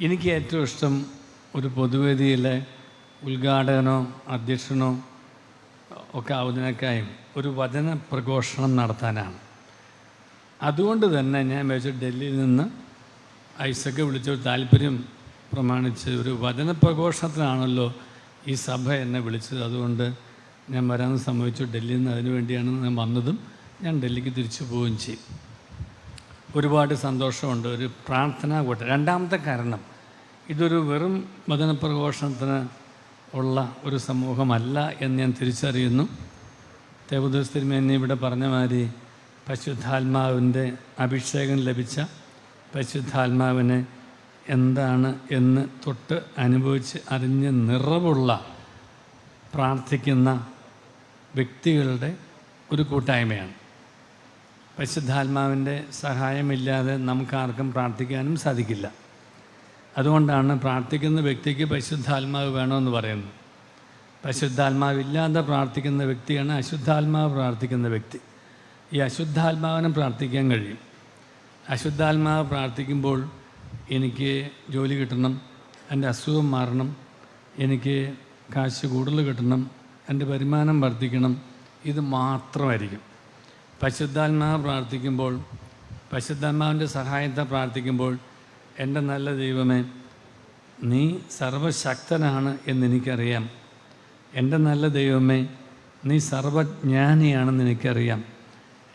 എനിക്ക് ഏറ്റവും ഇഷ്ടം ഒരു പൊതുവേദിയിലെ ഉദ്ഘാടകനോ അധ്യക്ഷനോ ഒക്കെ ആവുന്നതിനേക്കായും ഒരു വചന പ്രഘോഷണം നടത്താനാണ്. അതുകൊണ്ട് തന്നെ ഞാൻ വെച്ച് ഡൽഹിയിൽ നിന്ന് ഐസക്ക് വിളിച്ച താല്പര്യം പ്രമാണിച്ച് ഒരു വചന പ്രഘോഷണത്തിനാണല്ലോ ഈ സഭ എന്നെ വിളിച്ചത്. അതുകൊണ്ട് ഞാൻ വരാൻ സമ്മതിച്ചു. ഡൽഹിയിൽ നിന്ന് അതിനു വേണ്ടിയാണ് ഞാൻ വന്നതും ഞാൻ ഡൽഹിക്ക് തിരിച്ചു പോവുകയും ചെയ്യും. ഒരുപാട് സന്തോഷമുണ്ട്. ഒരു പ്രാർത്ഥനാ കൂട്ടം. രണ്ടാമത്തെ കാരണം, ഇതൊരു വെറും വചന പ്രഘോഷണത്തിന് ഉള്ള ഒരു സമൂഹമല്ല എന്ന് ഞാൻ തിരിച്ചറിയുന്നു. തേവദോസ് തിരുമേനി ഇവിടെ പറഞ്ഞ മാതിരി പരിശുദ്ധാത്മാവിൻ്റെ അഭിഷേകം ലഭിച്ച പരിശുദ്ധാത്മാവിനെ എന്താണ് എന്ന് തൊട്ട് അനുഭവിച്ച് അറിഞ്ഞ് നിറവുള്ള പ്രാർത്ഥിക്കുന്ന വ്യക്തികളുടെ ഒരു കൂട്ടായ്മയാണ്. പരിശുദ്ധാത്മാവിൻ്റെ സഹായമില്ലാതെ നമുക്കാർക്കും പ്രാർത്ഥിക്കാനും സാധിക്കില്ല. അതുകൊണ്ടാണ് പ്രാർത്ഥിക്കുന്ന വ്യക്തിക്ക് പരിശുദ്ധാത്മാവ് വേണമെന്ന് പറയുന്നത്. പരിശുദ്ധാത്മാവില്ലാതെ പ്രാർത്ഥിക്കുന്ന വ്യക്തിയാണ് അശുദ്ധാത്മാവ് പ്രാർത്ഥിക്കുന്ന വ്യക്തി. ഈ അശുദ്ധാത്മാവിനെ പ്രാർത്ഥിക്കാൻ കഴിയും. അശുദ്ധാത്മാവ് പ്രാർത്ഥിക്കുമ്പോൾ എനിക്ക് ജോലി കിട്ടണം, എൻ്റെ അസുഖം മാറണം, എനിക്ക് കാശ് കൂടുതൽ കിട്ടണം, എൻ്റെ വരുമാനം വർദ്ധിക്കണം, ഇത് മാത്രമായിരിക്കും. പരിശുദ്ധാത്മാവ് പ്രാർത്ഥിക്കുമ്പോൾ, പരിശുദ്ധാത്മാവിൻ്റെ സഹായത്തെ പ്രാർത്ഥിക്കുമ്പോൾ, എൻ്റെ നല്ല ദൈവമേ, നീ സർവശക്തനാണ് എന്നെനിക്കറിയാം. എൻ്റെ നല്ല ദൈവമേ, നീ സർവജ്ഞാനിയാണെന്ന് എനിക്കറിയാം.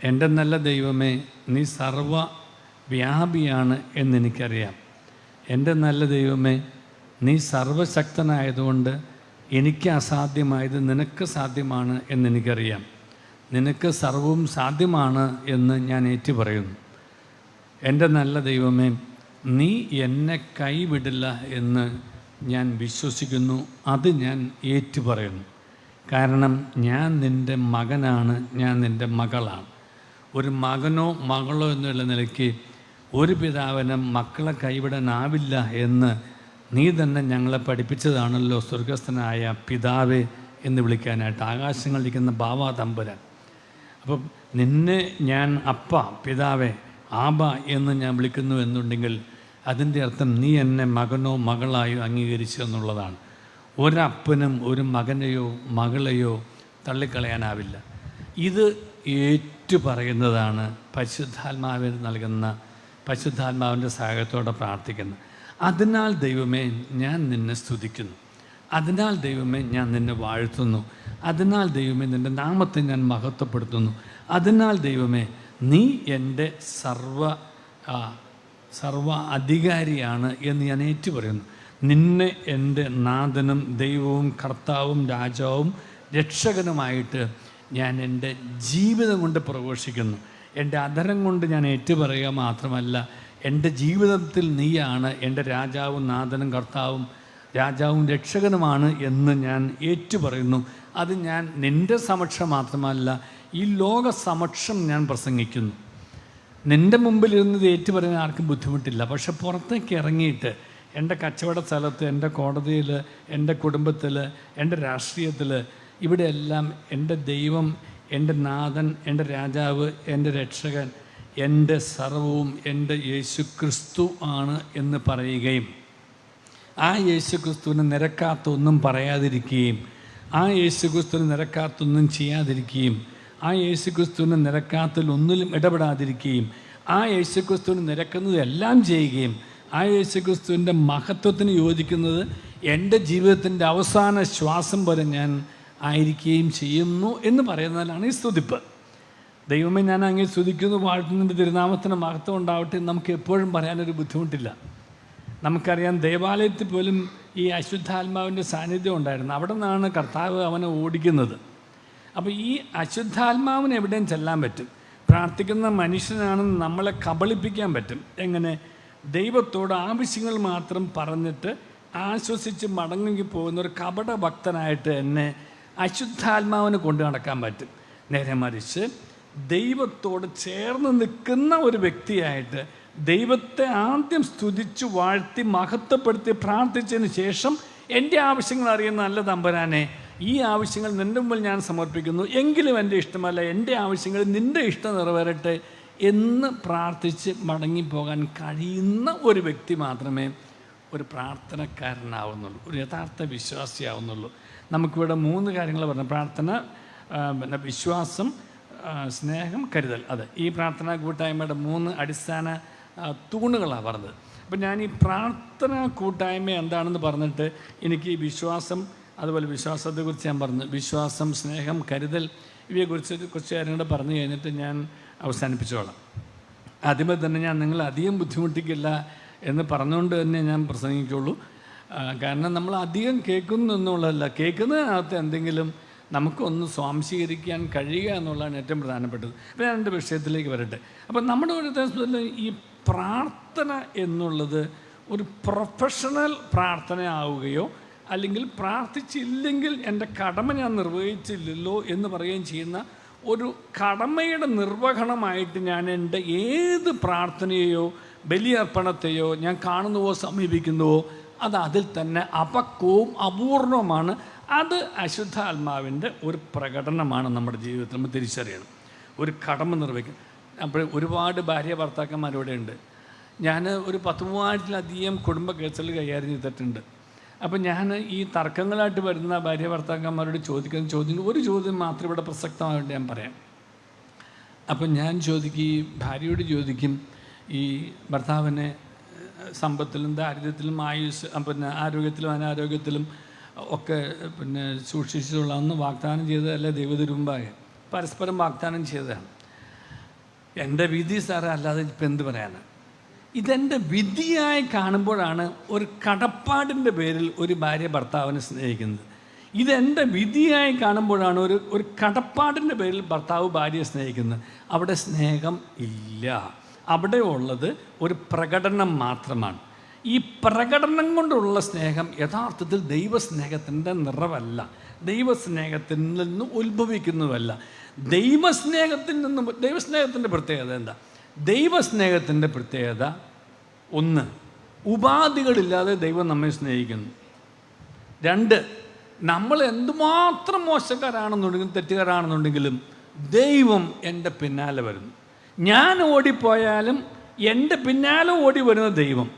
എൻ്റെ നല്ല ദൈവമേ, നീ സർവവ്യാപിയാണ് എന്നെനിക്കറിയാം. എൻ്റെ നല്ല ദൈവമേ, നീ സർവശക്തനായതുകൊണ്ട് എനിക്ക് അസാധ്യമായത് നിനക്ക് സാധ്യമാണ് എന്നെനിക്കറിയാം. നിനക്ക് സർവവും സാധ്യമാണ് എന്ന് ഞാൻ ഏറ്റുപറയുന്നു. എൻ്റെ നല്ല ദൈവമേ, നീ എന്നെ കൈവിടില്ല എന്ന് ഞാൻ വിശ്വസിക്കുന്നു. അത് ഞാൻ ഏറ്റുപറയുന്നു. കാരണം ഞാൻ നിൻ്റെ മകനാണ്, ഞാൻ നിൻ്റെ മകളാണ്. ഒരു മകനോ മകളോ എന്നുള്ള നിലയ്ക്ക് ഒരു പിതാവിന് മക്കളെ കൈവിടാനാവില്ല എന്ന് നീ തന്നെ ഞങ്ങളെ പഠിപ്പിച്ചതാണല്ലോ സ്വർഗസ്ഥനായ പിതാവേ എന്ന് വിളിക്കാനായിട്ട്. ആകാശങ്ങളിലിരിക്കുന്ന ബാവാ തമ്പുരാൻ. അപ്പം നിന്നെ ഞാൻ അപ്പ, പിതാവേ, ആബ എന്ന് ഞാൻ വിളിക്കുന്നു എന്നുണ്ടെങ്കിൽ അതിൻ്റെ അർത്ഥം നീ എന്നെ മകനോ മകളായോ അംഗീകരിച്ചു എന്നുള്ളതാണ്. ഒരപ്പനും ഒരു മകനെയോ മകളെയോ തള്ളിക്കളയാനാവില്ല. ഇത് ഏറ്റുപറയുന്നതാണ് പരിശുദ്ധാത്മാവിന് നൽകുന്ന, പരിശുദ്ധാത്മാവിൻ്റെ സഹായത്തോടെ പ്രാർത്ഥിക്കുന്നത്. അതിനാൽ ദൈവമേ ഞാൻ നിന്നെ സ്തുതിക്കുന്നു, അതിനാൽ ദൈവമേ ഞാൻ നിന്നെ വാഴ്ത്തുന്നു, അതിനാൽ ദൈവമേ നിൻ്റെ നാമത്തെ ഞാൻ മഹത്വപ്പെടുത്തുന്നു, അതിനാൽ ദൈവമേ നീ എൻ്റെ സർവ അധികാരിയാണ് എന്ന് ഞാൻ ഏറ്റുപറയുന്നു. നിന്നെ എൻ്റെ നാഥനും ദൈവവും കർത്താവും രാജാവും രക്ഷകനുമായിട്ട് ഞാൻ എൻ്റെ ജീവിതം കൊണ്ട് പ്രഘോഷിക്കുന്നു. എൻ്റെ അധരം കൊണ്ട് ഞാൻ ഏറ്റുപറയുക മാത്രമല്ല, എൻ്റെ ജീവിതത്തിൽ നീയാണ് എൻ്റെ രാജാവും നാഥനും കർത്താവും രാജാവും രക്ഷകനുമാണ് എന്ന് ഞാൻ ഏറ്റുപറയുന്നു. അത് ഞാൻ നിൻ്റെ സമക്ഷം മാത്രമല്ല, ഈ ലോക സമക്ഷം ഞാൻ പ്രസംഗിക്കുന്നു. നിൻ്റെ മുമ്പിൽ ഇരുന്നത് ഏറ്റുപറയാൻ ആർക്കും ബുദ്ധിമുട്ടില്ല. പക്ഷെ പുറത്തേക്ക് ഇറങ്ങിയിട്ട് എൻ്റെ കച്ചവട സ്ഥലത്ത്, എൻ്റെ കോടതിയിൽ, എൻ്റെ കുടുംബത്തിൽ, എൻ്റെ രാഷ്ട്രീയത്തിൽ, ഇവിടെയെല്ലാം എൻ്റെ ദൈവം, എൻ്റെ നാഥൻ, എൻ്റെ രാജാവ്, എൻ്റെ രക്ഷകൻ, എൻ്റെ സർവവും എൻ്റെ യേശുക്രിസ്തു ആണ് എന്ന് പറയുകയും ആ യേശുക്രിസ്തുവിന് നിരക്കാത്തൊന്നും പറയാതിരിക്കുകയും ആ യേശുക്രിസ്തുവിന് നിരക്കാത്തൊന്നും ചെയ്യാതിരിക്കുകയും ആ യേശുക്രിസ്തുവിന് നിരക്കാത്തതിലൊന്നിലും ഇടപെടാതിരിക്കുകയും ആ യേശുക്രിസ്തുവിന് നിരക്കുന്നതെല്ലാം ചെയ്യുകയും ആ യേശുക്രിസ്തുവിൻ്റെ മഹത്വത്തിന് യോജിക്കുന്നത് എൻ്റെ ജീവിതത്തിൻ്റെ അവസാന ശ്വാസം വരെ ഞാൻ ആയിരിക്കുകയും ചെയ്യുന്നു എന്ന് പറയുന്നതിനാണ് ഈ സ്തുതിപ്പ്. ദൈവമേ, ഞാൻ അങ്ങേ സ്തുതിക്കുന്നു, വാഴ്ത്തുന്നതിൻ്റെ തിരുനാമത്തിന് മഹത്വം ഉണ്ടാവട്ടെ നമുക്ക് എപ്പോഴും പറയാനൊരു ബുദ്ധിമുട്ടില്ല. നമുക്കറിയാം, ദേവാലയത്തിൽ പോലും ഈ അശുദ്ധാത്മാവിൻ്റെ സാന്നിധ്യം ഉണ്ടായിരുന്നു. അവിടെ നിന്നാണ് കർത്താവ് അവനെ ഓടിക്കുന്നത്. അപ്പോൾ ഈ അശുദ്ധാത്മാവിന് എവിടെയും ചെല്ലാൻ പറ്റും. പ്രാർത്ഥിക്കുന്ന മനുഷ്യനാണെന്ന് നമ്മളെ കബളിപ്പിക്കാൻ പറ്റും. എങ്ങനെ? ദൈവത്തോട് ആവശ്യങ്ങൾ മാത്രം പറഞ്ഞിട്ട് ആശ്വസിച്ച് മടങ്ങി പോകുന്ന ഒരു കപട ഭക്തനായിട്ട് എന്നെ അശുദ്ധാത്മാവിന് കൊണ്ടു നടക്കാൻ പറ്റും. നേരെ മറിച്ച് ദൈവത്തോട് ചേർന്ന് നിൽക്കുന്ന ഒരു വ്യക്തിയായിട്ട് ദൈവത്തെ ആദ്യം സ്തുതിച്ച് വാഴ്ത്തി മഹത്വപ്പെടുത്തി പ്രാർത്ഥിച്ചതിന് ശേഷം എൻ്റെ ആവശ്യങ്ങൾ അറിയുന്ന നല്ല തമ്പുരാനെ, ഈ ആവശ്യങ്ങൾ നിൻ്റെ മുമ്പിൽ ഞാൻ സമർപ്പിക്കുന്നു, എങ്കിലും എൻ്റെ ഇഷ്ടമല്ല, എൻ്റെ ആവശ്യങ്ങൾ നിൻ്റെ ഇഷ്ടം നിറവേറട്ടെ എന്ന് പ്രാർത്ഥിച്ച് മടങ്ങിപ്പോകാൻ കഴിയുന്ന ഒരു വ്യക്തി മാത്രമേ ഒരു പ്രാർത്ഥനക്കാരനാവുന്നുള്ളൂ, ഒരു യഥാർത്ഥ വിശ്വാസിയാവുന്നുള്ളൂ. നമുക്കിവിടെ 3 കാര്യങ്ങൾ പറഞ്ഞു: പ്രാർത്ഥന, പിന്നെ വിശ്വാസം, സ്നേഹം, കരുതൽ. അത് ഈ പ്രാർത്ഥനാ കൂട്ടായ്മയുടെ 3 അടിസ്ഥാന തൂണുകളാണ് പറഞ്ഞത്. അപ്പം ഞാൻ ഈ പ്രാർത്ഥന കൂട്ടായ്മ എന്താണെന്ന് പറഞ്ഞിട്ട് എനിക്ക് ഈ വിശ്വാസം, അതുപോലെ വിശ്വാസത്തെക്കുറിച്ച് ഞാൻ പറഞ്ഞു, വിശ്വാസം, സ്നേഹം, കരുതൽ, ഇവയെക്കുറിച്ച് കുറച്ച് കാര്യങ്ങൾ പറഞ്ഞു കഴിഞ്ഞിട്ട് ഞാൻ അവസാനിപ്പിച്ചോളാം. ആദ്യമേ തന്നെ ഞാൻ നിങ്ങളെ അധികം ബുദ്ധിമുട്ടിക്കില്ല എന്ന് പറഞ്ഞുകൊണ്ട് തന്നെ ഞാൻ പ്രസംഗിക്കുള്ളൂ. കാരണം നമ്മൾ അധികം കേൾക്കുന്നു എന്നുള്ളതല്ല, കേൾക്കുന്നതിനകത്ത് എന്തെങ്കിലും നമുക്കൊന്ന് സ്വാംശീകരിക്കാൻ കഴിയുക എന്നുള്ളതാണ് ഏറ്റവും പ്രധാനപ്പെട്ടത്. അപ്പോൾ ഞാൻ എൻ്റെ വിഷയത്തിലേക്ക് വരട്ടെ. അപ്പം നമ്മുടെ ഒരു ദിവസത്തിൽ ഈ പ്രാർത്ഥന എന്നുള്ളത് ഒരു പ്രൊഫഷണൽ പ്രാർത്ഥന ആവുകയോ അല്ലെങ്കിൽ പ്രാർത്ഥിച്ചില്ലെങ്കിൽ എൻ്റെ കടമ ഞാൻ നിർവഹിച്ചില്ലല്ലോ എന്ന് പറയുകയും ചെയ്യുന്ന ഒരു കടമയുടെ നിർവഹണമായിട്ട് ഞാൻ എൻ്റെ ഏത് പ്രാർത്ഥനയെയോ ബലിയർപ്പണത്തെയോ ഞാൻ കാണുന്നുവോ സമീപിക്കുന്നുവോ അത് അതിൽ തന്നെ അപക്വവും അപൂർണവുമാണ്. അത് അശുദ്ധാത്മാവിൻ്റെ ഒരു പ്രകടനമാണ് നമ്മുടെ ജീവിതത്തിൽ നമ്മൾ തിരിച്ചറിയണം. ഒരു കടമ നിർവഹിക്കണം. അപ്പോൾ ഒരുപാട് ഭാര്യ ഭർത്താക്കന്മാരിവിടെ ഉണ്ട്. ഞാൻ ഒരു 10,000-ലധികം കുടുംബ കേസുകൾ കൈകാര്യം ചെയ്തിട്ടുണ്ട്. അപ്പം ഞാൻ ഈ തർക്കങ്ങളായിട്ട് വരുന്ന ഭാര്യ ഭർത്താക്കന്മാരോട് ചോദിക്കുന്ന ചോദ്യം, ഒരു ചോദ്യം മാത്രം ഇവിടെ പ്രസക്തമായിട്ട് ഞാൻ പറയാം. അപ്പം ഞാൻ ചോദിക്കും, ഭാര്യയോട് ചോദിക്കും, ഈ ഭർത്താവിനെ സമ്പത്തിലും ദാരിദ്ര്യത്തിലും പിന്നെ ആരോഗ്യത്തിലും അനാരോഗ്യത്തിലും ഒക്കെ പിന്നെ സൂക്ഷിച്ചുകൊള്ളാമെന്ന് വാഗ്ദാനം ചെയ്തതല്ല ദൈവത്തിരുമ്പാകെ പരസ്പരം വാഗ്ദാനം ചെയ്തതാണ്. എൻ്റെ വിധി സാറേ, അല്ലാതെ ഇപ്പം എന്ത് പറയാനാണ്? ഇതെൻ്റെ വിധിയായി കാണുമ്പോഴാണ് ഒരു കടപ്പാടിൻ്റെ പേരിൽ ഒരു ഭാര്യ ഭർത്താവിനെ സ്നേഹിക്കുന്നത്. ഇതെൻ്റെ വിധിയായി കാണുമ്പോഴാണ് ഒരു കടപ്പാടിൻ്റെ പേരിൽ ഭർത്താവ് ഭാര്യയെ സ്നേഹിക്കുന്നത്. അവിടെ സ്നേഹം ഇല്ല. അവിടെ ഉള്ളത് ഒരു പ്രകടനം മാത്രമാണ്. ഈ പ്രകടനം കൊണ്ടുള്ള സ്നേഹം യഥാർത്ഥത്തിൽ ദൈവസ്നേഹത്തിൻ്റെ നിറവല്ല, ദൈവസ്നേഹത്തിൽ നിന്ന് ഉത്ഭവിക്കുന്നതുമല്ല. ദൈവസ്നേഹത്തിൻ്റെ പ്രത്യേകത എന്താ? ദൈവസ്നേഹത്തിൻ്റെ പ്രത്യേകത, 1, ഉപാധികളില്ലാതെ ദൈവം നമ്മെ സ്നേഹിക്കുന്നു. 2, നമ്മൾ എന്തുമാത്രം മോശക്കാരാണെന്നുണ്ടെങ്കിലും തെറ്റുകാരാണെന്നുണ്ടെങ്കിലും ദൈവം എൻ്റെ പിന്നാലെ വരുന്നു. ഞാൻ ഓടിപ്പോയാലും എൻ്റെ പിന്നാലെ ഓടി വരുന്ന ദൈവം.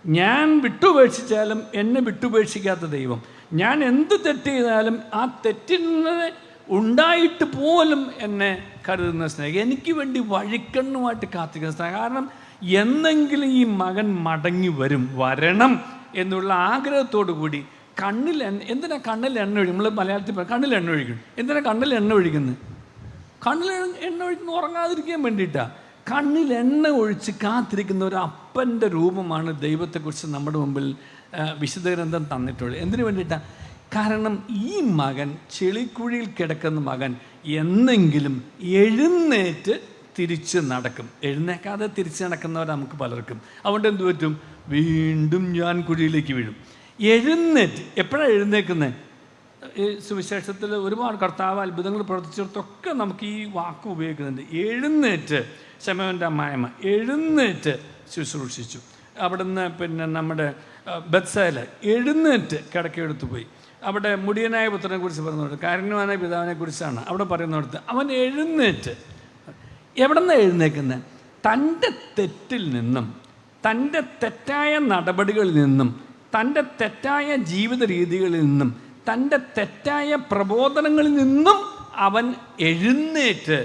ഞാൻ വിട്ടുപേക്ഷിച്ചാലും എന്നെ വിട്ടുപേക്ഷിക്കാത്ത ദൈവം. ഞാൻ എന്ത് തെറ്റ് ചെയ്താലും ആ തെറ്റിന് ഉണ്ടായിട്ട് പോലും എന്നെ കരുതുന്ന സ്നേഹം. എനിക്ക് വേണ്ടി വഴിക്കണ്ണുമായിട്ട് കാത്തിക്കുന്ന സ്നേഹം. കാരണം എന്നെങ്കിലും ഈ മകൻ മടങ്ങി വരണം എന്നുള്ള ആഗ്രഹത്തോടു കൂടി എന്തിനാ കണ്ണിൽ എണ്ണ ഒഴിക്കും? നമ്മൾ മലയാളത്തിൽ കണ്ണിൽ എണ്ണ ഒഴിക്കണം. എന്തിനാ കണ്ണിൽ എണ്ണ ഒഴിക്കുന്നത്? കണ്ണിൽ എണ്ണ ഒഴിക്കുന്നത് ഉറങ്ങാതിരിക്കാൻ വേണ്ടിയിട്ടാണ്. കണ്ണിൽ എണ്ണ ഒഴിച്ച് കാത്തിരിക്കുന്ന ഒരു അപ്പൻ്റെ രൂപമാണ് ദൈവത്തെക്കുറിച്ച് നമ്മുടെ മുമ്പിൽ വിശുദ്ധ ഗ്രന്ഥം തന്നിട്ടുള്ളത്. എന്തിനു വേണ്ടിയിട്ടാണ്? കാരണം ഈ മകൻ, ചെളിക്കുഴിയിൽ കിടക്കുന്ന മകൻ എന്നെങ്കിലും എഴുന്നേറ്റ് തിരിച്ച് നടക്കും. എഴുന്നേക്കാതെ തിരിച്ച് നടക്കുന്നവർ നമുക്ക് പലർക്കും. അതുകൊണ്ട് എന്തു പറ്റും? വീണ്ടും ഞാൻ കുഴിയിലേക്ക് വീഴും. എഴുന്നേറ്റ് എപ്പോഴാണ് എഴുന്നേക്കുന്നത്? ഈ സുവിശേഷത്തിൽ ഒരുപാട് കർത്താവ് അത്ഭുതങ്ങൾ പ്രവർത്തിച്ചിടത്തൊക്കെ നമുക്ക് ഈ വാക്ക് ഉപയോഗിക്കുന്നുണ്ട്. എഴുന്നേറ്റ്, ശമയോൻ്റെ അമ്മായിമ്മ എഴുന്നേറ്റ് ശുശ്രൂഷിച്ചു. അവിടുന്ന് പിന്നെ നമ്മുടെ ബത്സയിൽ എഴുന്നേറ്റ് കിടക്കയെടുത്ത് പോയി. അവിടെ മുടിയനായ പുത്രനെ കുറിച്ച് പറയുന്നുണ്ട്, കാരുണ്യവാനായ പിതാവിനെ കുറിച്ചാണ് അവിടെ പറയുന്നിടത്ത്. അവൻ എഴുന്നേറ്റ് എവിടെ നിന്നാണ് എഴുന്നേക്കുന്നത്? തൻ്റെ തെറ്റിൽ നിന്നും, തൻ്റെ തെറ്റായ നടപടികളിൽ നിന്നും, തൻ്റെ തെറ്റായ ജീവിത രീതികളിൽ നിന്നും, തൻ്റെ തെറ്റായ പ്രബോധനങ്ങളിൽ നിന്നും അവൻ എഴുന്നേറ്റ്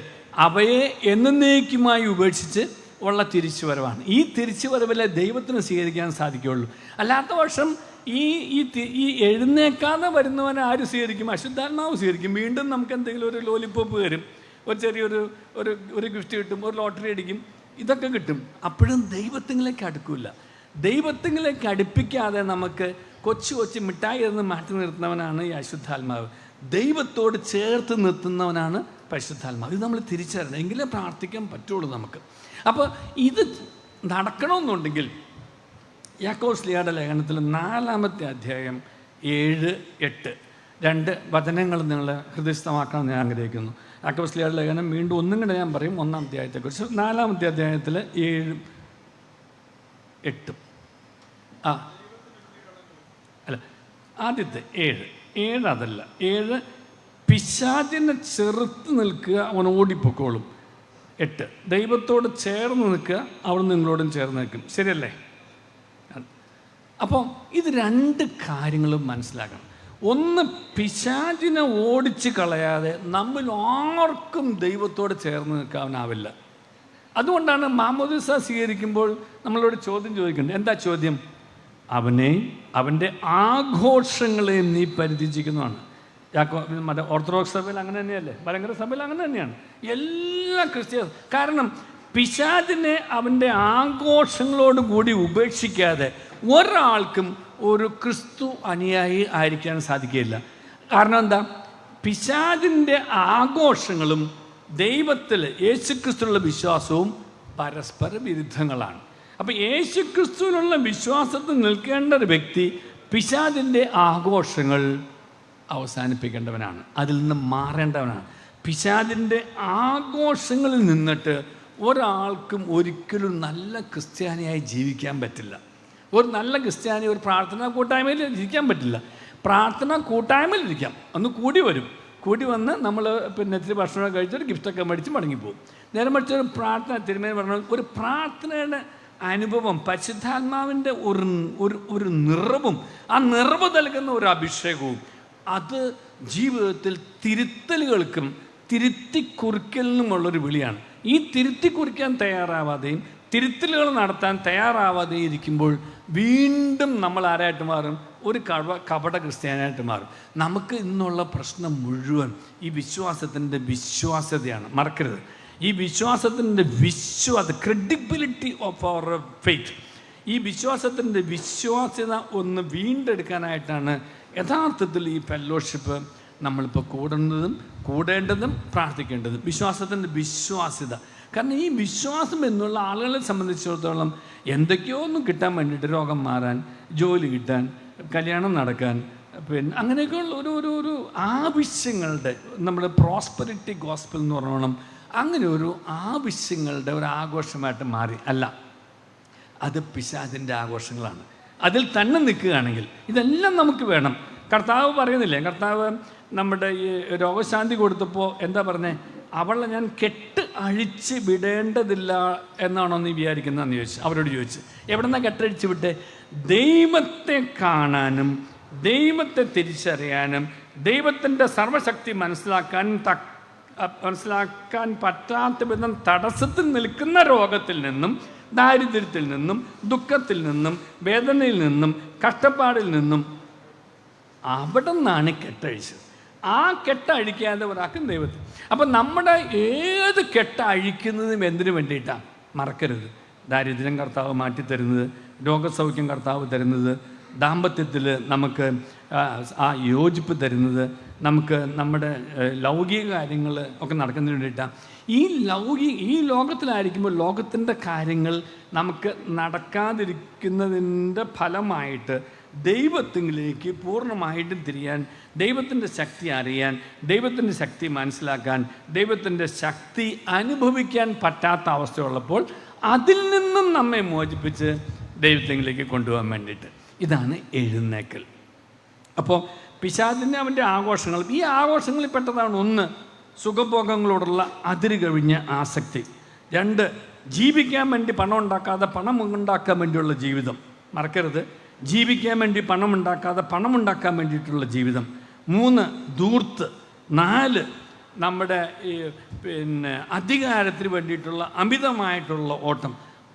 അവയെ എന്നേക്കുമായി ഉപേക്ഷിച്ച് ഉള്ള തിരിച്ചുവരവാണ്. ഈ തിരിച്ചുവരവിലെ ദൈവത്തിന് സ്വീകരിക്കാൻ സാധിക്കുകയുള്ളൂ. അല്ലാത്ത പക്ഷം ഈ എഴുന്നേക്കാതെ വരുന്നവനെ ആര് സ്വീകരിക്കും? അശുദ്ധാത്മാവ് സ്വീകരിക്കും. വീണ്ടും നമുക്ക് എന്തെങ്കിലും ഒരു ലോലിപ്പോപ്പ് വരും, ഒരു ചെറിയൊരു ഒരു ഗിഫ്റ്റ് കിട്ടും, ഒരു ലോട്ടറി അടിക്കും, ഇതൊക്കെ കിട്ടും. അപ്പോഴും ദൈവത്തിലേക്ക് അടുക്കില്ല. ദൈവത്തിലേക്ക് അടുപ്പിക്കാതെ നമുക്ക് കൊച്ചു മിഠായി എന്ന് മാറ്റി നിർത്തുന്നവനാണ് ഈ അശുദ്ധാത്മാവ്. ദൈവത്തോട് ചേർത്ത് നിർത്തുന്നവനാണ് പരിശുദ്ധാത്മാവ്. ഇത് നമ്മൾ തിരിച്ചറിയണം, എങ്കിലേ പ്രാർത്ഥിക്കാൻ പറ്റുള്ളൂ നമുക്ക്. അപ്പോൾ ഇത് നടക്കണമെന്നുണ്ടെങ്കിൽ യാക്കോബ് ശ്ലീഹായുടെ ലേഖനത്തിൽ 4-ാമത്തെ അധ്യായം 7-8 2 വചനങ്ങൾ നിങ്ങൾ ഹൃദയസ്ഥമാക്കണം ഞാൻ ആഗ്രഹിക്കുന്നു. യാക്കോബ് ശ്ലീഹായുടെ ലേഖനം വീണ്ടും ഒന്നും കൂടെ ഞാൻ പറയും. 1-ാം അധ്യായത്തെക്കുറിച്ച് 4-ാമത്തെ അധ്യായത്തിൽ 7-8 അല്ല, ആദ്യത്തെ 7 അതല്ല, 7 പിശാചിനെ ചെറുത്ത് നിൽക്കുക, അവൻ ഓടിപ്പൊക്കോളും. 8 ദൈവത്തോട് ചേർന്ന് നിൽക്കുക, അവൻ നിങ്ങളോടും ചേർന്ന് നിൽക്കും. ശരിയല്ലേ? അപ്പോൾ ഇത് രണ്ട് കാര്യങ്ങളും മനസ്സിലാക്കണം. ഒന്ന്, പിശാചിനെ ഓടിച്ച് കളയാതെ നമ്മൾ ആർക്കും ദൈവത്തോട് ചേർന്ന് നിൽക്കാനാവില്ല. അതുകൊണ്ടാണ് മാമോദിസ സ്വീകരിക്കുമ്പോൾ നമ്മളോട് ചോദ്യം ചോദിക്കുന്നത്. എന്താ ചോദ്യം? അവൻ്റെ ആഘോഷങ്ങളെയും നീ പരിധിച്ചിരിക്കുന്നതാണ്. മറ്റേ ഓർത്തഡോക്സ് സഭയിൽ അങ്ങനെ തന്നെയല്ലേ, മലങ്കര സഭയിൽ അങ്ങനെ തന്നെയാണ്, എല്ലാ ക്രിസ്ത്യൻ. കാരണം പിശാചിനെ അവൻ്റെ ആഘോഷങ്ങളോട് കൂടി ഉപേക്ഷിക്കാതെ ഒരാൾക്കും ഒരു ക്രിസ്തു അനുയായി ആയിരിക്കാൻ സാധിക്കില്ല. കാരണം എന്താ? പിശാചിൻ്റെ ആഘോഷങ്ങളും ദൈവത്തിൽ യേശുക്രിസ്തുവിലുള്ള വിശ്വാസവും പരസ്പര വിരുദ്ധങ്ങളാണ്. അപ്പോൾ യേശുക്രിസ്തുവിനുള്ള വിശ്വാസത്തിൽ നിൽക്കേണ്ട ഒരു വ്യക്തി പിശാചിൻ്റെ ആഘോഷങ്ങൾ അവസാനിപ്പിക്കേണ്ടവനാണ്, അതിൽ നിന്ന് മാറേണ്ടവനാണ്. പിശാചിൻ്റെ ആഘോഷങ്ങളിൽ നിന്നിട്ട് ഒരാൾക്കും ഒരിക്കലും നല്ല ക്രിസ്ത്യാനിയായി ജീവിക്കാൻ പറ്റില്ല. ഒരു നല്ല ക്രിസ്ത്യാനി ഒരു പ്രാർത്ഥനാ കൂട്ടായ്മയിൽ ഇരിക്കാൻ പറ്റില്ല. പ്രാർത്ഥനാ കൂട്ടായ്മയിൽ ഇരിക്കാം, ഒന്ന് കൂടി വരും, കൂടി വന്ന് നമ്മൾ ഇത്തിരി ഭക്ഷണം കഴിച്ചിട്ട് ഗിഫ്റ്റൊക്കെ മേടിച്ച് മടങ്ങിപ്പോകും. നേരെ മറിച്ച് ഒരു പ്രാർത്ഥന, തിരുമേനി പറഞ്ഞ ഒരു പ്രാർത്ഥനയുടെ അനുഭവം, പരിശുദ്ധാത്മാവിൻ്റെ ഒരു നിറവും ആ നിറവ് നൽകുന്ന ഒരു അഭിഷേകവും, അത് ജീവിതത്തിൽ തിരുത്തലുകൾക്കും തിരുത്തിക്കുറിക്കലിനുമുള്ളൊരു വിളിയാണ്. ഈ തിരുത്തിക്കുറിക്കാൻ തയ്യാറാവാതെയും തിരുത്തലുകൾ നടത്താൻ തയ്യാറാവാതെയും ഇരിക്കുമ്പോൾ വീണ്ടും നമ്മൾ ആരായിട്ട് മാറും? ഒരു കപട ക്രിസ്ത്യാനായിട്ട് മാറും. നമുക്ക് ഇന്നുള്ള പ്രശ്നം മുഴുവൻ ഈ വിശ്വാസത്തിൻ്റെ വിശ്വാസ്യതയാണ്. മറക്കരുത്, ഈ വിശ്വാസത്തിൻ്റെ ക്രെഡിബിലിറ്റി ഓഫ് അവർ ഫെയ്ത്ത്, ഈ വിശ്വാസത്തിൻ്റെ വിശ്വാസ്യത ഒന്ന് വീണ്ടെടുക്കാനായിട്ടാണ് യഥാർത്ഥത്തിൽ ഈ ഫെല്ലോഷിപ്പ് നമ്മളിപ്പോൾ കൂടേണ്ടതും പ്രാർത്ഥിക്കേണ്ടതും. വിശ്വാസത്തിൻ്റെ വിശ്വാസ്യത. കാരണം ഈ വിശ്വാസം എന്നുള്ള ആളുകളെ സംബന്ധിച്ചിടത്തോളം എന്തൊക്കെയോ ഒന്നും കിട്ടാൻ വേണ്ടിയിട്ട്, രോഗം മാറാൻ, ജോലി കിട്ടാൻ, കല്യാണം നടക്കാൻ, പിന്നെ അങ്ങനെയൊക്കെയുള്ള ഒരു ആവശ്യങ്ങളുടെ, നമ്മുടെ പ്രോസ്പെരിറ്റി ഗോസ്പൽ എന്ന് പറഞ്ഞോണം, അങ്ങനെ ഒരു ആവശ്യങ്ങളുടെ ഒരു ആഘോഷമായിട്ട് മാറി. അല്ല, അത് പിശാചിൻ്റെ ആഘോഷങ്ങളാണ്. അതിൽ തന്നെ നിൽക്കുകയാണെങ്കിൽ ഇതെല്ലാം നമുക്ക് വേണം. കർത്താവ് പറയുന്നില്ലേ, കർത്താവ് നമ്മുടെ ഈ രോഗശാന്തി കൊടുത്തപ്പോൾ എന്താ പറഞ്ഞേ? അവളെ ഞാൻ കെട്ട് അഴിച്ച് വിടേണ്ടതില്ല എന്നാണോ നീ വിചാരിക്കുന്നതെന്ന് ചോദിച്ചു. അവരോട് ചോദിച്ചു, എവിടെ നിന്നാണ് കെട്ടഴിച്ച് വിട്ടേ? ദൈവത്തെ കാണാനും ദൈവത്തെ തിരിച്ചറിയാനും ദൈവത്തിൻ്റെ സർവശക്തി മനസ്സിലാക്കാൻ പറ്റാത്ത വിധം തടസ്സത്തിൽ നിൽക്കുന്ന രോഗത്തിൽ നിന്നും, ദാരിദ്ര്യത്തിൽ നിന്നും, ദുഃഖത്തിൽ നിന്നും, വേദനയിൽ നിന്നും, കഷ്ടപ്പാടിൽ നിന്നും അവിടെ നിന്നാണ് കെട്ടഴിച്ചത്. ആ കെട്ടഴിക്കാതെ ഒരാൾക്കും ദൈവത്തിൽ. അപ്പം നമ്മുടെ ഏത് കെട്ടഴിക്കുന്നതും എന്തിനു വേണ്ടിയിട്ടാണ്? മറക്കരുത്, ദാരിദ്ര്യം കർത്താവ് മാറ്റിത്തരുന്നത്, രോഗസൗഖ്യം കർത്താവ് തരുന്നത്, ദാമ്പത്യത്തിൽ നമുക്ക് ആ യോജിപ്പ് തരുന്നത്, നമുക്ക് നമ്മുടെ ലൗകിക കാര്യങ്ങൾ ഒക്കെ നടക്കുന്നതിന് വേണ്ടിയിട്ടാണ്. ഈ ലോകത്തിലായിരിക്കുമ്പോൾ ലോകത്തിൻ്റെ കാര്യങ്ങൾ നമുക്ക് നടക്കാതിരിക്കുന്നതിൻ്റെ ഫലമായിട്ട് ദൈവത്തിലേക്ക് പൂർണ്ണമായിട്ടും തിരിയാൻ, ദൈവത്തിൻ്റെ ശക്തി അറിയാൻ, ദൈവത്തിൻ്റെ ശക്തി മനസ്സിലാക്കാൻ, ദൈവത്തിൻ്റെ ശക്തി അനുഭവിക്കാൻ പറ്റാത്ത അവസ്ഥയുള്ളപ്പോൾ അതിൽ നിന്നും നമ്മെ മോചിപ്പിച്ച് ദൈവത്തിലേക്ക് കൊണ്ടുപോകാൻ വേണ്ടിയിട്ട്, ഇതാണ് എഴുന്നേക്കൽ. അപ്പോൾ പിശാചിൻ്റെ അവൻ്റെ ആഘോഷങ്ങൾ, ഈ ആഘോഷങ്ങളിൽ പെട്ടതാണ്. ഒന്ന്, സുഖഭോഗങ്ങളോടുള്ള അതിര് കഴിഞ്ഞ ആസക്തി. രണ്ട്, ജീവിക്കാൻ വേണ്ടി പണം ഉണ്ടാക്കാതെ പണം ഉണ്ടാക്കാൻ വേണ്ടിയുള്ള ജീവിതം. മറക്കരുത്, ജീവിക്കാൻ വേണ്ടി പണം ഉണ്ടാക്കാതെ പണം ഉണ്ടാക്കാൻ വേണ്ടിയിട്ടുള്ള ജീവിതം. 3, ധൂർത്ത്. 4, നമ്മുടെ പിന്നെ അധികാരത്തിന് വേണ്ടിയിട്ടുള്ള അമിതമായിട്ടുള്ള ഓട്ടം.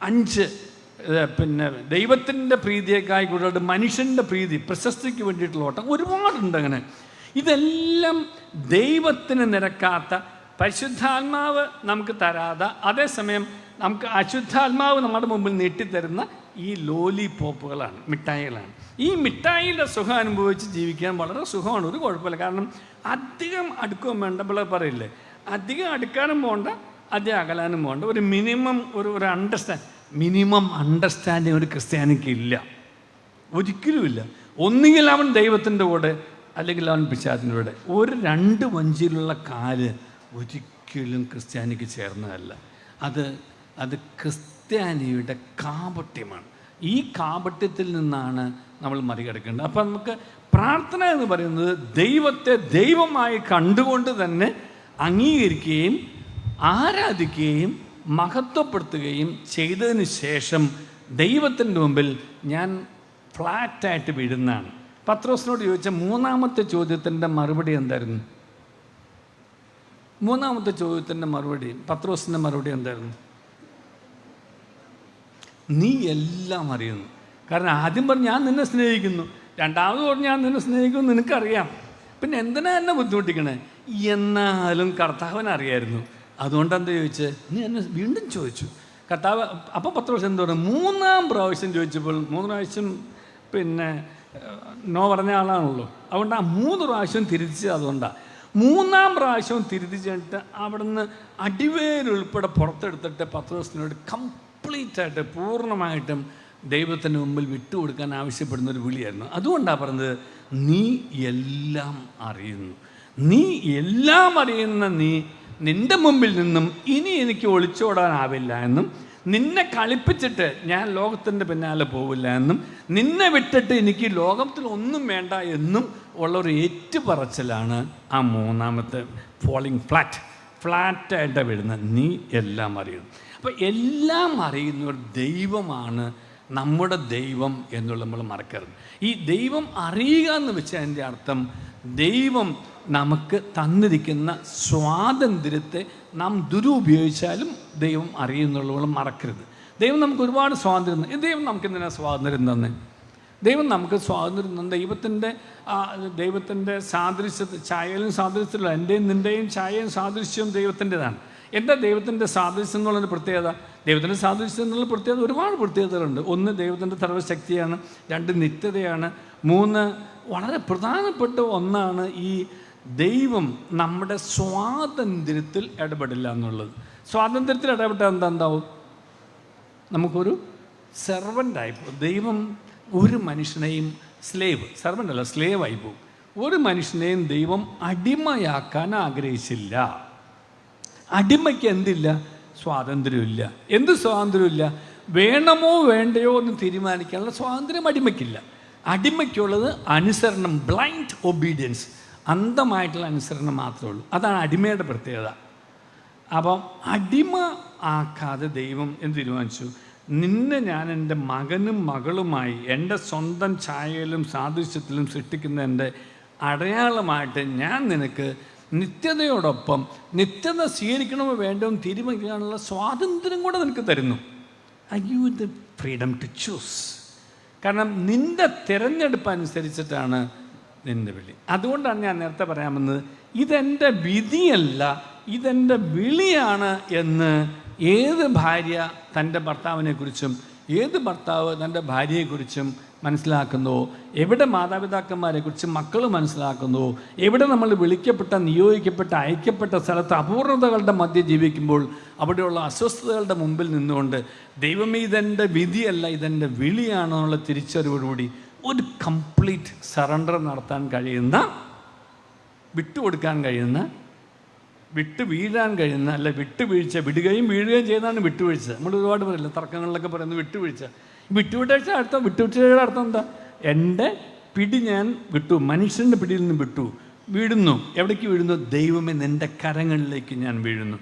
5, പിന്നെ ദൈവത്തിൻ്റെ പ്രീതിയേക്കായി കൂടുതൽ മനുഷ്യൻ്റെ പ്രീതി, പ്രശസ്തിക്ക് വേണ്ടിയിട്ടുള്ള ഓട്ടം. ഒരുപാടുണ്ട് അങ്ങനെ. ഇതെല്ലാം ദൈവത്തിന് നിരക്കാത്ത, പരിശുദ്ധാത്മാവ് നമുക്ക് തരാതെ, അതേസമയം നമുക്ക് അശുദ്ധാത്മാവ് നമ്മുടെ മുമ്പിൽ നീട്ടിത്തരുന്ന ഈ ലോലി പോപ്പുകളാണ്, മിഠായികളാണ്. ഈ മിഠായിയുടെ സുഖം അനുഭവിച്ച് ജീവിക്കാൻ വളരെ സുഖമാണ്, ഒരു കുഴപ്പമില്ല. കാരണം അധികം അടുക്കുകയും വേണ്ട. പിള്ളേർ പറയില്ലേ, അധികം അടുക്കാനും പോകണ്ട, അധികം അകലാനും പോകണ്ട. ഒരു മിനിമം ഒരു മിനിമം അണ്ടർസ്റ്റാൻഡിങ് ഒരു ക്രിസ്ത്യാനിക്ക് ഇല്ല, ഒരിക്കലും ഇല്ല. ഒന്നുകിൽ അവൻ ദൈവത്തിൻ്റെ കൂടെ, അല്ലെങ്കിൽ അവൻ പിശാചിൻ്റെ കൂടെ. ഒരു 2 വഞ്ചിയിലുള്ള കാല് ഒരിക്കലും ക്രിസ്ത്യാനിക്ക് ചേർന്നതല്ല. അത് ക്രിസ്ത്യാനിയുടെ കാപട്യമാണ്. ഈ കാപട്യത്തിൽ നിന്നാണ് നമ്മൾ മറികടക്കേണ്ടത്. അപ്പം നമുക്ക് പ്രാർത്ഥന എന്ന് പറയുന്നത് ദൈവത്തെ ദൈവമായി കണ്ടുകൊണ്ട് തന്നെ അംഗീകരിക്കുകയും ആരാധിക്കുകയും മഹത്വപ്പെടുത്തുകയും ചെയ്തതിന് ശേഷം ദൈവത്തിൻ്റെ മുമ്പിൽ ഞാൻ ഫ്ലാറ്റായിട്ട് വീഴുന്നതാണ്. പത്രോസിനോട് ചോദിച്ച മൂന്നാമത്തെ ചോദ്യത്തിൻ്റെ മറുപടി എന്തായിരുന്നു? മൂന്നാമത്തെ ചോദ്യത്തിൻ്റെ മറുപടി, പത്രോസിൻ്റെ മറുപടി എന്തായിരുന്നു? നീ എല്ലാം അറിയുന്നു. കാരണം ആദ്യം പറഞ്ഞു ഞാൻ നിന്നെ സ്നേഹിക്കുന്നു, രണ്ടാമത് പറഞ്ഞു ഞാൻ നിന്നെ സ്നേഹിക്കുന്നു, നിനക്കറിയാം, പിന്നെ എന്തിനാ എന്നെ ബുദ്ധിമുട്ടിക്കണേ? എന്നാലും കർത്താവിനറിയായിരുന്നു. അതുകൊണ്ട് എന്താ ചോദിച്ചത്? നീ എന്നെ വീണ്ടും ചോദിച്ചു. കർത്താവ് അപ്പോൾ പത്രോസ് എന്താ പറയുക? മൂന്നാം പ്രാവശ്യം ചോദിച്ചപ്പോൾ, 3 പ്രാവശ്യം പിന്നെ നോ പറഞ്ഞ ആളാണല്ലോ, അതുകൊണ്ട് ആ 3 പ്രാവശ്യം തിരിച്ച്, അതുകൊണ്ടാണ് 3-ാം പ്രാവശ്യവും തിരിച്ചിട്ട് അവിടുന്ന് അടിവേരുൾപ്പെടെ പുറത്തെടുത്തിട്ട് പത്രോസിനോട് കംപ്ലീറ്റായിട്ട് പൂർണ്ണമായിട്ടും ദൈവത്തിന് മുമ്പിൽ വിട്ടുകൊടുക്കാൻ ആവശ്യപ്പെടുന്നൊരു വിളിയായിരുന്നു. അതുകൊണ്ടാണ് പറഞ്ഞത് നീ എല്ലാം അറിയുന്നു. നീ എല്ലാം അറിയുന്ന നീ നിൻ്റെ മുമ്പിൽ നിന്നും ഇനി എനിക്ക് ഒളിച്ചോടാനാവില്ല എന്നും, നിന്നെ കളിപ്പിച്ചിട്ട് ഞാൻ ലോകത്തിൻ്റെ പിന്നാലെ പോവില്ല എന്നും, നിന്നെ വിട്ടിട്ട് എനിക്ക് ലോകത്തിൽ ഒന്നും വേണ്ട എന്നും ഉള്ളൊരു ഏറ്റുപറച്ചിലാണ് ആ മൂന്നാമത്തെ ഫോളിങ് ഫ്ലാറ്റായിട്ട് വരുന്നത്. നീ എല്ലാം അറിയുന്നു. അപ്പോൾ എല്ലാം അറിയുന്ന ഒരു ദൈവമാണ് നമ്മുടെ ദൈവം എന്നുള്ളത് നമ്മൾ മറക്കരുത്. ഈ ദൈവം അറിയുക എന്ന് വെച്ചാൽ അതിൻ്റെ അർത്ഥം ദൈവം നമുക്ക് തന്നിരിക്കുന്ന സ്വാതന്ത്ര്യത്തെ നാം ദുരുപയോഗിച്ചാലും ദൈവം അറിയുന്നുള്ളത് മറക്കരുത്. ദൈവം നമുക്ക് ഒരുപാട് സ്വാതന്ത്ര്യം, ദൈവം നമുക്ക് എന്തിനാ സ്വാതന്ത്ര്യം തന്നെ? ദൈവം നമുക്ക് സ്വാതന്ത്ര്യം തന്നെ ദൈവത്തിൻ്റെ സാദൃശ്യത്തിൽ, ഛായയിലും സാദൃശ്യത്തിലുള്ള എൻ്റെയും നിൻ്റെയും ഛായയും സാദൃശ്യവും ദൈവത്തിൻ്റെതാണ്. എന്താ ദൈവത്തിൻ്റെ സാദൃശ്യം എന്നുള്ളൊരു പ്രത്യേകത? ദൈവത്തിൻ്റെ സാദൃശ്യം എന്നുള്ള പ്രത്യേകത ഒരുപാട് പ്രത്യേകതകളുണ്ട്. 1, ദൈവത്തിൻ്റെ സർവ്വശക്തിയാണ്. 2, നിത്യതയാണ്. 3, വളരെ പ്രധാനപ്പെട്ട ഒന്നാണ് ഈ ദൈവം നമ്മുടെ സ്വാതന്ത്ര്യത്തിൽ ഇടപെടില്ല എന്നുള്ളത്. സ്വാതന്ത്ര്യത്തിൽ ഇടപെട്ടാൽ എന്താവും? നമുക്കൊരു സെർവൻ്റായി പോകും. ദൈവം ഒരു മനുഷ്യനെയും സെർവൻ്റല്ല സ്ലേവായി പോകും. ഒരു മനുഷ്യനെയും ദൈവം അടിമയാക്കാൻ ആഗ്രഹിച്ചില്ല. അടിമയ്ക്ക് എന്തില്ല? സ്വാതന്ത്ര്യമില്ല. എന്ത് സ്വാതന്ത്ര്യമില്ല? വേണമോ വേണ്ടയോ എന്ന് തീരുമാനിക്കാനുള്ള സ്വാതന്ത്ര്യം അടിമയ്ക്കില്ല. അടിമയ്ക്കുള്ളത് അനുസരണം, ബ്ലൈൻഡ് ഒബീഡിയൻസ്, അന്ധമായിട്ടുള്ള അനുസരണം മാത്രമേ ഉള്ളൂ. അതാണ് അടിമയുടെ പ്രത്യേകത. അപ്പം അടിമ ആക്കാതെ ദൈവം എന്ത് തീരുമാനിച്ചു? നിന്നെ ഞാൻ എൻ്റെ മകനും മകളുമായി എൻ്റെ സ്വന്തം ഛായയിലും സാദൃശ്യത്തിലും സൃഷ്ടിക്കുന്ന എൻ്റെ അടയാളമായിട്ട് ഞാൻ നിനക്ക് നിത്യതയോടൊപ്പം നിത്യത സ്വീകരിക്കണമോ വേണ്ടോ തീരുമാനിക്കാനുള്ള സ്വാതന്ത്ര്യം കൂടെ നിനക്ക് തരുന്നു. I you the freedom to choose. കാരണം നിൻ്റെ തിരഞ്ഞെടുപ്പ് അനുസരിച്ചിട്ടാണ് നിൻ്റെ വിളി. അതുകൊണ്ടാണ് ഞാൻ നേരത്തെ പറയാൻ വന്നത്, ഇതെൻ്റെ വിധിയല്ല, ഇതെൻ്റെ വിളിയാണ് എന്ന് ഏത് ഭാര്യ തൻ്റെ ഭർത്താവിനെക്കുറിച്ചും ഏത് ഭർത്താവ് തൻ്റെ ഭാര്യയെക്കുറിച്ചും മനസ്സിലാക്കുന്നുവോ, എവിടെ മാതാപിതാക്കന്മാരെക്കുറിച്ചും മക്കൾ മനസ്സിലാക്കുന്നുവോ, എവിടെ നമ്മൾ വിളിക്കപ്പെട്ട, നിയോഗിക്കപ്പെട്ട, അയക്കപ്പെട്ട സ്ഥലത്ത് അപൂർണതകളുടെ മധ്യ ജീവിക്കുമ്പോൾ അവിടെയുള്ള അസ്വസ്ഥതകളുടെ മുമ്പിൽ നിന്നുകൊണ്ട് ദൈവമേ ഇതെൻ്റെ വിധിയല്ല, ഇതെൻ്റെ വിളിയാണെന്നുള്ള തിരിച്ചറിവോടുകൂടി ഒരു കംപ്ലീറ്റ് സറണ്ടർ നടത്താൻ കഴിയുന്ന, വിട്ടുകൊടുക്കാൻ കഴിയുന്ന, വിട്ട് വീഴാൻ കഴിയുന്ന, അല്ല വിട്ടുവീഴ്ച, വിടുകയും വീഴുകയും ചെയ്യുന്നതാണ് വിട്ടുവീഴ്ച. നമ്മൾ ഒരുപാട് പറയില്ല, തർക്കങ്ങളിലൊക്കെ പറയുന്നത് വിട്ടുവീഴ്ച. വിട്ടുവീഴ്ചയുടെ അർത്ഥം എന്താ? എൻ്റെ പിടി ഞാൻ വിട്ടു, മനുഷ്യൻ്റെ പിടിയിൽ നിന്ന് വിട്ടു, വീഴുന്നു. എവിടേക്ക് വീഴുന്നു? ദൈവമേ നിൻ്റെ കരങ്ങളിലേക്ക് ഞാൻ വീഴുന്നു.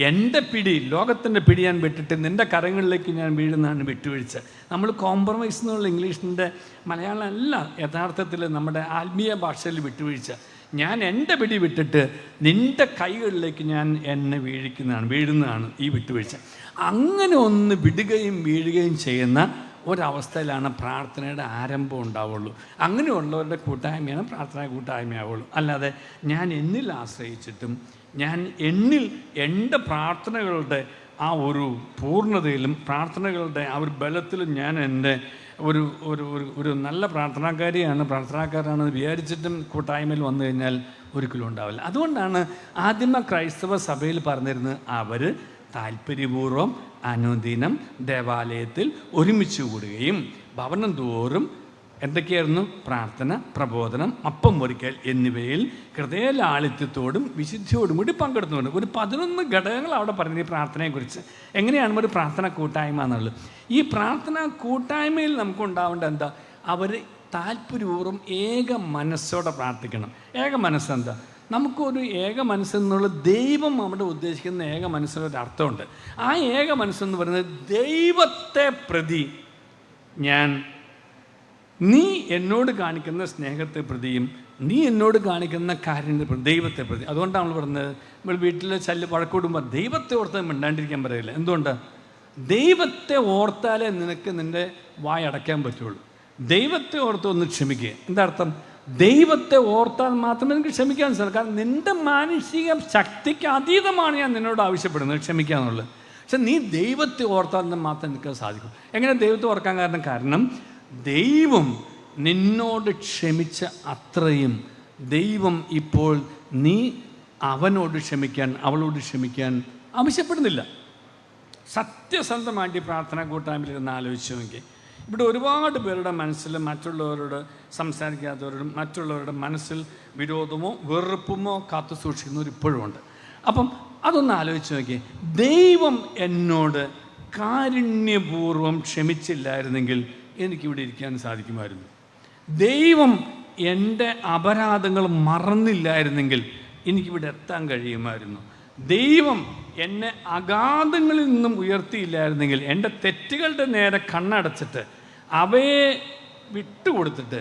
എൻ്റെ പിടി, ലോകത്തിൻ്റെ പിടി ഞാൻ വിട്ടിട്ട് നിൻ്റെ കരങ്ങളിലേക്ക് ഞാൻ വീഴുന്നതാണ് വിട്ടുവീഴ്ച. നമ്മൾ കോംപ്രമൈസ് എന്നുള്ള ഇംഗ്ലീഷിൻ്റെ മലയാളം അല്ല യഥാർത്ഥത്തിൽ നമ്മുടെ ആത്മീയ ഭാഷയിൽ വിട്ടുവീഴ്ച. ഞാൻ എൻ്റെ പിടി വിട്ടിട്ട് നിൻ്റെ കൈകളിലേക്ക് ഞാൻ എന്നെ വീഴുന്നതാണ് ഈ വിട്ടുവീഴ്ച. അങ്ങനെ ഒന്ന് വിടുകയും വീഴുകയും ചെയ്യുന്ന ഒരവസ്ഥയിലാണ് പ്രാർത്ഥനയുടെ ആരംഭം ഉണ്ടാവുള്ളൂ. അങ്ങനെയുള്ളവരുടെ കൂട്ടായ്മയാണ് പ്രാർത്ഥനാ കൂട്ടായ്മയാവുള്ളൂ. അല്ലാതെ ഞാൻ എന്നിൽ ആശ്രയിച്ചിട്ടും ഞാൻ എന്നിൽ എൻ്റെ പ്രാർത്ഥനകളുടെ ആ ഒരു പൂർണ്ണതയിലും പ്രാർത്ഥനകളുടെ ആ ഒരു ബലത്തിലും ഞാൻ എൻ്റെ ഒരു നല്ല പ്രാർത്ഥനാക്കാരാണെന്ന് വിചാരിച്ചിട്ടും കൂട്ടായ്മയിൽ വന്നു കഴിഞ്ഞാൽ ഒരിക്കലും ഉണ്ടാവില്ല. അതുകൊണ്ടാണ് ആദിമ ക്രൈസ്തവ സഭയിൽ പറഞ്ഞിരുന്നത്, അവർ താല്പര്യപൂർവ്വം അനുദിനം ദേവാലയത്തിൽ ഒരുമിച്ച് കൂടുകയും ഭവനം തോറും എന്തൊക്കെയായിരുന്നു? പ്രാർത്ഥന, പ്രബോധനം, അപ്പം മുറിക്കൽ എന്നിവയിൽ ഹൃദയലാളിത്യത്തോടും വിശുദ്ധിയോടും കൂടി പങ്കെടുത്തുകൊണ്ട് ഒരു 11 ഘടകങ്ങൾ അവിടെ പറഞ്ഞു ഈ പ്രാർത്ഥനയെക്കുറിച്ച്. എങ്ങനെയാണ് ഒരു പ്രാർത്ഥന കൂട്ടായ്മ എന്നുള്ളത്? ഈ പ്രാർത്ഥന കൂട്ടായ്മയിൽ നമുക്കുണ്ടാവേണ്ട എന്താ? അവർ താല്പര്യപൂർവ്വം ഏക മനസ്സോടെ പ്രാർത്ഥിക്കണം. ഏക മനസ്സെന്താ? നമുക്കൊരു ഏക മനസ്സെന്നുള്ള ദൈവം അവിടെ ഉദ്ദേശിക്കുന്ന ഏക മനസ്സിനൊരു അർത്ഥമുണ്ട്. ആ ഏക മനസ്സെന്ന് പറയുന്നത് ദൈവത്തെ പ്രതി ഞാൻ നീ എന്നോട് കാണിക്കുന്ന സ്നേഹത്തെ പ്രതിയും നീ എന്നോട് കാണിക്കുന്ന കാര്യത്തെ പ്രതി, ദൈവത്തെ പ്രതി. അതുകൊണ്ടാണ് നമ്മൾ പറഞ്ഞത്, നമ്മൾ വീട്ടിൽ വഴക്കൂടുമ്പോൾ ദൈവത്തെ ഓർത്ത് മിണ്ടാണ്ടിരിക്കാൻ പറയില്ല. എന്തുകൊണ്ട്? ദൈവത്തെ ഓർത്താലേ നിനക്ക് നിൻ്റെ വായടയ്ക്കാൻ പറ്റുള്ളൂ. ദൈവത്തെ ഓർത്ത് ഒന്ന് ക്ഷമിക്കുക. എന്താ അർത്ഥം? ദൈവത്തെ ഓർത്താൽ മാത്രമേ എനിക്ക് ക്ഷമിക്കാൻ സാധിക്കും. കാരണം നിൻ്റെ മാനുഷിക ശക്തിക്ക് അതീതമാണ് ഞാൻ നിന്നോട് ആവശ്യപ്പെടുന്നത്, ക്ഷമിക്കുക എന്നുള്ളത്. പക്ഷെ നീ ദൈവത്തെ ഓർത്താൽ മാത്രമേ നിനക്ക് സാധിക്കും. എങ്ങനെ ദൈവത്തെ ഓർക്കാൻ കാരണം ദൈവം നിന്നോട് ക്ഷമിച്ച അത്രയും ദൈവം ഇപ്പോൾ നീ അവനോട് ക്ഷമിക്കാൻ, അവളോട് ക്ഷമിക്കാൻ ആവശ്യപ്പെടുന്നില്ല. സത്യസന്ധമായിട്ട് ഈ പ്രാർത്ഥനാ കൂട്ടായ്മയിലിരുന്ന് ആലോചിച്ച് നോക്കി. ഇവിടെ ഒരുപാട് പേരുടെ മനസ്സിൽ മറ്റുള്ളവരോട് സംസാരിക്കാത്തവരോടും മറ്റുള്ളവരുടെ മനസ്സിൽ വിരോധമോ വെറുപ്പുമോ കാത്തു സൂക്ഷിക്കുന്നവർ ഇപ്പോഴും ഉണ്ട്. അപ്പം അതൊന്ന് ആലോചിച്ച് നോക്കി. ദൈവം എന്നോട് കാരുണ്യപൂർവ്വം ക്ഷമിച്ചില്ലായിരുന്നെങ്കിൽ എനിക്കിവിടെ ഇരിക്കാൻ സാധിക്കുമായിരുന്നു. ദൈവം എൻ്റെ അപരാധങ്ങൾ മറന്നില്ലായിരുന്നെങ്കിൽ എനിക്കിവിടെ എത്താൻ കഴിയുമായിരുന്നു. ദൈവം എന്നെ അഗാധങ്ങളിൽ നിന്നും ഉയർത്തിയില്ലായിരുന്നെങ്കിൽ, എൻ്റെ തെറ്റുകളുടെ നേരെ കണ്ണടച്ചിട്ട് അവയെ വിട്ടുകൊടുത്തിട്ട്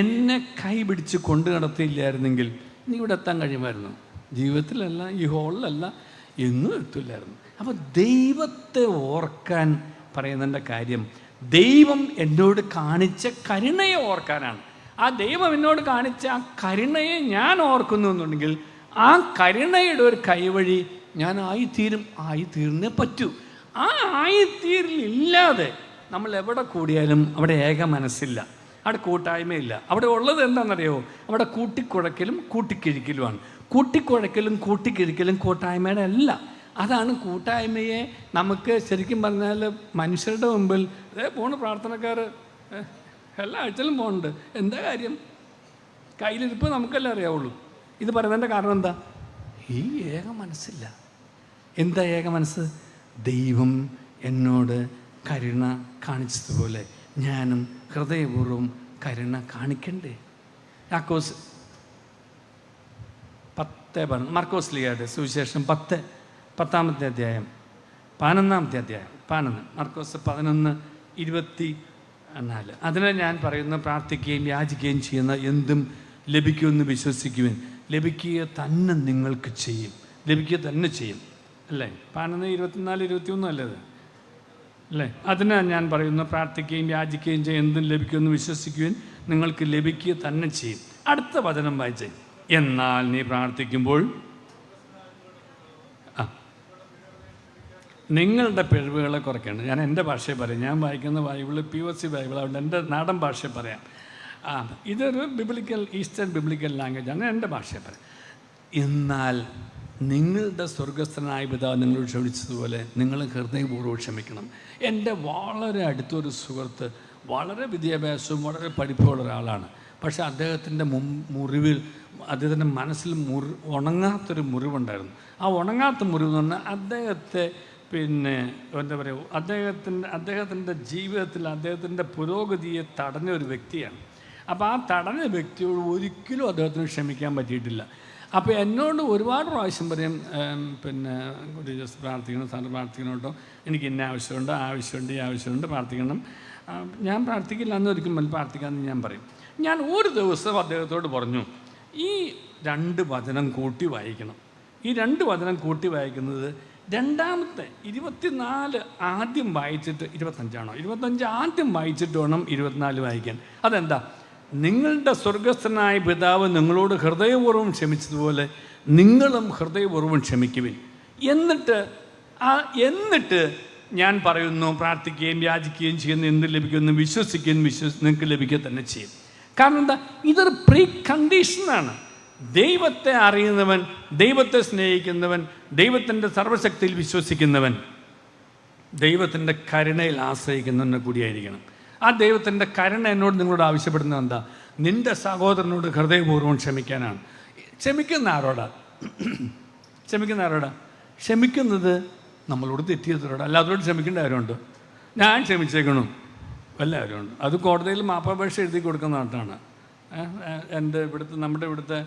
എന്നെ കൈപിടിച്ച് കൊണ്ടു നടത്തിയില്ലായിരുന്നെങ്കിൽ എനിക്കിവിടെ എത്താൻ കഴിയുമായിരുന്നു. ജീവിതത്തിലല്ല, ഈ ഹോളിലല്ല, എന്നും എത്തില്ലായിരുന്നു. അപ്പോൾ ദൈവത്തെ ഓർക്കാൻ പറയുന്നതിൻ്റെ കാര്യം ദൈവം എന്നോട് കാണിച്ച കരുണയെ ഓർക്കാനാണ്. ആ ദൈവം എന്നോട് കാണിച്ച ആ കരുണയെ ഞാൻ ഓർക്കുന്നു എന്നുണ്ടെങ്കിൽ ആ കരുണയുടെ ഒരു കൈവഴി ഞാൻ ആയിത്തീർന്നേ പറ്റൂ. ആ ആയിത്തീരലില്ലാതെ നമ്മൾ എവിടെ കൂടിയാലും അവിടെ ഏക മനസ്സില്ല, അവിടെ കൂട്ടായ്മയില്ല. അവിടെ ഉള്ളത് എന്താണെന്നറിയോ? അവിടെ കൂട്ടിക്കുഴക്കലും കൂട്ടിക്കിഴിക്കലുമാണ്. കൂട്ടിക്കുഴക്കലും കൂട്ടിക്കിഴിക്കലും കൂട്ടായ്മയുടെ അല്ല. അതാണ് കൂട്ടായ്മയെ നമുക്ക് ശരിക്കും പറഞ്ഞാൽ മനുഷ്യരുടെ മുമ്പിൽ പോണ് പ്രാർത്ഥനക്കാർ എല്ലാ ആഴ്ചയിലും പോകുന്നുണ്ട്. എന്താ കാര്യം? കയ്യിലിരിപ്പ് നമുക്കെല്ലാം അറിയാവുള്ളൂ. ഇത് പറയുന്നതിൻ്റെ കാരണം എന്താ? ഈ ഏക മനസ്സില്ല. എന്താ ഏക മനസ്സ്? ദൈവം എന്നോട് കരുണ കാണിച്ചതുപോലെ ഞാനും ഹൃദയപൂർവ്വം കരുണ കാണിക്കണ്ടേ? യാക്കോസ് 10 മാർക്കോസ് ലീഗയുടെ സുവിശേഷം 10-ാമത്തെ അധ്യായം 11-ാമത്തെ അധ്യായം 11 മാർക്കോസ് 11:24. അതിനെ ഞാൻ പറയുന്ന പ്രാർത്ഥിക്കുകയും യാചിക്കുകയും ചെയ്യുന്ന എന്തും ലഭിക്കുമെന്ന് വിശ്വസിക്കുവാൻ ലഭിക്കുക തന്നെ നിങ്ങൾക്ക് ചെയ്യും. ലഭിക്കുക തന്നെ ചെയ്യും അല്ലേ? 11:24-21 അല്ലത് അല്ലേ? അതിന് ഞാൻ പറയുന്നു, പ്രാർത്ഥിക്കുകയും യാചിക്കുകയും ചെയ്യും എന്തും ലഭിക്കുമെന്ന് വിശ്വസിക്കുവാൻ നിങ്ങൾക്ക് ലഭിക്കുക തന്നെ ചെയ്യും. അടുത്ത വചനം വായിച്ചേ. എന്നാൽ നീ പ്രാർത്ഥിക്കുമ്പോൾ നിങ്ങളുടെ പിഴവുകളെ കുറയ്ക്കണം. ഞാൻ എൻ്റെ ഭാഷയിൽ പറയാം. ഞാൻ വായിക്കുന്ന ബൈബിള് POC ബൈബിൾ, അതുകൊണ്ട് എൻ്റെ നാടൻ ഭാഷയിൽ പറയാം. ഇതൊരു ഈസ്റ്റേൺ ബിബ്ലിക്കൽ ലാംഗ്വേജാണ്. എൻ്റെ ഭാഷയിൽ പറയാം. എന്നാൽ നിങ്ങളുടെ സ്വർഗസ്ഥനായ പിതാവ് നിങ്ങളോട് ക്ഷമിച്ചതുപോലെ നിങ്ങൾ ഹൃദയപൂർവ്വം ക്ഷമിക്കണം. എൻ്റെ വളരെ അടുത്തൊരു സുഹൃത്ത് വളരെ വിദ്യാഭ്യാസവും വളരെ പഠിപ്പുള്ള ഒരാളാണ്. പക്ഷേ അദ്ദേഹത്തിൻ്റെ അദ്ദേഹത്തിൻ്റെ മനസ്സിൽ ഉണങ്ങാത്തൊരു മുറിവുണ്ടായിരുന്നു. ആ ഉണങ്ങാത്ത മുറിവ് എന്ന് പറഞ്ഞാൽ അദ്ദേഹത്തെ എന്താ പറയുക, അദ്ദേഹത്തിൻ്റെ ജീവിതത്തിൽ അദ്ദേഹത്തിൻ്റെ പുരോഗതിയെ തടഞ്ഞ ഒരു വ്യക്തിയാണ്. അപ്പോൾ ആ തടഞ്ഞ വ്യക്തിയോട് ഒരിക്കലും അദ്ദേഹത്തിന് ക്ഷമിക്കാൻ പറ്റിയിട്ടില്ല. അപ്പോൾ എന്നോട് ഒരുപാട് പ്രാവശ്യം പറയും, ജസ്റ്റ് പ്രാർത്ഥിക്കണം, സാറ് പ്രാർത്ഥിക്കണം കേട്ടോ, എനിക്ക് ഇന്ന ആവശ്യമുണ്ട്, ഈ ആവശ്യമുണ്ട്, പ്രാർത്ഥിക്കണം. ഞാൻ പ്രാർത്ഥിക്കില്ല എന്ന് ഒരിക്കലും പ്രാർത്ഥിക്കാമെന്ന് ഞാൻ പറയും. ഞാൻ ഒരു ദിവസം അദ്ദേഹത്തോട് പറഞ്ഞു, ഈ 2 വചനം കൂട്ടി വായിക്കണം. ഈ 2 വചനം കൂട്ടി വായിക്കുന്നത് 2-ാമത്തെ 24 ആദ്യം വായിച്ചിട്ട് 25 ആദ്യം വായിച്ചിട്ട് വേണം 24 വായിക്കാൻ. അതെന്താ? നിങ്ങളുടെ സ്വർഗസ്ഥനായ പിതാവ് നിങ്ങളോട് ഹൃദയപൂർവ്വം ക്ഷമിച്ചതുപോലെ നിങ്ങളും ഹൃദയപൂർവ്വം ക്ഷമിക്കുവിൻ. എന്നിട്ട് ഞാൻ പറയുന്നു, പ്രാർത്ഥിക്കുകയും യാചിക്കുകയും ചെയ്യുന്ന എന്ത് ലഭിക്കുമെന്ന് വിശ്വസിക്കുകയും നിങ്ങൾക്ക് ലഭിക്കുക തന്നെ ചെയ്യും. കാരണം എന്താ? ഇതൊരു പ്രീ കണ്ടീഷനാണ്. ദൈവത്തെ അറിയുന്നവൻ, ദൈവത്തെ സ്നേഹിക്കുന്നവൻ, ദൈവത്തിൻ്റെ സർവശക്തിയിൽ വിശ്വസിക്കുന്നവൻ ദൈവത്തിൻ്റെ കരുണയിൽ ആശ്രയിക്കുന്നവനെ കൂടിയായിരിക്കണം. ആ ദൈവത്തിൻ്റെ കരുണ എന്നോട് നിങ്ങളോട് ആവശ്യപ്പെടുന്നത് എന്താ? നിൻ്റെ സഹോദരനോട് ഹൃദയപൂർവ്വം ക്ഷമിക്കാനാണ്. ക്ഷമിക്കുന്ന ആരോടാ? ക്ഷമിക്കുന്നത് നമ്മളോട് തെറ്റിയതോട്. അല്ലാത്തവരോട് ക്ഷമിക്കേണ്ട ആരുമുണ്ട്? ഞാൻ ക്ഷമിച്ചേക്കണം എല്ലാവരും ഉണ്ട്. അത് കോടതിയിൽ മാപ്പാപേക്ഷ എഴുതി കൊടുക്കുന്ന നാട്ടാണ്. നമ്മുടെ ഇവിടുത്തെ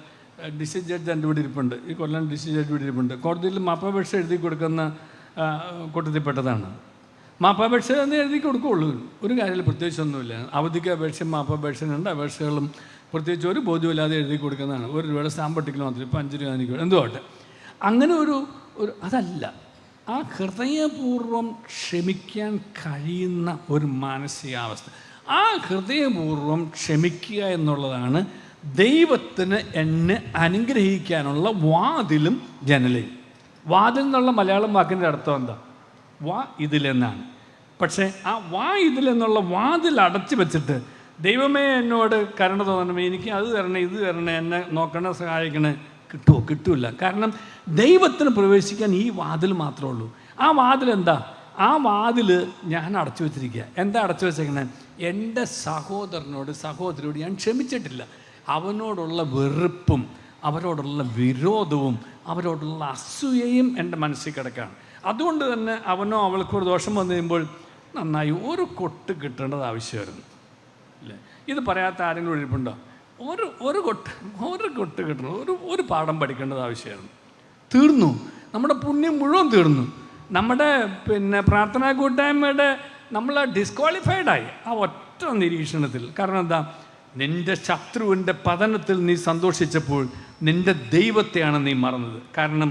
ഡിസ്ട്രിക്ട് ജഡ്ജ് എൻ്റെ ഇവിടെ ഇരിപ്പുണ്ട്. ഈ കൊല്ലം ഡിസ്ട്രിക്ട് ജഡ്ജ് ഇവിടെ ഇരിപ്പുണ്ട്. കോടതിയിൽ മാപ്പാപേക്ഷ എഴുതി കൊടുക്കുന്ന കൂട്ടത്തിൽപ്പെട്ടതാണ്. മാപ്പാപേക്ഷ എന്ന് എഴുതി കൊടുക്കുകയുള്ളൂ. ഒരു കാര്യത്തിൽ പ്രത്യേകിച്ചൊന്നുമില്ല. അവധിക്ക് അപേക്ഷയും മാപ്പാപേക്ഷയും രണ്ട് അപേക്ഷകളും പ്രത്യേകിച്ച് ഒരു ബോധ്യമില്ലാതെ എഴുതി കൊടുക്കുന്നതാണ്. 1 രൂപയുടെ സ്റ്റാമ്പ് ഒട്ടിക്കൽ മാത്രം, ഇപ്പോൾ 5 രൂപ എനിക്ക് എന്തുമാട്ടെ. അങ്ങനെ ഒരു അതല്ല. ആ ഹൃദയപൂർവ്വം ക്ഷമിക്കാൻ കഴിയുന്ന ഒരു മാനസികാവസ്ഥ, ആ ഹൃദയപൂർവ്വം ക്ഷമിക്കുക എന്നുള്ളതാണ് ദൈവത്തിന് എന്നെ അനുഗ്രഹിക്കാനുള്ള വാതിലും ജനലയും. വാതിൽ എന്നുള്ള മലയാളം വാക്കിൻ്റെ അർത്ഥം എന്താ? വാ ഇതിലെന്നാണ്. പക്ഷേ ആ വാ ഇതിലെന്നുള്ള വാതിൽ അടച്ചു വെച്ചിട്ട് ദൈവമേ എന്നോട് കരുണ തോന്നണമേ, എനിക്ക് അത് തരണേ, ഇത് തരണേ, എന്നെ നോക്കണേ, സഹായിക്കണേ, കിട്ടുമോ? കിട്ടില്ല. കാരണം ദൈവത്തിന് പ്രവേശിക്കാൻ ഈ വാതിൽ മാത്രമേ ഉള്ളൂ. ആ വാതിൽ എന്താ? ആ വാതിൽ ഞാൻ അടച്ചു വെച്ചിരിക്കുക. എന്താ അടച്ചു വെച്ചേക്കണേ? എൻ്റെ സഹോദരനോട് സഹോദരിയോട് ഞാൻ ക്ഷമിച്ചിട്ടില്ല. അവനോടുള്ള വെറുപ്പും അവരോടുള്ള വിരോധവും അവരോടുള്ള അസൂയയും എൻ്റെ മനസ്സിൽ കിടക്കുകയാണ്. അതുകൊണ്ട് തന്നെ അവനോ അവൾക്കോ ഒരു ദോഷം വന്നു കഴിയുമ്പോൾ നന്നായി ഒരു കൊട്ട് കിട്ടേണ്ടത് ആവശ്യമായിരുന്നു അല്ലേ? ഇത് പറയാത്ത ആരെങ്കിലും ഇരിപ്പുണ്ടോ? ഒരു കൊട്ട് കിട്ടണം, ഒരു പാഠം പഠിക്കേണ്ടത് ആവശ്യമായിരുന്നു. തീർന്നു, നമ്മുടെ പുണ്യം മുഴുവൻ തീർന്നു. നമ്മുടെ പ്രാർത്ഥനാ കൂട്ടായ്മയുടെ നമ്മൾ ഡിസ്ക്വാളിഫൈഡായി ആ ഒറ്റ നിരീക്ഷണത്തിൽ. കാരണം എന്താ? നിൻ്റെ ശത്രുവിൻ്റെ പതനത്തിൽ നീ സന്തോഷിച്ചപ്പോൾ നിൻ്റെ ദൈവത്തെയാണ് നീ മറന്നത്. കാരണം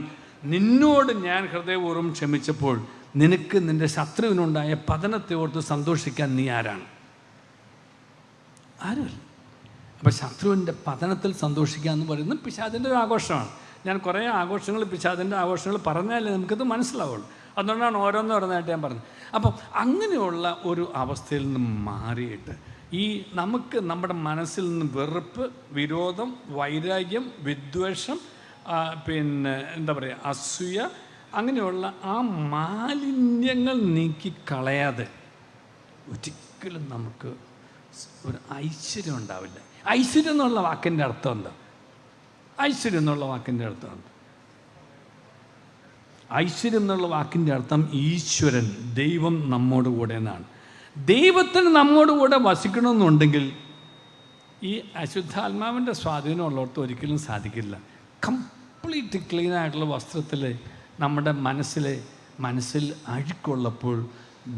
നിന്നോട് ഞാൻ ഹൃദയപൂർവ്വം ക്ഷമിച്ചപ്പോൾ നിനക്ക് നിൻ്റെ ശത്രുവിനുണ്ടായ പതനത്തെ ഓർത്ത് സന്തോഷിക്കാൻ നീ ആരാണ്? ആരുമില്ല. അപ്പോൾ ശത്രുവിൻ്റെ പതനത്തിൽ സന്തോഷിക്കുക എന്ന് പറയുന്നത് പിശാചിൻ്റെ ഒരു ആഘോഷമാണ്. ഞാൻ കുറേ ആഘോഷങ്ങൾ, പിശാചിൻ്റെ ആഘോഷങ്ങൾ പറഞ്ഞാലേ നമുക്കത് മനസ്സിലാവുള്ളൂ. അതുകൊണ്ടാണ് ഓരോന്നായിട്ട് ഞാൻ പറഞ്ഞത്. അപ്പം അങ്ങനെയുള്ള ഒരു അവസ്ഥയിൽ നിന്ന് മാറിയിട്ട് നമുക്ക് നമ്മുടെ മനസ്സിൽ നിന്ന് വെറുപ്പ്, വിരോധം, വൈരാഗ്യം, വിദ്വേഷം, എന്താ പറയുക, അസൂയ, അങ്ങനെയുള്ള ആ മാലിന്യങ്ങൾ നീക്കിക്കളയാതെ ഒരിക്കലും നമുക്ക് ഒരു ഐശ്വര്യം ഉണ്ടാവില്ല. ഐശ്വര്യം എന്നുള്ള വാക്കിൻ്റെ അർത്ഥം എന്താ? ഐശ്വര്യം എന്നുള്ള വാക്കിൻ്റെ അർത്ഥം എന്താ? ഐശ്വര്യം എന്നുള്ള വാക്കിൻ്റെ അർത്ഥം ഈശ്വരൻ, ദൈവം നമ്മോട് കൂടെ എന്നാണ്. ദൈവത്തിന് നമ്മോട് കൂടെ വസിക്കണമെന്നുണ്ടെങ്കിൽ ഈ അശുദ്ധാത്മാവിൻ്റെ സ്വാധീനമുള്ളവർക്ക് ഒരിക്കലും സാധിക്കില്ല. കംപ്ലീറ്റ് ക്ലീനായിട്ടുള്ള വസ്ത്രത്തിൽ നമ്മുടെ മനസ്സിൽ അഴുക്കുള്ളപ്പോൾ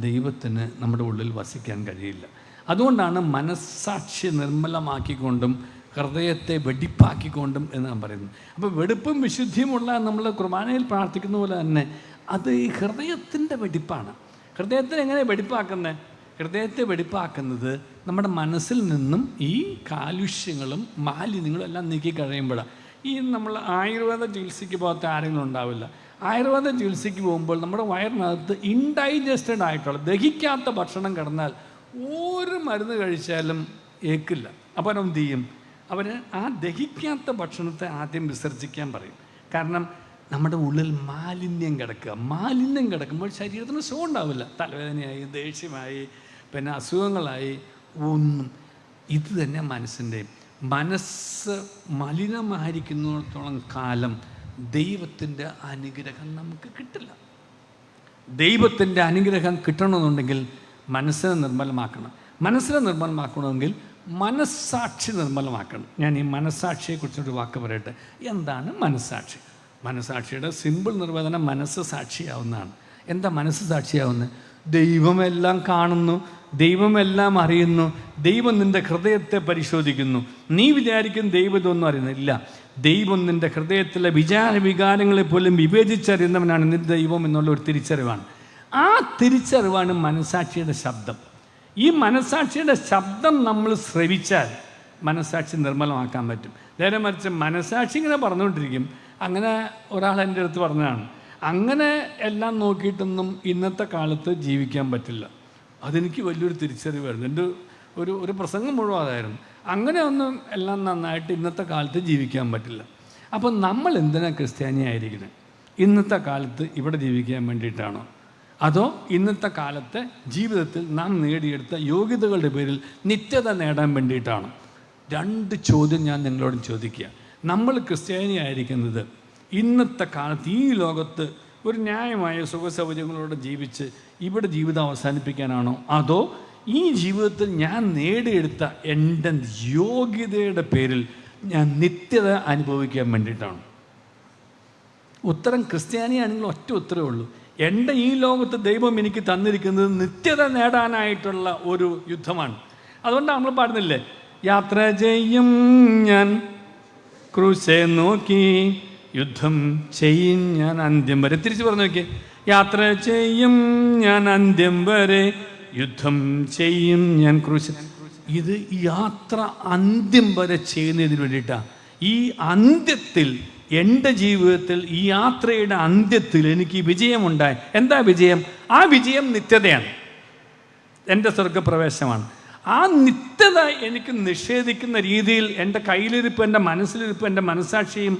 ദൈവത്തിന് നമ്മുടെ ഉള്ളിൽ വസിക്കാൻ കഴിയില്ല. അതുകൊണ്ടാണ് മനസ്സാക്ഷി നിർമ്മലമാക്കിക്കൊണ്ടും ഹൃദയത്തെ വെടിപ്പാക്കിക്കൊണ്ടും എന്ന് ഞാൻ പറയുന്നത്. അപ്പോൾ വെടിപ്പും വിശുദ്ധിയുമുള്ള നമ്മൾ കുർബാനയിൽ പ്രാർത്ഥിക്കുന്ന പോലെ തന്നെ അത് ഈ ഹൃദയത്തിൻ്റെ വെടിപ്പാണ്. ഹൃദയത്തെ എങ്ങനെ വെടിപ്പാക്കുന്നത്? ഹൃദയത്തെ വെടിപ്പാക്കുന്നത് നമ്മുടെ മനസ്സിൽ നിന്നും ഈ കാലുഷ്യങ്ങളും മാലിന്യങ്ങളും എല്ലാം നീക്കി കഴിയുമ്പോഴാണ്. നമ്മൾ ആയുർവേദ ചികിത്സയ്ക്ക് പോകാത്ത ആരെങ്കിലും ഉണ്ടാവില്ല. ആയുർവേദ ചികിത്സയ്ക്ക് പോകുമ്പോൾ നമ്മുടെ വയറിനകത്ത് ഇൻഡൈജസ്റ്റഡ് ആയിട്ടുള്ള ദഹിക്കാത്ത ഭക്ഷണം കിടന്നാൽ ഒരു മരുന്ന് കഴിച്ചാലും ഏക്കില്ല. അപ്പോൾ അവനെന്ത് ചെയ്യും? അവന് ആ ദഹിക്കാത്ത ഭക്ഷണത്തെ ആദ്യം വിസർജിക്കാൻ പറയും. കാരണം നമ്മുടെ ഉള്ളിൽ മാലിന്യം കിടക്കുക. മാലിന്യം കിടക്കുമ്പോൾ ശരീരത്തിന് സുഖം ഉണ്ടാവില്ല. തലവേദനയായി, ദേഷ്യമായി, അസുഖങ്ങളായി, ഒന്നും. ഇത് തന്നെ മനസ്സ് മലിനമായിരിക്കുന്നിടത്തോളം കാലം ദൈവത്തിൻ്റെ അനുഗ്രഹം നമുക്ക് കിട്ടില്ല. ദൈവത്തിൻ്റെ അനുഗ്രഹം കിട്ടണമെന്നുണ്ടെങ്കിൽ മനസ്സിനെ നിർമ്മലമാക്കണം. മനസ്സിനെ നിർമ്മലമാക്കണമെങ്കിൽ മനസ്സാക്ഷി നിർമ്മലമാക്കണം. ഞാൻ ഈ മനസ്സാക്ഷിയെക്കുറിച്ചൊരു വാക്ക് പറയട്ടെ. എന്താണ് മനസ്സാക്ഷി? മനസ്സാക്ഷിയുടെ സിമ്പിൾ നിർവചനം മനസ്സ് സാക്ഷിയാവുന്നതാണ്. എന്താ മനസ്സ് സാക്ഷിയാവുന്നത്? ദൈവമെല്ലാം കാണുന്നു, ദൈവമെല്ലാം അറിയുന്നു, ദൈവം നിൻ്റെ ഹൃദയത്തെ പരിശോധിക്കുന്നു. നീ വിചാരിക്കും ദൈവം ഇതൊന്നും അറിയുന്നില്ല. ദൈവം നിൻ്റെ ഹൃദയത്തിലെ വികാരങ്ങളെ പോലും വിവേചിച്ചറിയുന്നവനാണ് നിൻ്റെ ദൈവം എന്നുള്ള ഒരു തിരിച്ചറിവാണ്. ആ തിരിച്ചറിവാണ് മനസ്സാക്ഷിയുടെ ശബ്ദം. ഈ മനസ്സാക്ഷിയുടെ ശബ്ദം നമ്മൾ ശ്രവിച്ചാൽ മനസ്സാക്ഷി നിർമ്മലമാക്കാൻ പറ്റും. നേരെ മറിച്ച് മനസ്സാക്ഷി ഇങ്ങനെ പറഞ്ഞുകൊണ്ടിരിക്കും. അങ്ങനെ ഒരാൾ എൻ്റെ അടുത്ത് പറഞ്ഞതാണ്, അങ്ങനെ എല്ലാം നോക്കിയിട്ടൊന്നും ഇന്നത്തെ കാലത്ത് ജീവിക്കാൻ പറ്റില്ല. അതെനിക്ക് വലിയൊരു തിരിച്ചറിവായിരുന്നു. എൻ്റെ ഒരു പ്രസംഗം മുഴുവൻ അതായിരുന്നു. അങ്ങനെ ഒന്നും എല്ലാം നന്നായിട്ട് ഇന്നത്തെ കാലത്ത് ജീവിക്കാൻ പറ്റില്ല. അപ്പം നമ്മൾ എന്തിനാണ് ക്രിസ്ത്യാനിയായിരിക്കുന്നത്? ഇന്നത്തെ കാലത്ത് ഇവിടെ ജീവിക്കാൻ വേണ്ടിയിട്ടാണോ? അതോ ഇന്നത്തെ കാലത്തെ ജീവിതത്തിൽ നാം നേടിയെടുത്ത യോഗ്യതകളുടെ പേരിൽ നിത്യത നേടാൻ വേണ്ടിയിട്ടാണോ? 2 ചോദ്യം ഞാൻ നിങ്ങളോട് ചോദിക്കുക. നമ്മൾ ക്രിസ്ത്യാനിയായിരിക്കുന്നത് ഇന്നത്തെ കാലത്ത് ഈ ലോകത്ത് ഒരു ന്യായമായ സുഖസൗകര്യങ്ങളോടെ ജീവിച്ച് ഇവിടെ ജീവിതം അവസാനിപ്പിക്കാനാണോ? അതോ ഈ ജീവിതത്തിൽ ഞാൻ നേടിയെടുത്ത എൻ്റെ യോഗ്യതയുടെ പേരിൽ ഞാൻ നിത്യത അനുഭവിക്കാൻ വേണ്ടിയിട്ടാണ്? ഉത്തരം ക്രിസ്ത്യാനിയാണെങ്കിൽ ഒറ്റ ഉത്തരവേ ഉള്ളൂ. എൻ്റെ ഈ ലോകത്ത് ദൈവം എനിക്ക് തന്നിരിക്കുന്നത് നിത്യത നേടാനായിട്ടുള്ള ഒരു യുദ്ധമാണ്. അതുകൊണ്ട് നമ്മൾ പാടുന്നില്ലേ, യാത്ര ചെയ്യും ഞാൻ ക്രൂശെ നോക്കി, യുദ്ധം ചെയ്യും ഞാൻ അന്ത്യം വരെ. തിരിച്ചു പറഞ്ഞു നോക്കി, യാത്ര ചെയ്യും ഞാൻ അന്ത്യം വരെ, യുദ്ധം ചെയ്യും ഞാൻ ക്രൂശ്. ഇത് യാത്ര അന്ത്യം വരെ ചെയ്യുന്നതിന് വേണ്ടിയിട്ടാണ്. ഈ അന്ത്യത്തിൽ, എൻ്റെ ജീവിതത്തിൽ ഈ യാത്രയുടെ അന്ത്യത്തിൽ എനിക്ക് വിജയമുണ്ടായി. എന്താ വിജയം? ആ വിജയം നിത്യതയാണ്, എൻ്റെ സ്വർഗപ്രവേശമാണ്. ആ നിത്യത എനിക്ക് നിഷേധിക്കുന്ന രീതിയിൽ എൻ്റെ കയ്യിലിരിപ്പ്, എൻ്റെ മനസ്സിലിരിപ്പ്, എൻ്റെ മനസ്സാക്ഷിയും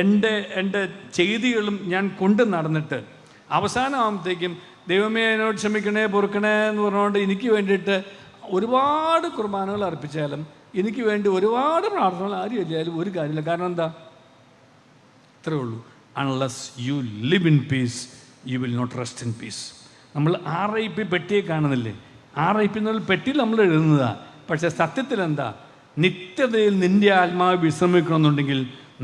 എൻ്റെ ചെയ്തികളും ഞാൻ കൊണ്ട് നടന്നിട്ട് അവസാനമാകുമ്പോഴത്തേക്കും ദൈവമേ എന്നോട് ക്ഷമിക്കണേ, പൊറുക്കണേ എന്ന് പറഞ്ഞുകൊണ്ട് എനിക്ക് വേണ്ടിയിട്ട് ഒരുപാട് കുർബാനകൾ അർപ്പിച്ചാലും, എനിക്ക് വേണ്ടി ഒരുപാട് പ്രാർത്ഥനകൾ ആരും ഇല്ലാലും ഒരു കാര്യമില്ല. കാരണം എന്താ? ഇത്രേ ഉള്ളൂ, unless you live in peace you will not rest in peace. നമ്മൾ RIP പെട്ടിയെ കാണുന്നില്ലേ? RIP എന്നുള്ള പെട്ടിയിൽ നമ്മൾ എഴുതുന്നതാണ്. പക്ഷേ സത്യത്തിൽ എന്താ? നിത്യതയിൽ നിൻ്റെ ആത്മാവ് വിശ്രമിക്കണമെന്നുണ്ടെങ്കിൽ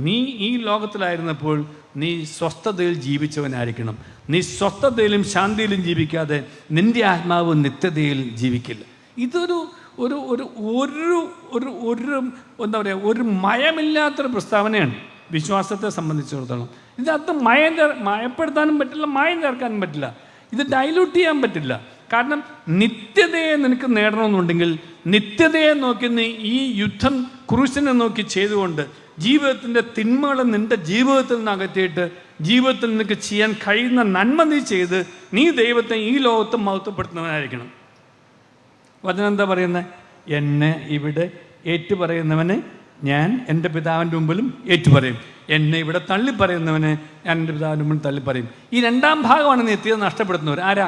നീ ഈ ലോകത്തിലായിരുന്നപ്പോൾ നീ സ്വസ്ഥതയിൽ ജീവിച്ചവനായിരിക്കണം. നീ സ്വസ്ഥതയിലും ശാന്തിയിലും ജീവിക്കാതെ നിൻ്റെ ആത്മാവ് നിത്യതയിൽ ജീവിക്കില്ല. ഇതൊരു ഒരു ഒരു ഒരു ഒരു ഒരു എന്താ പറയുക, ഒരു മയമില്ലാത്തൊരു പ്രസ്താവനയാണ് വിശ്വാസത്തെ സംബന്ധിച്ചിടത്തോളം. ഇതിനകത്ത് മയപ്പെടുത്താനും പറ്റില്ല, മായം ചേർക്കാനും പറ്റില്ല, ഇത് ഡൈലൂട്ട് ചെയ്യാൻ പറ്റില്ല. കാരണം നിത്യതയെ നിനക്ക് നേടണമെന്നുണ്ടെങ്കിൽ നിത്യതയെ നോക്കി നീ ഈ യുദ്ധം ക്രൂശിനെ നോക്കി ചെയ്തുകൊണ്ട് ജീവിതത്തിൻ്റെ തിന്മകളെ നിൻ്റെ ജീവിതത്തിൽ നിന്ന് അകറ്റിയിട്ട് ജീവിതത്തിൽ നിനക്ക് ചെയ്യാൻ കഴിയുന്ന നന്മ നീ ചെയ്ത് നീ ദൈവത്തെ ഈ ലോകത്ത് മഹത്വപ്പെടുത്തുന്നവനായിരിക്കണം. വചനം എന്താ പറയുന്നത്? എന്നെ ഇവിടെ ഏറ്റുപറയുന്നവനെ ഞാൻ എൻ്റെ പിതാവിൻ്റെ മുമ്പിലും ഏറ്റുപറയും, എന്നെ ഇവിടെ തള്ളിപ്പറയുന്നവനെ ഞാൻ എൻ്റെ പിതാവിൻ്റെ മുമ്പിൽ തള്ളിപ്പറയും. ഈ രണ്ടാം ഭാഗമാണ് നിത്യത നഷ്ടപ്പെടുത്തുന്നവർ. ആരാ?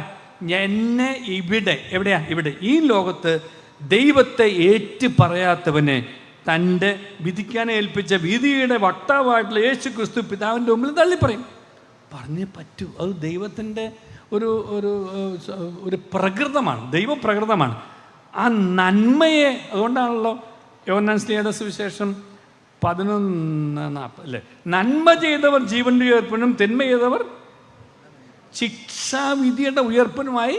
എന്നെ ഇവിടെ, എവിടെയാ? ഇവിടെ ഈ ലോകത്ത് ദൈവത്തെ ഏറ്റു പറയാത്തവനെ തൻ്റെ വിധിക്കാൻ ഏൽപ്പിച്ച വിധിയുടെ വക്താവായിട്ടുള്ള യേശു ക്രിസ്തു പിതാവിൻ്റെ മുമ്പിൽ തള്ളിപ്പറയും. പറഞ്ഞേ പറ്റൂ. അത് ദൈവത്തിൻ്റെ ഒരു ഒരു ഒരു പ്രകൃതമാണ്, ദൈവപ്രകൃതമാണ്. ആ നന്മയെ, അതുകൊണ്ടാണല്ലോ യോഹന്നാൻ ശ്ലീഹയുടെ സുവിശേഷം 11:40 അല്ലേ, നന്മ ചെയ്തവർ ജീവൻ്റെ ഉയർപ്പിനും തിന്മ ചെയ്തവർ ശിക്ഷാവിധിയുടെ ഉയർപ്പിനുമായി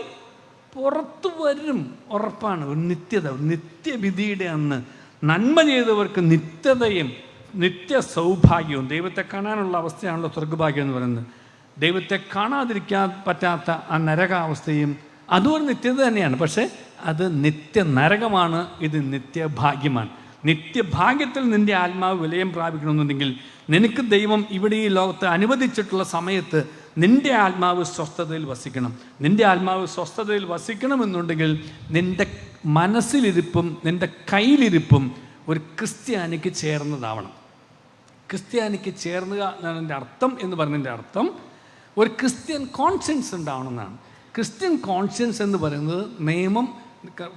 പുറത്തു വരും. ഉറപ്പാണ്. ഒരു നിത്യത, നിത്യവിധിയുടെ അന്ന് നന്മ ചെയ്തവർക്ക് നിത്യതയും നിത്യ സൗഭാഗ്യവും. ദൈവത്തെ കാണാനുള്ള അവസ്ഥയാണല്ലോ സ്വർഗഭാഗ്യം എന്ന് പറയുന്നത്. ദൈവത്തെ കാണാതിരിക്കാൻ പറ്റാത്ത ആ നരകാവസ്ഥയും അതും ഒരു നിത്യത തന്നെയാണ്. പക്ഷേ അത് നിത്യ നരകമാണ്, ഇത് നിത്യഭാഗ്യമാണ്. നിത്യഭാഗ്യത്തിൽ നിൻ്റെ ആത്മാവ് വിലയം പ്രാപിക്കണമെന്നുണ്ടെങ്കിൽ നിനക്ക് ദൈവം ഇവിടെ ഈ ലോകത്ത് അനുവദിച്ചിട്ടുള്ള സമയത്ത് നിൻ്റെ ആത്മാവ് സ്വസ്ഥതയിൽ വസിക്കണം. നിൻ്റെ ആത്മാവ് സ്വസ്ഥതയിൽ വസിക്കണമെന്നുണ്ടെങ്കിൽ നിൻ്റെ മനസ്സിലിരിപ്പും നിൻ്റെ കയ്യിലിരിപ്പും ഒരു ക്രിസ്ത്യാനിക്ക് ചേർന്നതാവണം. ക്രിസ്ത്യാനിക്ക് ചേർന്നുക എന്നതിൻ്റെ അർത്ഥം എന്ന് പറഞ്ഞതിൻ്റെ അർത്ഥം ഒരു ക്രിസ്ത്യൻ കോൺഷ്യൻസ് ഉണ്ടാവണം എന്നാണ്. ക്രിസ്ത്യൻ കോൺഷ്യൻസ് എന്ന് പറയുന്നത് നിയമം,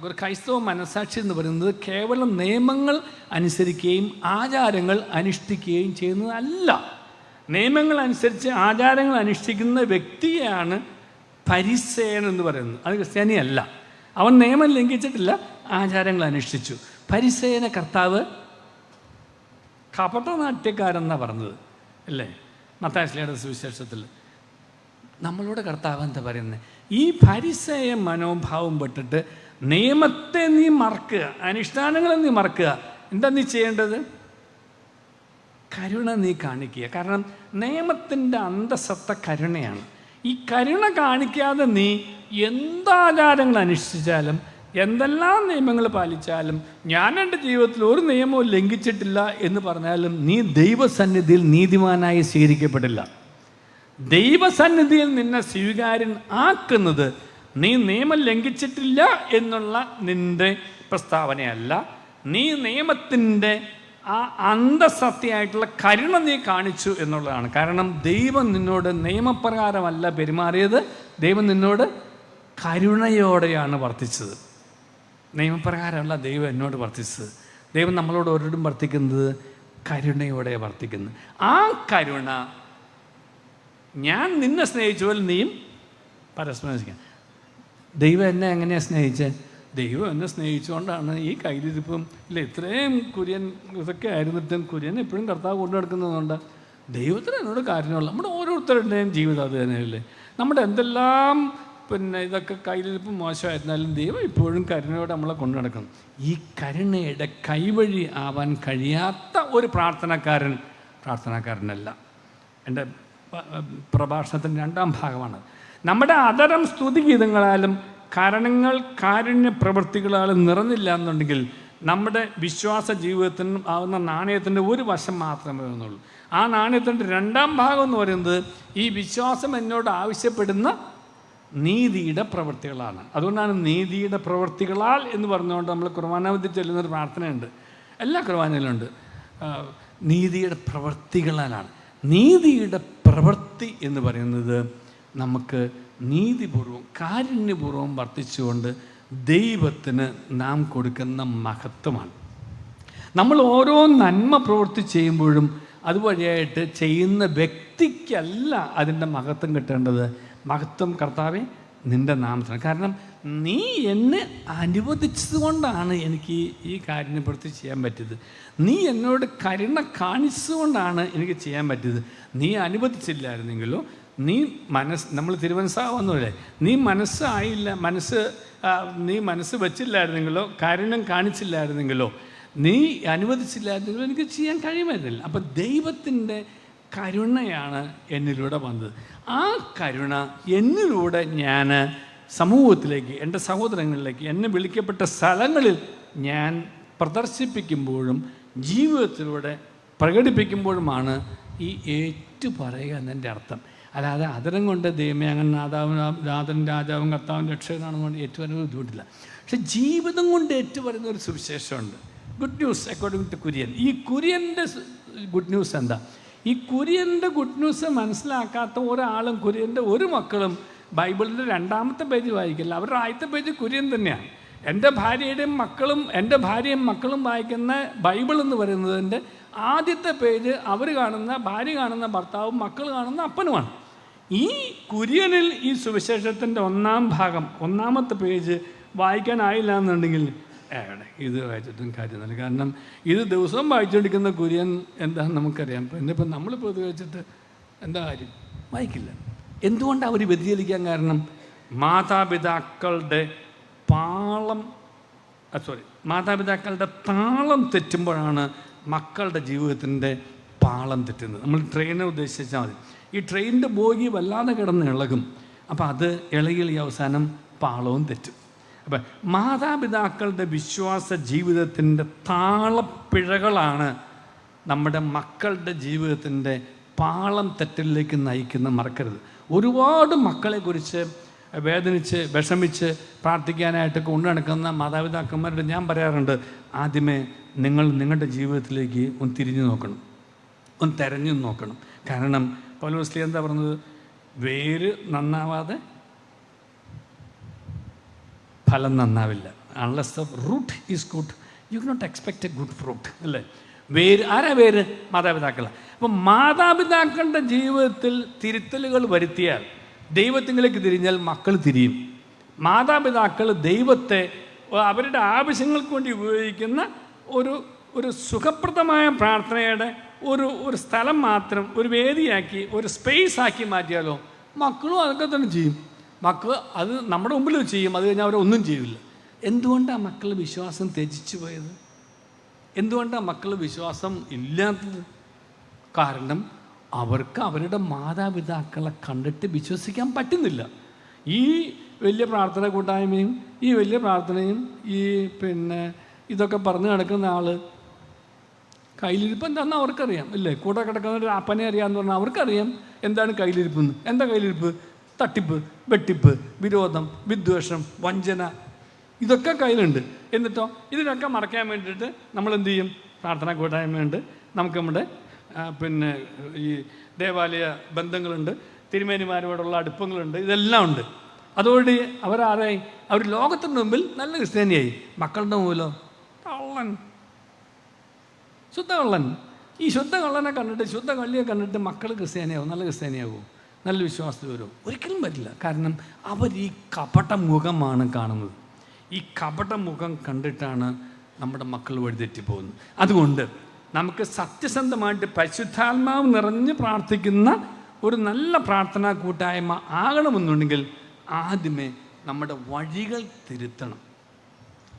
ഒരു ക്രൈസ്തവ മനസ്സാക്ഷി എന്ന് പറയുന്നത് കേവലം നിയമങ്ങൾ അനുസരിക്കുകയും ആചാരങ്ങൾ അനുഷ്ഠിക്കുകയും ചെയ്യുന്നതല്ല. നിയമങ്ങൾ അനുസരിച്ച് ആചാരങ്ങൾ അനുഷ്ഠിക്കുന്ന വ്യക്തിയാണ് പരിസേയൻ എന്ന് പറയുന്നത്. അത് ക്രിസ്ത്യാനിയല്ല. അവൻ നിയമം ലംഘിച്ചിട്ടില്ല, ആചാരങ്ങൾ അനുഷ്ഠിച്ചു. പരിസേയനെ കർത്താവ് കപടനാട്യക്കാരെന്നാണ് പറഞ്ഞത് അല്ലേ മത്തായി ശ്ലീഹയുടെ സുവിശേഷത്തിൽ. നമ്മളോട് കർത്താവ് എന്താ പറയുന്നത്? ഈ പരിസേയ മനോഭാവം പെട്ടിട്ട് നിയമത്തെ നീ മറക്കുക, അനുഷ്ഠാനങ്ങളെ നീ മറക്കുക. എന്താ നീ ചെയ്യേണ്ടത്? കരുണ നീ കാണിക്കുക. കാരണം നിയമത്തിൻ്റെ അന്തസത്ത കരുണയാണ്. ഈ കരുണ കാണിക്കാതെ നീ എന്താചാരങ്ങൾ അനുഷ്ഠിച്ചാലും എന്തെല്ലാം നിയമങ്ങൾ പാലിച്ചാലും ഞാൻ എൻ്റെ ജീവിതത്തിൽ ഒരു നിയമവും ലംഘിച്ചിട്ടില്ല എന്ന് പറഞ്ഞാലും നീ ദൈവസന്നിധിയിൽ നീതിമാനായി സ്വീകരിക്കപ്പെടില്ല. ദൈവസന്നിധിയിൽ നിന്നെ സ്വീകാര്യൻ ആക്കുന്നത് നീ നിയമം ലംഘിച്ചിട്ടില്ല എന്നുള്ള നിൻ്റെ പ്രസ്താവനയല്ല, നീ നിയമത്തിൻ്റെ ആ അന്തസത്തയായിട്ടുള്ള കരുണ നീ കാണിച്ചു എന്നുള്ളതാണ്. കാരണം ദൈവം നിന്നോട് നിയമപ്രകാരമല്ല പെരുമാറിയത്, ദൈവം നിന്നോട് കരുണയോടെയാണ് വർത്തിച്ചത്. നിയമപ്രകാരമല്ല ദൈവം എന്നോട് വർത്തിച്ചത്. ദൈവം നമ്മളോട് ഓരോരുത്തരും വർത്തിക്കുന്നത് കരുണയോടെ വർത്തിക്കുന്നത്. ആ കരുണ, ഞാൻ നിന്നെ സ്നേഹിച്ച പോലെ നീയും പരസ്പരം സ്നേഹിക്കുക. ദൈവം എന്നെ എങ്ങനെയാണ് സ്നേഹിച്ചത്? ദൈവം എന്നെ സ്നേഹിച്ചുകൊണ്ടാണ് ഈ കയ്യിലിരിപ്പും ഇല്ല, ഇത്രയും കുര്യൻ ഇതൊക്കെ ആയിരുന്നിട്ടും കുര്യൻ എപ്പോഴും കർത്താവ് കൊണ്ടു നടക്കുന്നതുകൊണ്ട് ദൈവത്തിന് എന്നോട് കാര്യമുള്ള നമ്മുടെ ഓരോരുത്തരുടെയും ജീവിതം അത് തന്നെയല്ലേ. നമ്മുടെ എന്തെല്ലാം ഇതൊക്കെ കയ്യിലിരിപ്പ് മോശമായിരുന്നാലും ദൈവം ഇപ്പോഴും കരുണയോടെ നമ്മളെ കൊണ്ടു നടക്കണം. ഈ കരുണയുടെ കൈവഴി ആവാൻ കഴിയാത്ത ഒരു പ്രാർത്ഥനാക്കാരനല്ല. എൻ്റെ പ്രഭാഷണത്തിൻ്റെ 2ാം ഭാഗമാണ്. നമ്മുടെ അതരം സ്തുതിഗീതങ്ങളാലും കാരുണ്യ പ്രവൃത്തികളാലും നിറഞ്ഞില്ല എന്നുണ്ടെങ്കിൽ നമ്മുടെ വിശ്വാസ ജീവിതത്തിനും ആവുന്ന നാണയത്തിൻ്റെ ഒരു വശം മാത്രമേ വന്നുള്ളൂ. ആ നാണയത്തിൻ്റെ 2ാം ഭാഗം എന്ന് പറയുന്നത് ഈ വിശ്വാസം എന്നോട് ആവശ്യപ്പെടുന്ന നീതിയുടെ പ്രവൃത്തികളാണ്. അതുകൊണ്ടാണ് നീതിയുടെ പ്രവൃത്തികളാൽ എന്ന് പറഞ്ഞുകൊണ്ട് നമ്മൾ കുർബാനാവധി ചൊല്ലുന്നൊരു പ്രാർത്ഥനയുണ്ട്. എല്ലാ കുർബാനയിലുണ്ട്. നീതിയുടെ പ്രവൃത്തികളാലാണ്. നീതിയുടെ പ്രവൃത്തി എന്ന് പറയുന്നത് നമുക്ക് നീതിപൂർവം കാരുണ്യപൂർവ്വം വർത്തിച്ചുകൊണ്ട് ദൈവത്തിന് നാം കൊടുക്കുന്ന മഹത്വമാണ്. നമ്മൾ ഓരോ നന്മ പ്രവൃത്തി ചെയ്യുമ്പോഴും അതുവഴിയായിട്ട് ചെയ്യുന്ന വ്യക്തിക്കല്ല അതിൻ്റെ മഹത്വം കിട്ടേണ്ടത്. മഹത്വം കർത്താവേ നിൻ്റെ നാമത്തിന്. കാരണം നീ എന്നെ അനുവദിച്ചത് കൊണ്ടാണ് എനിക്ക് ഈ കാരുണ്യപ്രവൃത്തി ചെയ്യാൻ പറ്റിയത്. നീ എന്നോട് കരുണ കാണിച്ചുകൊണ്ടാണ് എനിക്ക് ചെയ്യാൻ പറ്റിയത്. നീ അനുവദിച്ചില്ലായിരുന്നെങ്കിലോ, നമ്മൾ തിരുവനന്തപുരമല്ലേ, നീ മനസ്സ് വെച്ചില്ലായിരുന്നെങ്കിലോ, കാരുണ്യം കാണിച്ചില്ലായിരുന്നെങ്കിലോ, നീ അനുവദിച്ചില്ലായിരുന്നെങ്കിലോ എനിക്ക് ചെയ്യാൻ കഴിയുമായിരുന്നില്ല. അപ്പം ദൈവത്തിൻ്റെ കരുണയാണ് എന്നിലൂടെ വന്നത്. ആ കരുണ എന്നിലൂടെ ഞാൻ സമൂഹത്തിലേക്ക്, എൻ്റെ സഹോദരങ്ങളിലേക്ക്, എന്നെ വിളിക്കപ്പെട്ട സ്ഥലങ്ങളിൽ ഞാൻ പ്രദർശിപ്പിക്കുമ്പോഴും ജീവിതത്തിലൂടെ പ്രകടിപ്പിക്കുമ്പോഴുമാണ് ഈ പറയുക എന്നതിൻ്റെ അർത്ഥം. അല്ലാതെ അതരം കൊണ്ട് ദൈവമേ അങ്ങനെ നാഥൻ രാജാവും കർത്താവും രക്ഷകനാണെന്നുകൊണ്ട് ഏറ്റുപറയുന്ന ബുദ്ധിമുട്ടില്ല. പക്ഷെ ജീവിതം കൊണ്ട് ഏറ്റുപറയുന്ന ഒരു സുവിശേഷമുണ്ട്. Good news according to Kurian. ഈ കുര്യൻ്റെ ഗുഡ് ന്യൂസ് എന്താ? ഈ കുര്യൻ്റെ ഗുഡ് ന്യൂസ് മനസ്സിലാക്കാത്ത ഒരാളും കുര്യൻ്റെ ഒരു മക്കളും ബൈബിളിൻ്റെ 2ാമത്തെ പേജ് വായിക്കില്ല. അവരുടെ ആദ്യത്തെ പേജ് കുര്യൻ തന്നെയാണ്. എൻ്റെ ഭാര്യയും മക്കളും വായിക്കുന്ന ബൈബിൾ എന്ന് പറയുന്നതിൻ്റെ ആദ്യത്തെ പേജ് അവർ കാണുന്ന, ഭാര്യ കാണുന്ന ഭർത്താവും മക്കൾ കാണുന്ന അപ്പനുമാണ്. ഈ കുര്യനിൽ ഈ സുവിശേഷത്തിൻ്റെ 1ാം ഭാഗം 1ാമത്തെ പേജ് വായിക്കാനായില്ല എന്നുണ്ടെങ്കിൽ ഇത് വായിച്ചിട്ടും കാര്യമൊന്നുമില്ല. കാരണം ഇത് ദിവസവും വായിച്ചുകൊണ്ടിരിക്കുന്ന കുര്യൻ എന്താണെന്ന് നമുക്കറിയാം. ഇന്നിപ്പം നമ്മളിപ്പോൾ ഇത് വെച്ചിട്ട് എന്താ കാര്യം? വായിക്കില്ല. എന്തുകൊണ്ടാണ് അവർ വ്യതിചലിക്കാൻ കാരണം? മാതാപിതാക്കളുടെ താളം തെറ്റുമ്പോഴാണ് മക്കളുടെ ജീവിതത്തിൻ്റെ പാളം തെറ്റുന്നത്. നമ്മൾ ട്രെയിനെ ഉദ്ദേശിച്ചാൽ മതി. ഈ ട്രെയിനിൻ്റെ ബോഗി വല്ലാതെ കിടന്ന് ഇളകും. അപ്പം അത് ഇളകിൽ ഈ അവസാനം പാളവും തെറ്റും. അപ്പം മാതാപിതാക്കളുടെ വിശ്വാസ ജീവിതത്തിൻ്റെ താളപ്പിഴകളാണ് നമ്മുടെ മക്കളുടെ ജീവിതത്തിൻ്റെ പാളം തെറ്റലിലേക്ക് നയിക്കുന്ന. മറക്കരുത്. ഒരുപാട് മക്കളെക്കുറിച്ച് വേദനിച്ച് വിഷമിച്ച് പ്രാർത്ഥിക്കാനായിട്ട് കൊണ്ടു നടക്കുന്ന മാതാപിതാക്കന്മാരോട് ഞാൻ പറയാറുണ്ട്, ആദ്യമേ നിങ്ങൾ നിങ്ങളുടെ ജീവിതത്തിലേക്ക് ഒന്ന് തിരിഞ്ഞു നോക്കണം, ഒന്ന് തെരഞ്ഞു നോക്കണം. കാരണം പൗലോസ് എന്താ പറഞ്ഞത്? വേര് നന്നാവാതെ ഫലം നന്നാവില്ല. Unless the root is good you cannot expect a good fruit. അല്ലേ? വേര് മാതാപിതാക്കളാണ്. അപ്പം മാതാപിതാക്കളുടെ ജീവിതത്തിൽ തിരുത്തലുകൾ വരുത്തിയാൽ, ദൈവത്തിലേക്ക് തിരിഞ്ഞാൽ മക്കൾ തിരിയും. മാതാപിതാക്കൾ ദൈവത്തെ അവരുടെ ആവശ്യങ്ങൾക്ക് വേണ്ടി ഉപയോഗിക്കുന്ന ഒരു സുഖപ്രദമായ പ്രാർത്ഥനയുടെ ഒരു സ്ഥലം മാത്രം, ഒരു വേദിയാക്കി, ഒരു സ്പേസ് ആക്കി മാറ്റിയാലോ മക്കളും അതൊക്കെ തന്നെ ചെയ്യും. മക്കൾ അത് നമ്മുടെ മുമ്പിൽ ചെയ്യും, അത് കഴിഞ്ഞാൽ അവരൊന്നും ചെയ്യില്ല. എന്തുകൊണ്ടാണ് മക്കൾ വിശ്വാസം ത്യജിച്ചു പോയത്? എന്തുകൊണ്ടാണ് മക്കൾ വിശ്വാസം ഇല്ലാത്തത്? കാരണം അവർക്ക് അവരുടെ മാതാപിതാക്കളെ കണ്ടിട്ട് വിശ്വസിക്കാൻ പറ്റുന്നില്ല. ഈ വലിയ പ്രാർത്ഥന കൂട്ടായ്മയും ഈ വലിയ പ്രാർത്ഥനയും ഈ ഇതൊക്കെ പറഞ്ഞു നടക്കുന്ന ആൾ കയ്യിലിരിപ്പ് എന്താണെന്ന് അവർക്കറിയാം. ഇല്ലേ? കൂടെ കിടക്കുന്ന ഒരു അപ്പനെ അറിയാമെന്ന് പറഞ്ഞാൽ അവർക്കറിയാം എന്താണ് കയ്യിലിരിപ്പെന്ന്. എന്താ കയ്യിലിരിപ്പ്? തട്ടിപ്പ്, വെട്ടിപ്പ്, വിരോധം, വിദ്വേഷം, വഞ്ചന, ഇതൊക്കെ കയ്യിലുണ്ട്. എന്നിട്ടോ ഇതിനൊക്കെ മറക്കാൻ വേണ്ടിയിട്ട് നമ്മൾ എന്ത് ചെയ്യും? പ്രാർത്ഥന കൂട്ടായ്മയുണ്ട്, നമുക്ക് നമ്മുടെ ഈ ദേവാലയ ബന്ധങ്ങളുണ്ട്, തിരുമേനിമാരോടുള്ള അടുപ്പങ്ങളുണ്ട്, ഇതെല്ലാം ഉണ്ട്. അതോടെ അവരാരായി? അവർ ലോകത്തിൻ്റെ മുമ്പിൽ നല്ല ക്രിസ്ത്യാനിയായി. മക്കളുടെ മുമ്പിലോ കള്ളൻ, ശുദ്ധ കള്ളൻ. ഈ ശുദ്ധ കള്ളനെ കണ്ടിട്ട്, ശുദ്ധ കള്ളിയെ കണ്ടിട്ട് മക്കൾ ക്രിസ്ത്യാനിയാവും, നല്ല ക്രിസ്ത്യാനിയാവും, നല്ല വിശ്വാസത്തിൽ വരും? ഒരിക്കലും പറ്റില്ല. കാരണം അവർ ഈ കപട മുഖമാണ് കാണുന്നത്. ഈ കപട മുഖം കണ്ടിട്ടാണ് നമ്മുടെ മക്കൾ വഴിതെറ്റിപ്പോകുന്നത്. അതുകൊണ്ട് നമുക്ക് സത്യസന്ധമായിട്ട് പരിശുദ്ധാത്മാവ് നിറഞ്ഞ് പ്രാർത്ഥിക്കുന്ന ഒരു നല്ല പ്രാർത്ഥനാ കൂട്ടായ്മ ആകണമെന്നുണ്ടെങ്കിൽ ആദ്യമേ നമ്മുടെ വഴികൾ തിരുത്തണം.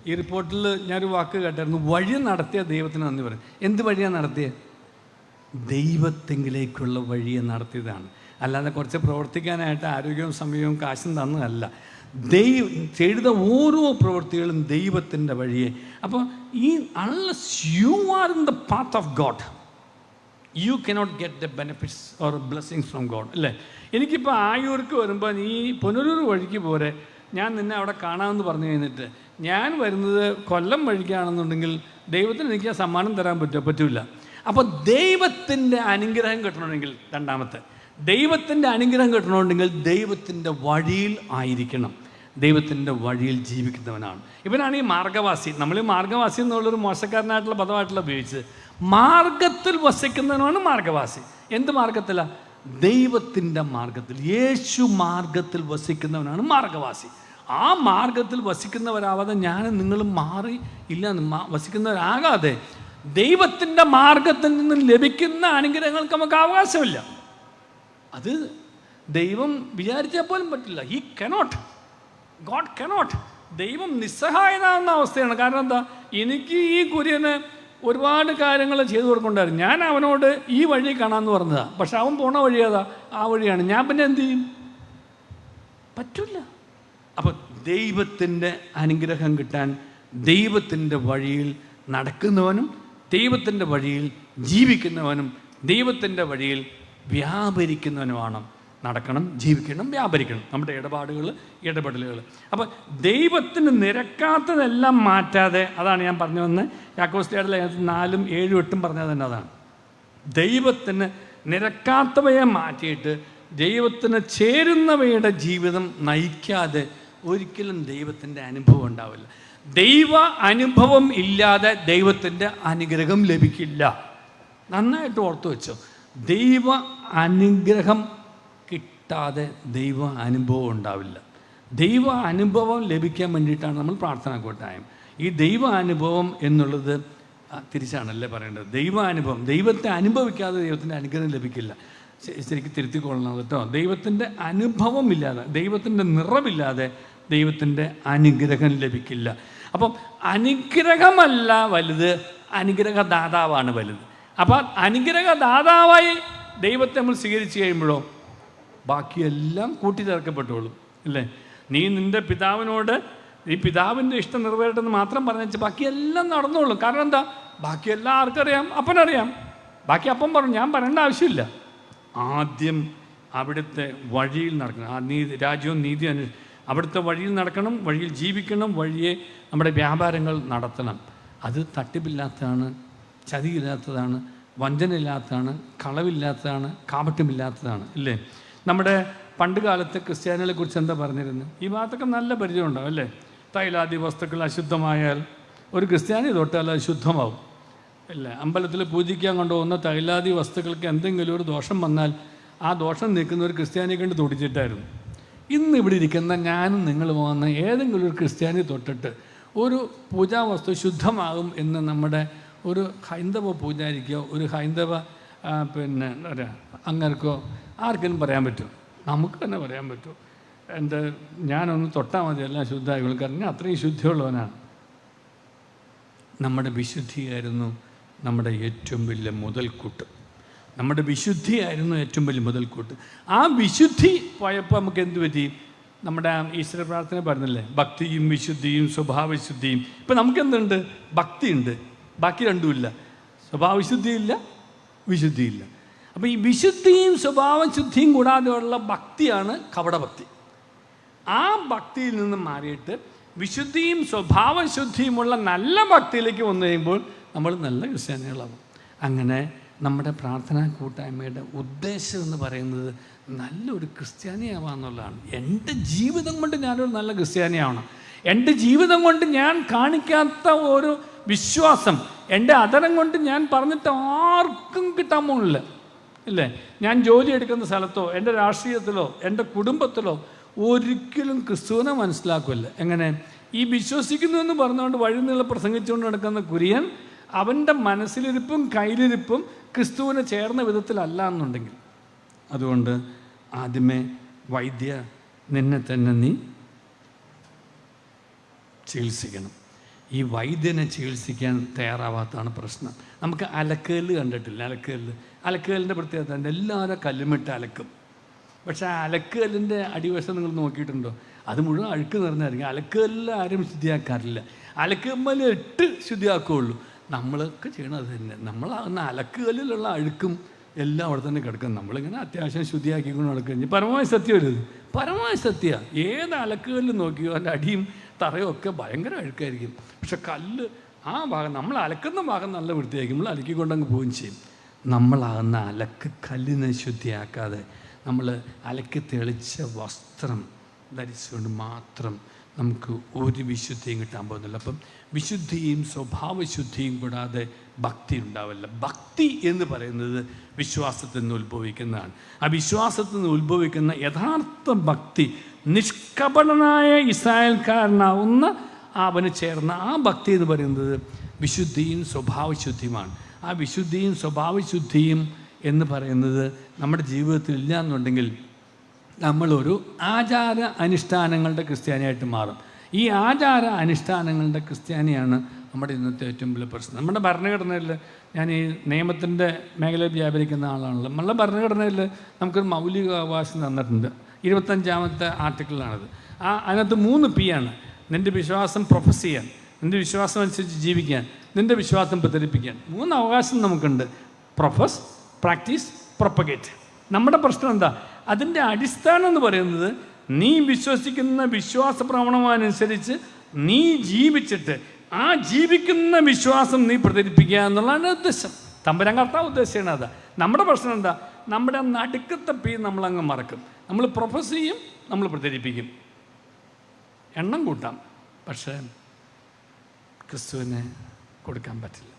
ഈ റിപ്പോർട്ടിൽ ഞാനൊരു വാക്ക് കേട്ടായിരുന്നു, വഴി നടത്തിയ ദൈവത്തിന് നന്ദി പറയും. എന്ത് വഴിയാണ് നടത്തിയത്? ദൈവത്തെങ്കിലേക്കുള്ള വഴിയെ നടത്തിയതാണ്. അല്ലാതെ കുറച്ച് പ്രവർത്തിക്കാനായിട്ട് ആരോഗ്യവും സമയവും കാശും തന്നതല്ല. ചെയ്ത ഓരോ പ്രവൃത്തികളും ദൈവത്തിൻ്റെ വഴിയെ. അപ്പോൾ ഈ unless you are in the path of God, you cannot get the benefits or blessings from God. അല്ലേ? എനിക്കിപ്പോൾ ആയൂർക്ക് വരുമ്പോൾ നീ പുനലൂർ വഴിക്ക് പോരെ, ഞാൻ നിന്നെ അവിടെ കാണാമെന്ന് പറഞ്ഞു കഴിഞ്ഞിട്ട് ഞാൻ വരുന്നത് കൊല്ലം വഴിക്കാണെന്നുണ്ടെങ്കിൽ ദൈവത്തിന് എനിക്ക് ആ സമ്മാനം തരാൻ പറ്റില്ല. അപ്പോൾ ദൈവത്തിൻ്റെ അനുഗ്രഹം കിട്ടണമെങ്കിൽ, രണ്ടാമത്തെ ദൈവത്തിൻ്റെ അനുഗ്രഹം കിട്ടണമെങ്കിൽ ദൈവത്തിൻ്റെ വഴിയിൽ ആയിരിക്കണം, ദൈവത്തിൻ്റെ വഴിയിൽ ജീവിക്കുന്നവനാണ്. ഇവനാണ് ഈ മാർഗവാസി. നമ്മൾ ഈ മാർഗവാസി എന്നുള്ളൊരു മോശക്കാരനായിട്ടുള്ള പദമായിട്ടുള്ള ഉപയോഗിച്ചത്. മാർഗത്തിൽ വസിക്കുന്നവനാണ് മാർഗവാസി. എന്ത് മാർഗത്തിലാണ്? ദൈവത്തിൻ്റെ മാർഗത്തിൽ, യേശു മാർഗത്തിൽ വസിക്കുന്നവനാണ് മാർഗവാസി. ആ മാർഗത്തിൽ വസിക്കുന്നവരാവാതെ ഞാനും നിങ്ങളും മാറി ഇല്ല വസിക്കുന്നവരാകാതെ ദൈവത്തിൻ്റെ മാർഗത്തിൽ നിന്ന് ലഭിക്കുന്ന അനുഗ്രഹങ്ങൾക്ക് നമുക്ക് അവകാശമില്ല. അത് ദൈവം വിചാരിച്ചാൽ പോലും പറ്റില്ല. He cannot, God cannot. ദൈവം നിസ്സഹായനാകുന്ന അവസ്ഥയാണ്. കാരണം എന്താ? എനിക്ക് ഈ കുര്യന് ഒരുപാട് കാര്യങ്ങൾ ചെയ്തു കൊടുക്കണ്ടായിരുന്നു. ഞാൻ അവനോട് ഈ വഴി കാണാമെന്ന് പറഞ്ഞതാണ്, പക്ഷെ അവൻ പോണ വഴി ഏതാ? ആ വഴിയാണ്. ഞാൻ പിന്നെ എന്ത് ചെയ്യും? പറ്റില്ല. അപ്പം ദൈവത്തിൻ്റെ അനുഗ്രഹം കിട്ടാൻ ദൈവത്തിൻ്റെ വഴിയിൽ നടക്കുന്നവനും ദൈവത്തിൻ്റെ വഴിയിൽ ജീവിക്കുന്നവനും ദൈവത്തിൻ്റെ വഴിയിൽ വ്യാപരിക്കുന്നവനുമാണ് നടക്കണം, ജീവിക്കണം, വ്യാപരിക്കണം നമ്മുടെ ഇടപെടലുകൾ. അപ്പം ദൈവത്തിന് നിരക്കാത്തതെല്ലാം മാറ്റാതെ, അതാണ് ഞാൻ പറഞ്ഞു വന്നത്. യാക്കോബിന്റെ 4, 7, 8 പറഞ്ഞത് തന്നെ അതാണ്. ദൈവത്തിന് നിരക്കാത്തവയെ മാറ്റിയിട്ട് ദൈവത്തിന് ചേരുന്നവയുടെ ജീവിതം നയിക്കാതെ ഒരിക്കലും ദൈവത്തിൻ്റെ അനുഭവം ഉണ്ടാവില്ല. ദൈവ അനുഭവം ഇല്ലാതെ ദൈവത്തിൻ്റെ അനുഗ്രഹം ലഭിക്കില്ല. നന്നായിട്ട് ഓർത്തു വെച്ചോ. ദൈവ അനുഗ്രഹം കിട്ടാതെ ദൈവ അനുഭവം ഉണ്ടാവില്ല. ദൈവ അനുഭവം ലഭിക്കാൻ വേണ്ടിയിട്ടാണ് നമ്മൾ പ്രാർത്ഥന കൂട്ടായ്മ. ഈ ദൈവ അനുഭവം എന്നുള്ളത് തിരിച്ചാണല്ലേ പറയേണ്ടത്. ദൈവാനുഭവം, ദൈവത്തെ അനുഭവിക്കാതെ ദൈവത്തിൻ്റെ അനുഗ്രഹം ലഭിക്കില്ല. ശരിക്കും തിരുത്തിക്കൊള്ളണം കേട്ടോ. ദൈവത്തിൻ്റെ അനുഭവം ഇല്ലാതെ, ദൈവത്തിൻ്റെ നിറവില്ലാതെ ദൈവത്തിൻ്റെ അനുഗ്രഹം ലഭിക്കില്ല. അപ്പം അനുഗ്രഹമല്ല വലുത്, അനുഗ്രഹദാതാവാണ് വലുത്. അപ്പം അനുഗ്രഹദാതാവായി ദൈവത്തെ നമ്മൾ സ്വീകരിച്ചു കഴിയുമ്പോഴോ ബാക്കിയെല്ലാം കൂട്ടിച്ചേർക്കപ്പെട്ടോളും. അല്ലേ? നീ നിൻ്റെ പിതാവിനോട് ഈ പിതാവിൻ്റെ ഇഷ്ടം നിറവേറട്ടെന്ന് മാത്രം പറഞ്ഞു ബാക്കിയെല്ലാം നടന്നോളും. കാരണം എന്താ? ബാക്കിയെല്ലാം ആർക്കറിയാം? അപ്പനറിയാം. ബാക്കി അപ്പം പറഞ്ഞു, ഞാൻ പറയേണ്ട ആവശ്യമില്ല. ആദ്യം അവിടുത്തെ വഴിയിൽ നടക്കണം. ആ രാജ്യവും നീതി അവിടുത്തെ വഴിയിൽ നടക്കണം, വഴിയിൽ ജീവിക്കണം, വഴിയെ നമ്മുടെ വ്യാപാരങ്ങൾ നടത്തണം. അത് തട്ടിപ്പില്ലാത്തതാണ്, ചതിയില്ലാത്തതാണ്, വഞ്ചനയില്ലാത്തതാണ്, കളവില്ലാത്തതാണ്, കാപട്യമില്ലാത്തതാണ്. ഇല്ലേ? നമ്മുടെ പണ്ട് കാലത്തെ ക്രിസ്ത്യാനികളെ കുറിച്ച് എന്താ പറഞ്ഞിരുന്നത്? ഈ ഭാഗത്തൊക്കെ നല്ല പരിചയം ഉണ്ടാവും അല്ലേ? തൈലാദി വസ്തുക്കൾ അശുദ്ധമായാൽ ഒരു ക്രിസ്ത്യാനി തൊട്ടാൽ അത് ശുദ്ധമാവും. ഇല്ല, അമ്പലത്തിൽ പൂജിക്കാൻ കൊണ്ടുപോകുന്ന തൈലാദി വസ്തുക്കൾക്ക് എന്തെങ്കിലും ഒരു ദോഷം വന്നാൽ ആ ദോഷം നീക്കുന്ന ഒരു ക്രിസ്ത്യാനിയെ കൊണ്ട് തൊടിച്ചിട്ടായിരുന്നു. ഇന്ന് ഇവിടെ ഇരിക്കുന്ന ഞാനും നിങ്ങൾ പോകുന്ന ഏതെങ്കിലും ഒരു ക്രിസ്ത്യാനി തൊട്ടിട്ട് ഒരു പൂജാവസ്തു ശുദ്ധമാകും എന്ന് നമ്മുടെ ഒരു ഹൈന്ദവ പൂജാരിക്കോ ഒരു ഹൈന്ദവ അങ്ങർക്കോ ആർക്കെങ്കിലും പറയാൻ പറ്റും? നമുക്ക് തന്നെ പറയാൻ പറ്റും. ഞാനൊന്ന് തൊട്ടാൽ മതി എല്ലാം ശുദ്ധമായി. കാരണം അത്രയും ശുദ്ധിയുള്ളവനാണ്. നമ്മുടെ വിശുദ്ധിയായിരുന്നു നമ്മുടെ ഏറ്റവും വലിയ മുതൽക്കൂട്ട്. നമ്മുടെ വിശുദ്ധിയായിരുന്നു ഏറ്റവും വലിയ മുതൽക്കൂട്ട്. ആ വിശുദ്ധി പോയപ്പോൾ നമുക്ക് എന്ത് പറ്റി? നമ്മുടെ ഈശ്വര പ്രാർത്ഥന പറഞ്ഞില്ലേ, ഭക്തിയും വിശുദ്ധിയും സ്വഭാവവിശുദ്ധിയും. ഇപ്പം നമുക്കെന്തുണ്ട്? ഭക്തിയുണ്ട്, ബാക്കി രണ്ടുമില്ല. സ്വഭാവവിശുദ്ധിയില്ല, വിശുദ്ധിയില്ല. അപ്പോൾ ഈ വിശുദ്ധിയും സ്വഭാവശുദ്ധിയും കൂടാതെയുള്ള ഭക്തിയാണ് കപടഭക്തി. ആ ഭക്തിയിൽ നിന്ന് മാറിയിട്ട് വിശുദ്ധിയും സ്വഭാവശുദ്ധിയുമുള്ള നല്ല ഭക്തിയിലേക്ക് വന്നു കഴിയുമ്പോൾ നമ്മൾ നല്ല ക്രിസ്ത്യാനികളാവും. അങ്ങനെ നമ്മുടെ പ്രാർത്ഥനാ കൂട്ടായ്മയുടെ ഉദ്ദേശം എന്ന് പറയുന്നത് നല്ലൊരു ക്രിസ്ത്യാനിയാവാന്നുള്ളതാണ്. എൻ്റെ ജീവിതം കൊണ്ട് ഞാനൊരു നല്ല ക്രിസ്ത്യാനിയാവണം. എൻ്റെ ജീവിതം കൊണ്ട് ഞാൻ കാണിക്കാത്ത ഒരു വിശ്വാസം എൻ്റെ അതരം കൊണ്ട് ഞാൻ പറഞ്ഞിട്ട് ആർക്കും കിട്ടാൻ പോകുന്നില്ല. ഇല്ലേ? ഞാൻ ജോലി എടുക്കുന്ന സ്ഥലത്തോ എൻ്റെ രാഷ്ട്രീയത്തിലോ എൻ്റെ കുടുംബത്തിലോ ഒരിക്കലും ക്രിസ്തുവിനെ മനസ്സിലാക്കില്ല. എങ്ങനെ? ഈ വിശ്വസിക്കുന്നു എന്ന് പറഞ്ഞുകൊണ്ട് വഴി നീളെ പ്രസംഗിച്ചുകൊണ്ട് നടക്കുന്ന കുര്യൻ അവൻ്റെ മനസ്സിലിരിപ്പും കയ്യിലിരിപ്പും ക്രിസ്തുവിനെ ചേർന്ന വിധത്തിലല്ല എന്നുണ്ടെങ്കിൽ അതുകൊണ്ട് ആദ്യമേ വൈദ്യ നിന്നെ തന്നെ നീ ചികിത്സിക്കണം. ഈ വൈദ്യനെ ചികിത്സിക്കാൻ തയ്യാറാവാത്തതാണ് പ്രശ്നം. നമുക്ക് അലക്കല്ല് കണ്ടിട്ടില്ല? അലക്കല്ലിൻ്റെ പ്രത്യേകത എല്ലാവരും കല്ലുമിട്ട് അലക്കും. പക്ഷേ ആ അലക്കല്ലിൻ്റെ അടിവശം നിങ്ങൾ നോക്കിയിട്ടുണ്ടോ? അത് മുഴുവൻ അഴുക്ക് നിറഞ്ഞായിരിക്കും. അലക്കല്ലിൽ ആരും ശുദ്ധിയാക്കാറില്ല. അലക്കുമ്പോൾ ഇട്ട് ശുദ്ധിയാക്കുകയുള്ളൂ. നമ്മളൊക്കെ ചെയ്യണം അത് തന്നെ. നമ്മളാകുന്ന അലക്കുകല്ലിലുള്ള അഴുക്കും എല്ലാം അവിടെ തന്നെ കിടക്കും. നമ്മളിങ്ങനെ അത്യാവശ്യം ശുദ്ധിയാക്കിക്കൊണ്ട് നടക്കുക. ഇനി പരമമായ സത്യം വരുത്, പരമമായ സത്യമാണ്. ഏത് അലക്കുകല്ല് നോക്കിയോ അതിൻ്റെ അടിയും തറയും ഒക്കെ ഭയങ്കര അഴുക്കായിരിക്കും. പക്ഷെ കല്ല് ആ ഭാഗം, നമ്മൾ അലക്കുന്ന ഭാഗം നല്ല വൃത്തിയായിരിക്കും. നമ്മൾ അലക്കിക്കൊണ്ടങ്ങ് പോവുകയും ചെയ്യും. നമ്മളാകുന്ന അലക്ക് കല്ലിനെ ശുദ്ധിയാക്കാതെ നമ്മൾ അലക്കി തെളിച്ച വസ്ത്രം ധരിച്ചുകൊണ്ട് മാത്രം നമുക്ക് ഒരു വിശുദ്ധിയും കിട്ടാൻ പോകുന്നില്ല. അപ്പം വിശുദ്ധിയും സ്വഭാവശുദ്ധിയും കൂടാതെ ഭക്തി ഉണ്ടാവില്ല. ഭക്തി എന്ന് പറയുന്നത് വിശ്വാസത്തിൽ നിന്ന് ഉത്ഭവിക്കുന്നതാണ്. ആ വിശ്വാസത്തിൽ നിന്ന് ഉത്ഭവിക്കുന്ന യഥാർത്ഥ ഭക്തി, നിഷ്കപടനായ ഇസ്രായേൽക്കാരനാവുന്ന അവന് ചേർന്ന ആ ഭക്തി എന്ന് പറയുന്നത് വിശുദ്ധിയും സ്വഭാവശുദ്ധിയുമാണ്. ആ വിശുദ്ധിയും സ്വഭാവശുദ്ധിയും എന്ന് പറയുന്നത് നമ്മുടെ ജീവിതത്തിൽ ഇല്ല എന്നുണ്ടെങ്കിൽ നമ്മളൊരു ആചാര അനുഷ്ഠാനങ്ങളുടെ ക്രിസ്ത്യാനിയായിട്ട് മാറും. ഈ ആചാര അനുഷ്ഠാനങ്ങളുടെ ക്രിസ്ത്യാനിയാണ് നമ്മുടെ ഇന്നത്തെ ഏറ്റവും വലിയ പ്രശ്നം. നമ്മുടെ ഭരണഘടനയിൽ, ഞാൻ ഈ നിയമത്തിൻ്റെ മേഖലയിൽ വ്യാപരിക്കുന്ന ആളാണല്ലോ, നമ്മുടെ ഭരണഘടനയിൽ നമുക്കൊരു മൗലിക അവകാശം തന്നിട്ടുണ്ട്. 25ാമത്തെ ആർട്ടിക്കിളാണത്. അതിനകത്ത് 3 P ആണ്. നിൻ്റെ വിശ്വാസം പ്രൊഫസ് ചെയ്യാൻ, നിൻ്റെ വിശ്വാസം അനുസരിച്ച് ജീവിക്കാൻ, നിൻ്റെ വിശ്വാസം പ്രചരിപ്പിക്കാൻ. 3 അവകാശം നമുക്കുണ്ട്: പ്രൊഫസ്, പ്രാക്ടീസ്, പ്രൊപ്പഗേറ്റ്. നമ്മുടെ പ്രശ്നം എന്താ? അതിൻ്റെ അടിസ്ഥാനം എന്ന് പറയുന്നത് നീ വിശ്വസിക്കുന്ന വിശ്വാസ പ്രമാണമനുസരിച്ച് നീ ജീവിച്ചിട്ട് ആ ജീവിക്കുന്ന വിശ്വാസം നീ പ്രചരിപ്പിക്കുക എന്നുള്ളതാണ് ഉദ്ദേശം. തമ്പുരാൻ കർത്താവ് ഉദ്ദേശിച്ചാണ് അതാ. നമ്മുടെ പ്രശ്നം എന്താ? നമ്മുടെ നടുക്കത്തെ പി നമ്മളങ്ങ് മറക്കും. നമ്മൾ പ്രൊഫസ് ചെയ്യും, നമ്മൾ പ്രചരിപ്പിക്കും, എണ്ണം കൂട്ടാം, പക്ഷേ ക്രിസ്തുവിനെ കൊടുക്കാൻ പറ്റില്ല.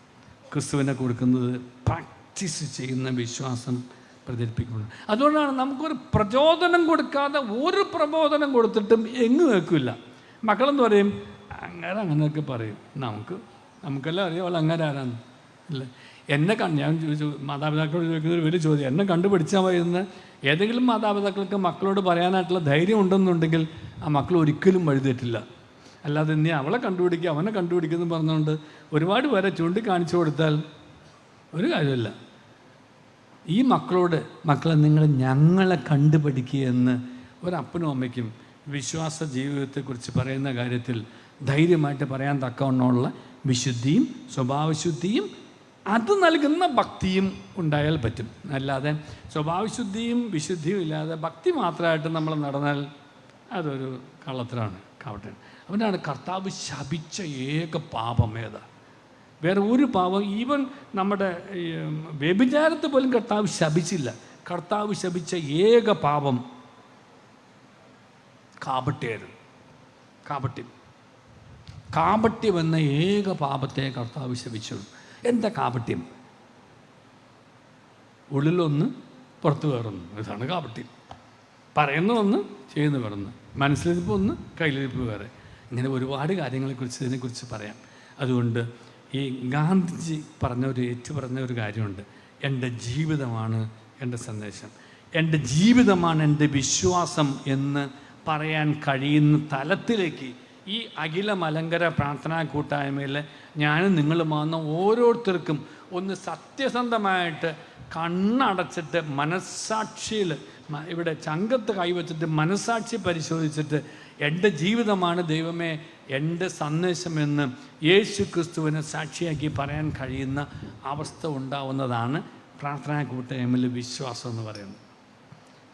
ക്രിസ്തുവിനെ കൊടുക്കുന്നത് പ്രാക്ടീസ് ചെയ്യുന്ന വിശ്വാസം പ്രചരിപ്പിക്കുന്നു. അതുകൊണ്ടാണ് നമുക്കൊരു പ്രചോദനം കൊടുക്കാതെ ഒരു പ്രബോധനം കൊടുത്തിട്ടും എങ്ങും കേൾക്കില്ല. മക്കളെന്ന് പറയും, അങ്ങനെയൊക്കെ പറയും. നമുക്കെല്ലാം അറിയാം അവൾ അങ്ങനെ ആരാന്ന് അല്ലേ. ഞാൻ ചോദിച്ചു, മാതാപിതാക്കളോട് ചോദിക്കുന്ന ഒരു വലിയ ചോദ്യം, എന്നെ കണ്ടുപിടിച്ചാൽ മതിയെന്ന് ഏതെങ്കിലും മാതാപിതാക്കൾക്ക് മക്കളോട് പറയാനായിട്ടുള്ള ധൈര്യം ഉണ്ടെന്നുണ്ടെങ്കിൽ ആ മക്കൾ ഒരിക്കലും വഴിതെറ്റില്ല. അല്ലാതെ നീ അവളെ കണ്ടുപിടിക്കുക അവനെ കണ്ടുപിടിക്കുന്നു പറഞ്ഞുകൊണ്ട് ഒരുപാട് പേരെ ചൂണ്ടിക്കാണിച്ചു കൊടുത്താൽ ഒരു കാര്യമില്ല. ഈ മക്കളോട്, മക്കളെ നിങ്ങൾ ഞങ്ങളെ കണ്ടുപിടിക്കുക എന്ന് ഒരപ്പനും അമ്മയ്ക്കും വിശ്വാസ ജീവിതത്തെക്കുറിച്ച് പറയുന്ന കാര്യത്തിൽ ധൈര്യമായിട്ട് പറയാൻ തക്കവണ്ണമുള്ള വിശുദ്ധിയും സ്വഭാവശുദ്ധിയും അത് നൽകുന്ന ഭക്തിയും ഉണ്ടായാൽ പറ്റും. അല്ലാതെ സ്വഭാവശുദ്ധിയും വിശുദ്ധിയും ഇല്ലാതെ ഭക്തി മാത്രമായിട്ട് നമ്മൾ നടന്നാൽ അതൊരു കള്ളത്തരമാണ്, കാവട്ടെ. അവനാണ് കർത്താവ് ശപിച്ച ഏക പാപം ഏതാ? വേറെ ഒരു പാപം, ഈവൻ നമ്മുടെ വ്യഭിചാരത്തെ പോലും കർത്താവ് ശപിച്ചില്ല. കർത്താവ് ശപിച്ച ഏക പാപം കാപട്യായിരുന്നു. കാപട്യം എന്ന ഏക പാപത്തെ കർത്താവ് ശപിച്ചു. എന്താ കാപട്യം? ഉള്ളിലൊന്ന് പുറത്ത് വേറൊന്ന്, ഇതാണ് കാപട്യം. പറയുന്ന ഒന്ന്, ചെയ്യുന്ന വേറൊന്ന്, മനസ്സിലിരിപ്പ് ഒന്ന്, കയ്യിലിരിപ്പ് വേറെ. ഇങ്ങനെ ഒരുപാട് കാര്യങ്ങളെക്കുറിച്ച് ഇതിനെക്കുറിച്ച് പറയാം. അതുകൊണ്ട് ഈ ഗാന്ധിജി പറഞ്ഞ ഒരു കാര്യമുണ്ട്: എൻ്റെ ജീവിതമാണ് എൻ്റെ സന്ദേശം, എൻ്റെ ജീവിതമാണ് എൻ്റെ വിശ്വാസം എന്ന് പറയാൻ കഴിയുന്ന തലത്തിലേക്ക് ഈ അഖില മലങ്കര പ്രാർത്ഥനാ കൂട്ടായ്മയിൽ ഞാനും നിങ്ങളുമാകുന്ന ഓരോരുത്തർക്കും ഒന്ന് സത്യസന്ധമായിട്ട് കണ്ണടച്ചിട്ട് മനസ്സാക്ഷിയിൽ ഇവിടെ ചങ്കത്ത് കൈവച്ചിട്ട് മനസ്സാക്ഷി പരിശോധിച്ചിട്ട് എൻ്റെ ജീവിതമാണ് ദൈവമേ എൻ്റെ സന്ദേശമെന്ന് യേശു ക്രിസ്തുവിനെ സാക്ഷിയാക്കി പറയാൻ കഴിയുന്ന അവസ്ഥ ഉണ്ടാവുന്നതാണ് പ്രാർത്ഥനാ കൂട്ടായ്മയിൽ വിശ്വാസം എന്ന് പറയുന്നത്.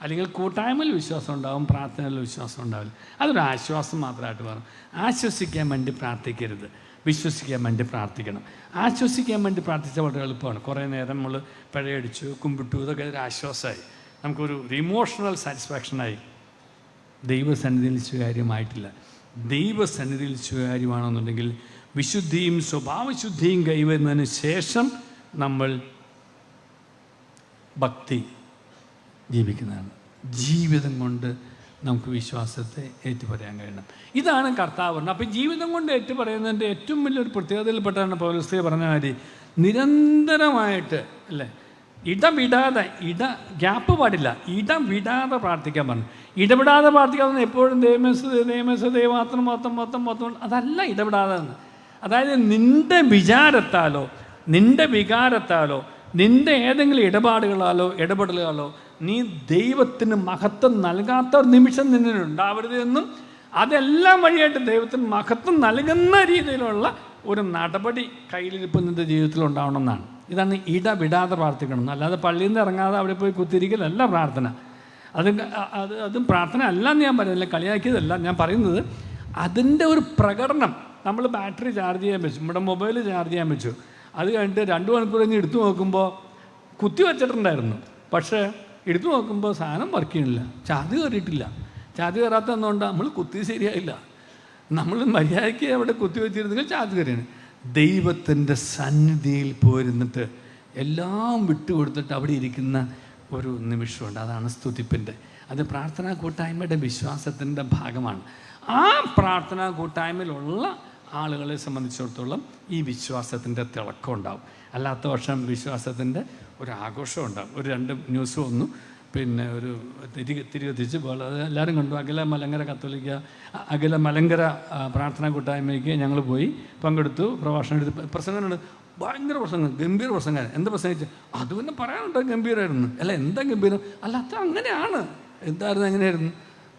അല്ലെങ്കിൽ കൂട്ടായ്മയിൽ വിശ്വാസം ഉണ്ടാവും, പ്രാർത്ഥനയിൽ വിശ്വാസം ഉണ്ടാവില്ല. അതൊരു ആശ്വാസം മാത്രമായിട്ട് പറയും. ആശ്വസിക്കാൻ വേണ്ടി പ്രാർത്ഥിക്കരുത്, വിശ്വസിക്കാൻ വേണ്ടി പ്രാർത്ഥിക്കണം. ആശ്വസിക്കാൻ വേണ്ടി പ്രാർത്ഥിച്ചാൽ വളരെ എളുപ്പമാണ്. കുറേ നേരം നമ്മൾ പിഴയടിച്ചു, കുമ്പിട്ടു, ഇതൊക്കെ ഒരു ആശ്വാസമായി, നമുക്കൊരു ഇമോഷണൽ സാറ്റിസ്ഫാക്ഷനായി. ദൈവസന്നിധിയിൽ സ്വകാര്യമായിട്ടില്ല. ദൈവസന്നിധിയിൽ സ്വകാര്യമാണെന്നുണ്ടെങ്കിൽ വിശുദ്ധിയും സ്വഭാവശുദ്ധിയും കൈവരുന്നതിന് ശേഷം നമ്മൾ ഭക്തി ജീവിക്കുന്നതാണ്. ജീവിതം കൊണ്ട് നമുക്ക് വിശ്വാസത്തെ ഏറ്റുപറയാൻ കഴിയണം. ഇതാണ് കർത്താവ് പറഞ്ഞത്. അപ്പം ജീവിതം കൊണ്ട് ഏറ്റുപറയുന്നതിൻ്റെ ഏറ്റവും വലിയൊരു പ്രത്യേകതയിൽപ്പെട്ടാണ് പൗലോസ് പറഞ്ഞ കാര്യം. നിരന്തരമായിട്ട് അല്ലേ ഇടവിടാതെ ഗ്യാപ്പ് പാടില്ല, ഇടവിടാതെ പ്രാർത്ഥിക്കാൻ പറഞ്ഞു. ഇടപെടാതെ പ്രാർത്ഥിക്കാമെന്ന് എപ്പോഴും ദൈവം അതല്ല ഇടപെടാതെ എന്ന്. അതായത് നിൻ്റെ വിചാരത്താലോ നിൻ്റെ വികാരത്താലോ നിൻ്റെ ഏതെങ്കിലും ഇടപെടലുകളാലോ നീ ദൈവത്തിന് മഹത്വം നൽകാത്ത ഒരു നിമിഷം നിന്നിലുണ്ടാവരുത് എന്നും അതെല്ലാം വഴിയായിട്ട് ദൈവത്തിന് മഹത്വം നൽകുന്ന രീതിയിലുള്ള ഒരു നടപടി കയ്യിലിരിപ്പ് നിൻ്റെ ജീവിതത്തിൽ ഉണ്ടാവണമെന്നാണ്. ഇതാണ് ഇടവിടാതെ പ്രാർത്ഥിക്കണം. അല്ലാതെ പള്ളിയിൽ നിന്ന് ഇറങ്ങാതെ അവിടെ പോയി കുത്തിരിക്കലല്ല പ്രാർത്ഥന. അതും പ്രാർത്ഥന അല്ല എന്ന് ഞാൻ പറയുന്നില്ല, കളിയാക്കിയതല്ല ഞാൻ പറയുന്നത്. അതിൻ്റെ ഒരു പ്രകടനം. നമ്മൾ ബാറ്ററി ചാർജ് ചെയ്യാൻ വെച്ചു, നമ്മുടെ മൊബൈൽ ചാർജ് ചെയ്യാൻ വെച്ചു. അത് കഴിഞ്ഞിട്ട് 2 മണിക്കൂർ കഴിഞ്ഞ് എടുത്തു നോക്കുമ്പോൾ കുത്തി വച്ചിട്ടുണ്ടായിരുന്നു, പക്ഷേ എടുത്തു നോക്കുമ്പോൾ സാധനം വർക്ക് ചെയ്യണില്ല, ചാർജ് കയറിയിട്ടില്ല. ചാർജ് കയറാത്തതുകൊണ്ട് നമ്മൾ കുത്തി ശരിയായില്ല. നമ്മൾ മര്യാദയ്ക്ക് അവിടെ കുത്തി വെച്ചിരുന്നെങ്കിൽ ചാർജ് കയറിയാണ്. ദൈവത്തിൻ്റെ സന്നിധിയിൽ പോയിരുന്നിട്ട് എല്ലാം വിട്ടുകൊടുത്തിട്ട് അവിടെ ഇരിക്കുന്ന ഒരു നിമിഷമുണ്ട്. അതാണ് സ്തുതിപ്പിൻ്റെ. അത് പ്രാർത്ഥനാ കൂട്ടായ്മയുടെ വിശ്വാസത്തിൻ്റെ ഭാഗമാണ്. ആ പ്രാർത്ഥനാ കൂട്ടായ്മയിലുള്ള ആളുകളെ സംബന്ധിച്ചിടത്തോളം ഈ വിശ്വാസത്തിൻ്റെ തിളക്കം ഉണ്ടാവും. അല്ലാത്ത പക്ഷം വിശ്വാസത്തിൻ്റെ ഒരു ആഘോഷം ഉണ്ടാവും. ഒരു 2 ന്യൂസ് വന്നു, പിന്നെ ഒരു തിരികെത്തിച്ച് പോലെ അത് എല്ലാവരും കണ്ടു. അഖില മലങ്കര കത്തോലിക്ക അഖില മലങ്കര പ്രാർത്ഥനാ കൂട്ടായ്മയ്ക്ക് ഞങ്ങൾ പോയി പങ്കെടുത്തു. പ്രഭാഷണം എടുത്ത് പ്രസംഗമുണ്ട്, ഭയങ്കര പ്രസംഗം, ഗംഭീര പ്രസംഗം. എന്താ പ്രസംഗിച്ച് അത് പിന്നെ പറയാനുണ്ടോ ഗംഭീരമായിരുന്നു. അല്ല എന്താ ഗംഭീരം, അല്ല അത് അങ്ങനെയാണ്. എന്തായിരുന്നു, എങ്ങനെയായിരുന്നു,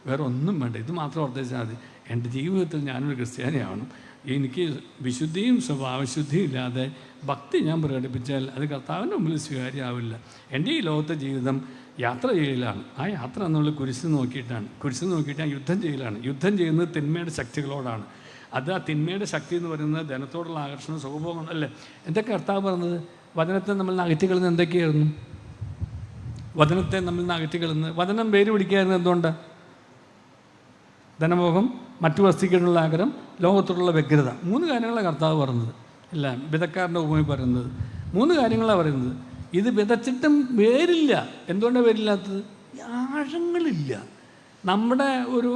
വേറെ ഒന്നും വേണ്ട, ഇത് മാത്രം ഓർത്തിച്ചാൽ മതി. എൻ്റെ ജീവിതത്തിൽ ഞാനൊരു ക്രിസ്ത്യാനിയാവണം, എനിക്ക് വിശുദ്ധിയും സ്വഭാവശുദ്ധിയും ഇല്ലാതെ ഭക്തി ഞാൻ പ്രകടിപ്പിച്ചാൽ അത് കർത്താവിൻ്റെ മുമ്പിൽ സ്വീകാര്യമാവില്ല. എൻ്റെ ഈ ലോകത്തെ ജീവിതം യാത്ര ചെയ്യലാണ്. ആ യാത്ര എന്നുള്ള കുരിശ് നോക്കിയിട്ട് ഞാൻ യുദ്ധം ചെയ്യലാണ്. യുദ്ധം ചെയ്യുന്നത് തിന്മയുടെ ശക്തികളോടാണ്. അത് ആ തിന്മയുടെ ശക്തി എന്ന് പറയുന്നത് ധനത്തോടുള്ള ആകർഷണം, സുഖഭോഗം അല്ലേ. എന്തൊക്കെ കർത്താവ് പറഞ്ഞത്? വചനത്തെ നമ്മൾ അകറ്റിക്കളന്ന് എന്തൊക്കെയായിരുന്നു? വചനത്തെ നമ്മൾ അകറ്റിക്കളന്ന് വചനം വേര് പിടിക്കായിരുന്നു. എന്തുകൊണ്ടാണ്? ധനമോഹം, മറ്റു വസ്തുക്കളിലുള്ള ആഗ്രഹം, ലോകത്തോടുള്ള വ്യഗ്രത. 3 കാര്യങ്ങളാണ് കർത്താവ് പറഞ്ഞത്. അല്ല, വിതക്കാരൻ്റെ ഉപമയിൽ പറയുന്നത് 3 കാര്യങ്ങളാണ് പറയുന്നത്. ഇത് വിതച്ചിട്ടും വേരില്ല. എന്തുകൊണ്ടാണ് വേരില്ലാത്തത്? ആഴങ്ങളില്ല. നമ്മുടെ ഒരു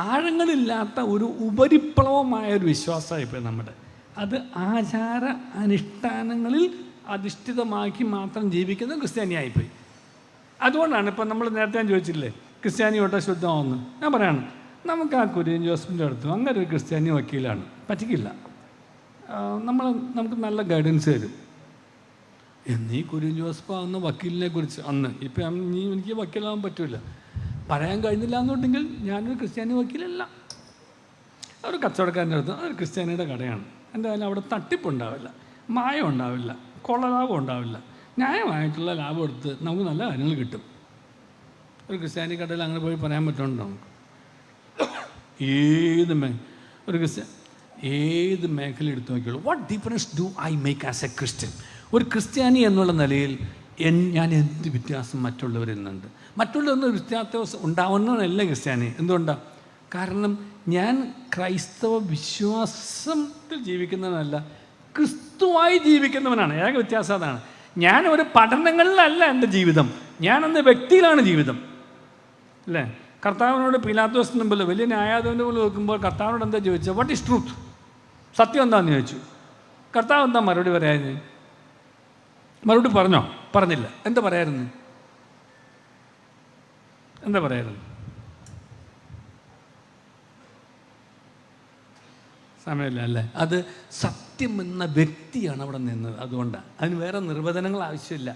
ആഴങ്ങളില്ലാത്ത ഒരു ഉപരിപ്ലവമായൊരു വിശ്വാസമായിപ്പോയി നമ്മുടെ. അത് ആചാര അനുഷ്ഠാനങ്ങളിൽ അധിഷ്ഠിതമാക്കി മാത്രം ജീവിക്കുന്ന ക്രിസ്ത്യാനിയായിപ്പോയി. അതുകൊണ്ടാണ് ഇപ്പം നമ്മൾ നേരത്തെ ഞാൻ ചോദിച്ചില്ലേ ക്രിസ്ത്യാനിയോട്ടെ ശുദ്ധമാവുന്നു. ഞാൻ പറയാണ്, നമുക്ക് ആ കുര്യൻ ജോസഫിൻ്റെ അടുത്ത് അങ്ങനെ ഒരു ക്രിസ്ത്യാനി വക്കീലാണ്, പറ്റിക്കില്ല. നമുക്ക് നല്ല ഗൈഡൻസ് തരും. എന്നീ കുര്യൻ ജോസഫ് ആവുന്ന വക്കീലിനെ കുറിച്ച് ഇപ്പം എനിക്ക് വക്കീലാവാൻ പറ്റില്ല, പറയാൻ കഴിഞ്ഞില്ല എന്നുണ്ടെങ്കിൽ ഞാനൊരു ക്രിസ്ത്യാനി വക്കീലല്ല. ഒരു കച്ചവടക്കാരൻ്റെ അടുത്ത് അതൊരു ക്രിസ്ത്യാനിയുടെ കടയാണ്, എന്തായാലും അവിടെ തട്ടിപ്പുണ്ടാവില്ല, മായം ഉണ്ടാവില്ല, കൊള്ളലാഭം ഉണ്ടാവില്ല, ന്യായമായിട്ടുള്ള ലാഭം എടുത്ത് നമുക്ക് നല്ല കാര്യങ്ങൾ കിട്ടും. ഒരു ക്രിസ്ത്യാനി കടയിൽ അങ്ങനെ പോയി പറയാൻ പറ്റുന്നുണ്ടോ? നമുക്ക് ഏത് മേഖല എടുത്തു നോക്കിയുള്ളൂ. What difference do I make as a Christian? ഒരു ക്രിസ്ത്യാനി എന്നുള്ള നിലയിൽ ഞാൻ എന്ത് വ്യത്യാസം മറ്റുള്ളവരിൽ നിന്നുണ്ട്? മറ്റുള്ളവരൊന്നും വ്യത്യാസം ഉണ്ടാവുന്നതല്ല ക്രിസ്ത്യാനി. എന്തുകൊണ്ടാണ്? കാരണം ഞാൻ ക്രൈസ്തവ വിശ്വാസത്തിൽ ജീവിക്കുന്നവനല്ല, ക്രിസ്തുവായി ജീവിക്കുന്നവനാണ്. ഏക വ്യത്യാസം അതാണ്. ഞാൻ ഒരു പഠനങ്ങളിലല്ല എൻ്റെ ജീവിതം, ഞാനെന്ന വ്യക്തിയിലാണ് ജീവിതം. അല്ലേ? കർത്താവിനോട് പീലാത്തോസിന് മുമ്പിൽ വലിയ ന്യായാധിപൻ്റെ പോലെ നോക്കുമ്പോൾ കർത്താവിനോട് എന്താ ചോദിച്ചത്? What is truth? സത്യം എന്താണെന്ന് ചോദിച്ചു. കർത്താവ് എന്താ മറുപടി പറയായിരുന്നു? മറുപടി പറഞ്ഞോ? പറഞ്ഞില്ല. എന്താ പറയായിരുന്നു? സമയമില്ല അല്ലേ? അത് സത്യം എന്ന വ്യക്തിയാണ് അവിടെ നിന്നത്. അതുകൊണ്ടാണ്. അതിന് വേറെ നിർവചനങ്ങൾ ആവശ്യമില്ല,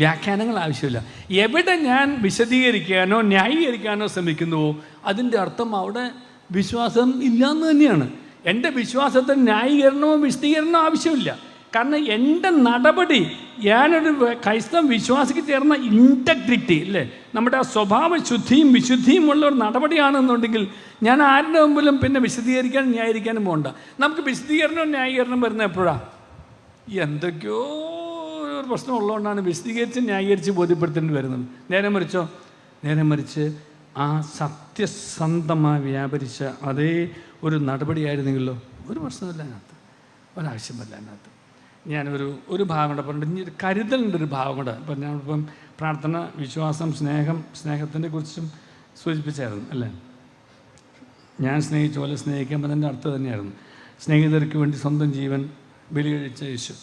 വ്യാഖ്യാനങ്ങൾ ആവശ്യമില്ല. എവിടെ ഞാൻ വിശദീകരിക്കാനോ ന്യായീകരിക്കാനോ ശ്രമിക്കുന്നുവോ അതിൻ്റെ അർത്ഥം അവിടെ വിശ്വാസം ഇല്ലയെന്ന് തന്നെയാണ്. എൻ്റെ വിശ്വാസത്തിന് ന്യായീകരണമോ വിശദീകരണമോ ആവശ്യമില്ല. കാരണം എൻ്റെ നടപടി, ഞാനൊരു ക്രൈസ്തവ വിശ്വാസിക്ക് ചേർന്ന ഇൻറ്റഗ്രിറ്റി അല്ലേ, നമ്മുടെ ആ സ്വഭാവ ശുദ്ധിയും വിശുദ്ധിയും ഉള്ള ഒരു നടപടിയാണെന്നുണ്ടെങ്കിൽ ഞാൻ ആരുടെ മുമ്പിലും പിന്നെ വിശദീകരിക്കാനും ന്യായീകരിക്കാനും പോകണ്ട. നമുക്ക് വിശദീകരണവും ന്യായീകരണം വരുന്നത് എപ്പോഴാണ്? എന്തൊക്കെയോ ഒരു പ്രശ്നം ഉള്ളതുകൊണ്ടാണ് വിശദീകരിച്ച് ന്യായീകരിച്ച് ബോധ്യപ്പെടുത്തേണ്ടി വരുന്നത്. നേരെ മറിച്ച് ആ സത്യസന്ധമായി വ്യാപരിച്ച അതേ ഒരു നടപടിയായിരുന്നെങ്കിലോ ഒരു പ്രശ്നമില്ല അതിനകത്ത്, ഒരാവശ്യമല്ല അതിനകത്ത്. ഞാനൊരു ഭാഗം കൂടെ പറഞ്ഞിട്ട് ഇനി ഒരു കരുതലിൻ്റെ ഒരു ഭാഗം കൂടെ ഇപ്പം ഞാനിപ്പം പ്രാർത്ഥന, വിശ്വാസം, സ്നേഹത്തിൻ്റെ കുറിച്ചും സൂചിപ്പിച്ചായിരുന്നു അല്ലേ. ഞാൻ സ്നേഹിച്ച പോലെ സ്നേഹിക്കാൻ അതിൻ്റെ അർത്ഥം തന്നെയായിരുന്നു. സ്നേഹിതർക്ക് വേണ്ടി സ്വന്തം ജീവൻ ബലി കഴിച്ച യേശു.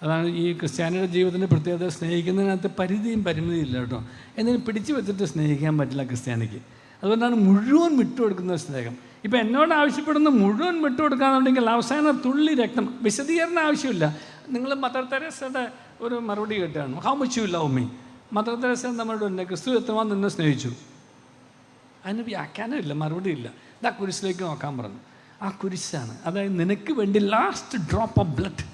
അതാണ് ഈ ക്രിസ്ത്യാനിയുടെ ജീവിതത്തിൻ്റെ പ്രത്യേകത. സ്നേഹിക്കുന്നതിനകത്ത് പരിധിയും പരിമിതിയും ഇല്ല കേട്ടോ. എന്തിനും പിടിച്ചു വെച്ചിട്ട് സ്നേഹിക്കാൻ പറ്റില്ല ക്രിസ്ത്യാനിക്ക്. അതുകൊണ്ടാണ് മുഴുവൻ വിട്ടുകൊടുക്കുന്ന സ്നേഹം. ഇപ്പം എന്നോട് ആവശ്യപ്പെടുന്ന മുഴുവൻ വിട്ടുകൊടുക്കാന്നുണ്ടെങ്കിൽ അവസാന തുള്ളി രക്തം, വിശദീകരണം ആവശ്യമില്ല. നിങ്ങൾ മദർ തെരേസയുടെ ഒരു മറുപടി കേട്ടാണ്, how much you love me. Mother Teresa നമ്മളോട് തന്നെ ക്രിസ്തു എത്രമാൻ നിന്നെ സ്നേഹിച്ചു. അതിന് വ്യാഖ്യാനമില്ല, മറുപടിയില്ല. ഇതാ കുരിശിലേക്ക് നോക്കാൻ പറഞ്ഞു. ആ കുരിശാണ്, അതായത് നിനക്ക് വേണ്ടി ലാസ്റ്റ് ഡ്രോപ്പ് ഓഫ് ബ്ലഡ്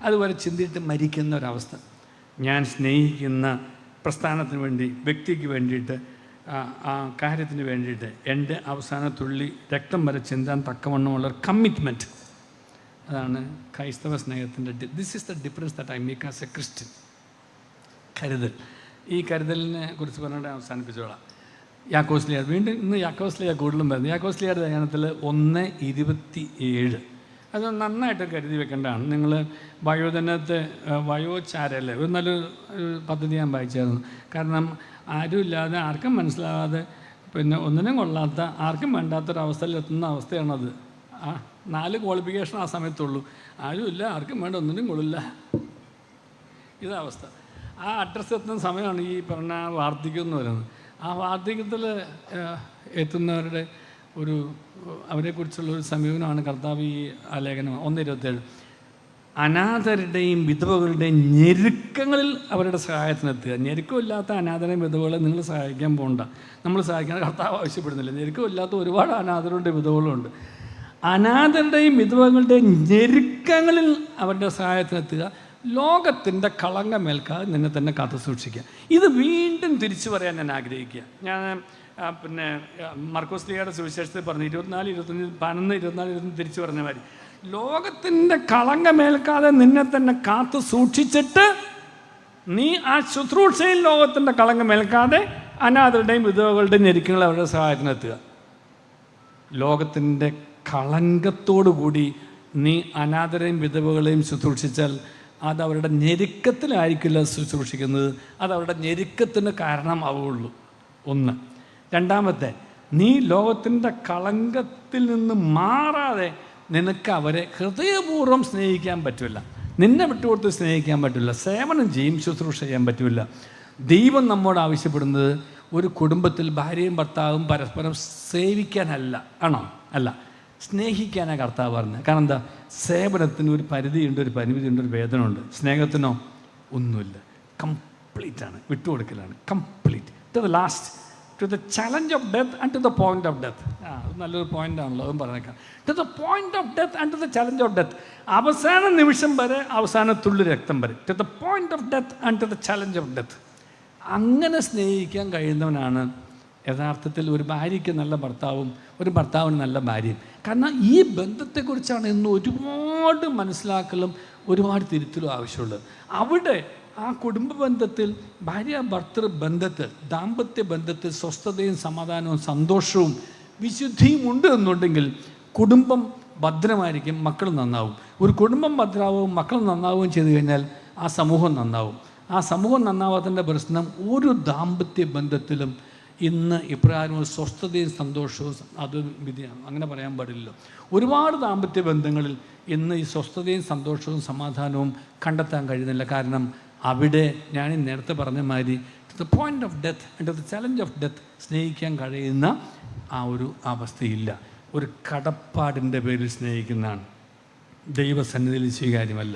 അതുവരെ ചിന്തിയിട്ട് മരിക്കുന്ന ഒരവസ്ഥ. ഞാൻ സ്നേഹിക്കുന്ന പ്രസ്ഥാനത്തിന് വേണ്ടി, വ്യക്തിക്ക് വേണ്ടിയിട്ട്, ആ കാര്യത്തിന് വേണ്ടിയിട്ട് എൻ്റെ അവസാന തുള്ളി രക്തം വരെ ചിന്താൻ തക്കവണ്ണമുള്ള കമ്മിറ്റ്മെൻറ്റ്. അതാണ് ക്രൈസ്തവ സ്നേഹത്തിൻ്റെ this is the difference that I make as a Christian. കരുതൽ. ഈ കരുതലിനെ കുറിച്ച് പറഞ്ഞിട്ട് അവസാനിപ്പിച്ചോളാം. യാക്കോസ്ലിയാർ, വീണ്ടും ഇന്ന് യാക്കോസ്ലിയാർ കൂടുതലും വരുന്നത്. യാക്കോസ്ലിയാർ ധ്യാനത്തിൽ 1:27 അത് നന്നായിട്ട് കരുതി വെക്കേണ്ടതാണ്. നിങ്ങൾ വയോജനത്തെ വയോചാരല്ലേ ഒരു നല്ലൊരു പദ്ധതി ഞാൻ വായിച്ചായിരുന്നു. കാരണം ആരുമില്ലാതെ, ആർക്കും മനസ്സിലാകാതെ, പിന്നെ ഒന്നിനും കൊള്ളാത്ത, ആർക്കും വേണ്ടാത്തൊരവസ്ഥയിൽ എത്തുന്ന അവസ്ഥയാണത്. 4 ക്വാളിഫിക്കേഷൻ ആ സമയത്തുള്ളൂ. ആരുമില്ല, ആർക്കും വേണ്ട, ഒന്നിനും കൊള്ളില്ല, ഇതവസ്ഥ. ആ അഡ്രസ്സ് എത്തുന്ന സമയമാണ് ഈ പറഞ്ഞ വാർദ്ധക്യം എന്ന് പറയുന്നത്. ആ വാർദ്ധക്യത്തിൽ എത്തുന്നവരുടെ അവരെക്കുറിച്ചുള്ളൊരു സമീപനമാണ് കർത്താവ് ഈ ലേഖനം 1:27. അനാഥരുടെയും വിധവകളുടെയും ഞെരുക്കങ്ങളിൽ അവരുടെ സഹായത്തിനെത്തുക. ഞെരുക്കമില്ലാത്ത അനാഥരെയും വിധവകളെ നിങ്ങൾ സഹായിക്കാൻ പോകണ്ട. നമ്മൾ സഹായിക്കാൻ കർത്താവ് ആവശ്യപ്പെടുന്നില്ല. ഞെരുക്കമില്ലാത്ത ഒരുപാട് അനാഥരുണ്ട്, വിധവകളുണ്ട്. അനാഥരുടെയും വിധവകളുടെയും ഞെരുക്കങ്ങളിൽ അവരുടെ സഹായത്തിനെത്തുക. ലോകത്തിൻ്റെ കളങ്കമേൽക്കാതെ നിന്നെ തന്നെ കാത്തു സൂക്ഷിക്കുക. ഇത് വീണ്ടും തിരിച്ചു പറയാൻ ഞാൻ ആഗ്രഹിക്കുക. ഞാൻ പിന്നെ മർക്കോസ് ലീഗയുടെ സുവിശേഷത്തിൽ പറഞ്ഞു 24, 25, 11, 24, 25 തിരിച്ചു പറഞ്ഞ മാതിരി ലോകത്തിൻ്റെ കളങ്കമേൽക്കാതെ നിന്നെ തന്നെ കാത്തു സൂക്ഷിച്ചിട്ട് നീ ആ ശുശ്രൂഷയിൽ ലോകത്തിൻ്റെ കളങ്കമേൽക്കാതെ അനാഥരുടെയും വിധവകളുടെയും ഞെരുക്കങ്ങൾ അവരുടെ സഹായത്തിനെത്തുക. ലോകത്തിൻ്റെ കളങ്കത്തോടുകൂടി നീ അനാഥരെയും വിധവകളെയും ശുശ്രൂഷിച്ചാൽ അത് അവരുടെ ഞെരുക്കത്തിലായിരിക്കില്ല ശുശ്രൂഷിക്കുന്നത്, അത് അവരുടെ ഞെരുക്കത്തിന് കാരണമാവുള്ളൂ. 1. രണ്ടാമത്തെ, നീ ലോകത്തിൻ്റെ കളങ്കത്തിൽ നിന്ന് മാറാതെ നിനക്ക് അവരെ ഹൃദയപൂർവ്വം സ്നേഹിക്കാൻ പറ്റില്ല. നിന്നെ വിട്ടുകൊടുത്ത് സ്നേഹിക്കാൻ പറ്റില്ല. സേവനം ചെയ്യും, ശുശ്രൂഷ ചെയ്യാൻ പറ്റില്ല. ദൈവം നമ്മോട് ആവശ്യപ്പെടുന്നത് ഒരു കുടുംബത്തിൽ ഭാര്യയും ഭർത്താവും പരസ്പരം സേവിക്കാനല്ല, ആണോ? അല്ല, സ്നേഹിക്കാനാണ് കർത്താവ് പറഞ്ഞത്. കാരണം എന്താ? സേവനത്തിന് ഒരു പരിധിയുണ്ട്, ഒരു പരിമിതിയുണ്ട്, ഒരു വേദനയുണ്ട്. സ്നേഹത്തിനോ ഒന്നുമില്ല, കംപ്ലീറ്റാണ്, വിട്ടുകൊടുക്കലാണ്, complete to the last, to the challenge of death and to the point of death. നല്ലൊരു പോയിൻ്റാണല്ലോ, അതും പറഞ്ഞേക്കാം. To the point of death and to the challenge of death. അവസാന നിമിഷം വരെ, അവസാന തുള്ളി രക്തം വരെ. To the point of death and to the challenge of death. അങ്ങനെ സ്നേഹിക്കാൻ കഴിയുന്നവനാണ് യഥാർത്ഥത്തിൽ ഒരു ഭാര്യയ്ക്ക് നല്ല ഭർത്താവും ഒരു ഭർത്താവിന് നല്ല ഭാര്യയും. കാരണം ഈ ബന്ധത്തെക്കുറിച്ചാണ് ഇന്ന് ഒരുപാട് മനസ്സിലാക്കലും ഒരുപാട് തിരുത്തലും ആവശ്യമുള്ളത്. അവിടെ ആ കുടുംബ ബന്ധത്തിൽ, ഭാര്യ ഭർത്തൃ ബന്ധത്തിൽ, ദാമ്പത്യ ബന്ധത്തിൽ സ്വസ്ഥതയും സമാധാനവും സന്തോഷവും വിശുദ്ധിയും ഉണ്ട് എന്നുണ്ടെങ്കിൽ കുടുംബം ഭദ്രമായിരിക്കും, മക്കൾ നന്നാവും. ഒരു കുടുംബം ഭദ്രമാവും, മക്കൾ നന്നാവുകയും ചെയ്തു കഴിഞ്ഞാൽ ആ സമൂഹം നന്നാവും. ആ സമൂഹം നന്നാവാത്തതിൻ്റെ പ്രശ്നം ഒരു ദാമ്പത്യ ബന്ധത്തിലും ഇന്ന് ഇപ്രകാരം സ്വസ്ഥതയും സന്തോഷവും അത് വിധിയാണ്, അങ്ങനെ പറയാൻ പാടില്ലല്ലോ. ഒരുപാട് ദാമ്പത്യ ബന്ധങ്ങളിൽ ഇന്ന് ഈ സ്വസ്ഥതയും സന്തോഷവും സമാധാനവും കണ്ടെത്താൻ കഴിയുന്നില്ല. കാരണം അവിടെ ഞാൻ നേരത്തെ പറഞ്ഞ മാതിരി to the point of death and to the challenge of death സ്നേഹിക്കാൻ കഴിയുന്ന ആ ഒരു അവസ്ഥയില്ല. ഒരു കടപ്പാടിൻ്റെ പേരിൽ സ്നേഹിക്കുന്നതാണ്. ദൈവസന്നിധിയിൽ സ്വീകാര്യമല്ല.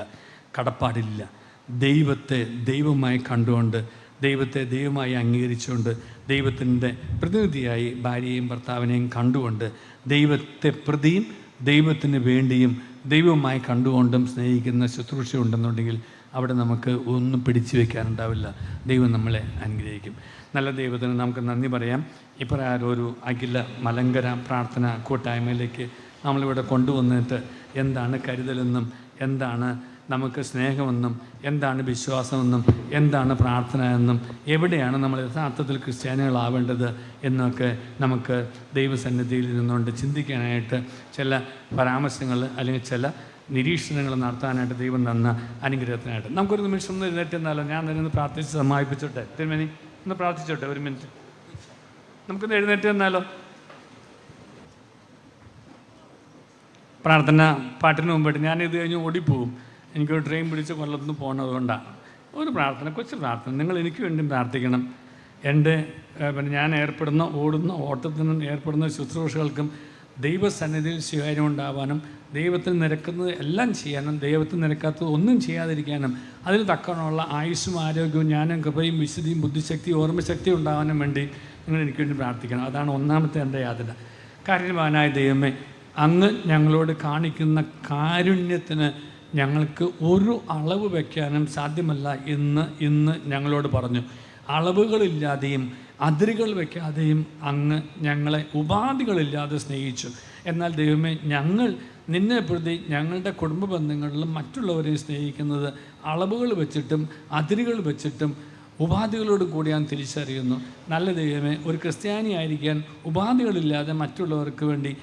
കടപ്പാടില്ല. ദൈവത്തെ ദൈവമായി കണ്ടുകൊണ്ട്, ദൈവത്തെ ദൈവമായി അംഗീകരിച്ചുകൊണ്ട്, ദൈവത്തിൻ്റെ പ്രതിനിധിയായി ഭാര്യയെയും ഭർത്താവിനെയും കണ്ടുകൊണ്ട്, ദൈവത്തെ പ്രതിയും ദൈവത്തിന് വേണ്ടിയും ദൈവമായി കണ്ടുകൊണ്ടും സ്നേഹിക്കുന്ന ശുശ്രൂഷ ഉണ്ടെന്നുണ്ടെങ്കിൽ അവിടെ നമുക്ക് ഒന്നും പിടിച്ചു വയ്ക്കാനുണ്ടാവില്ല. ദൈവം നമ്മളെ അനുഗ്രഹിക്കും. നല്ല ദൈവത്തിന് നമുക്ക് നന്ദി പറയാം. ഇപ്രകാരം ഒരു അഖില മലങ്കര പ്രാർത്ഥന കൂട്ടായ്മയിലേക്ക് നമ്മളിവിടെ കൊണ്ടുവന്നിട്ട് എന്താണ് കരുതലെന്നും, എന്താണ് നമുക്ക് സ്നേഹമെന്നും, എന്താണ് വിശ്വാസമെന്നും, എന്താണ് പ്രാർത്ഥന എന്നും, എവിടെയാണ് നമ്മൾ യഥാർത്ഥത്തിൽ ക്രിസ്ത്യാനികളാവേണ്ടത് എന്നൊക്കെ നമുക്ക് ദൈവസന്നിധിയിൽ നിന്നുകൊണ്ട് ചിന്തിക്കാനായിട്ട് ചില പരാമർശങ്ങൾ അല്ലെങ്കിൽ ചില നിരീക്ഷണങ്ങൾ നടത്താനായിട്ട് ദൈവം തന്ന അനുഗ്രഹത്തിനായിട്ട് നമുക്കൊരു നിമിഷം ഒന്ന് എഴുന്നേറ്റ് എന്നാലോ? ഞാൻ തന്നെ പ്രാർത്ഥിച്ച് സമാപിപ്പിച്ചോട്ടെ. തിരുമേനി ഒന്ന് പ്രാർത്ഥിച്ചോട്ടെ, ഒരു മിനിറ്റ്. നമുക്കൊന്ന് എഴുന്നേറ്റ് എന്നാലോ? പ്രാർത്ഥന പാട്ടിന് മുമ്പായിട്ട് ഞാനിത് കഴിഞ്ഞ് ഓടിപ്പോവും. എനിക്കൊരു ട്രെയിൻ പിടിച്ച് കൊല്ലത്തുനിന്ന് പോകുന്നതുകൊണ്ടാണ്. ഒരു പ്രാർത്ഥന, കൊച്ചു പ്രാർത്ഥന, നിങ്ങൾ എനിക്ക് വേണ്ടി പ്രാർത്ഥിക്കണം. എൻ്റെ ഞാൻ ഓടുന്ന ഓട്ടത്തിനും ഏർപ്പെടുന്ന ശുശ്രൂഷകൾക്കും ദൈവസന്നിധിയിൽ സ്വീകാര്യം ഉണ്ടാവാനും, ദൈവത്തിന് നിരക്കുന്നത് എല്ലാം ചെയ്യാനും, ദൈവത്തിന് നിരക്കാത്തത് ഒന്നും ചെയ്യാതിരിക്കാനും, അതിന് തക്കമുള്ള ആയുസ്സും ആരോഗ്യവും ജ്ഞാനം കൃപയും വിശുദ്ധിയും ബുദ്ധിശക്തിയും ഓർമ്മശക്തിയും ഉണ്ടാവാനും വേണ്ടി നിങ്ങൾ എനിക്ക് വേണ്ടി പ്രാർത്ഥിക്കണം. അതാണ് ഒന്നാമത്തെ എൻ്റെ യാതന. കാരുണ്യവാനായ ദൈവമേ, അങ്ങ് ഞങ്ങളോട് കാണിക്കുന്ന കാരുണ്യത്തിന് ഞങ്ങൾക്ക് ഒരു അളവ് വയ്ക്കാനും സാധ്യമല്ല ഇന്ന് ഞങ്ങളോട് പറഞ്ഞു. അളവുകളില്ലാതെയും അതിരുകൾ വയ്ക്കാതെയും അങ്ങ് ഞങ്ങളെ ഉപാധികളില്ലാതെ സ്നേഹിച്ചു. എന്നാൽ ദൈവമേ, ഞങ്ങൾ നിന്നെ പ്രതി ഞങ്ങളുടെ കുടുംബ ബന്ധങ്ങളിലും മറ്റുള്ളവരെയും സ്നേഹിക്കുന്നത് അളവുകൾ വെച്ചിട്ടും അതിരുകൾ വെച്ചിട്ടും ഉപാധികളോട് കൂടി ഞാൻ തിരിച്ചറിയുന്നു. നല്ല ദൈവമേ, ഒരു ക്രിസ്ത്യാനിയായിരിക്കാൻ ഉപാധികളില്ലാതെ മറ്റുള്ളവർക്ക് വേണ്ടി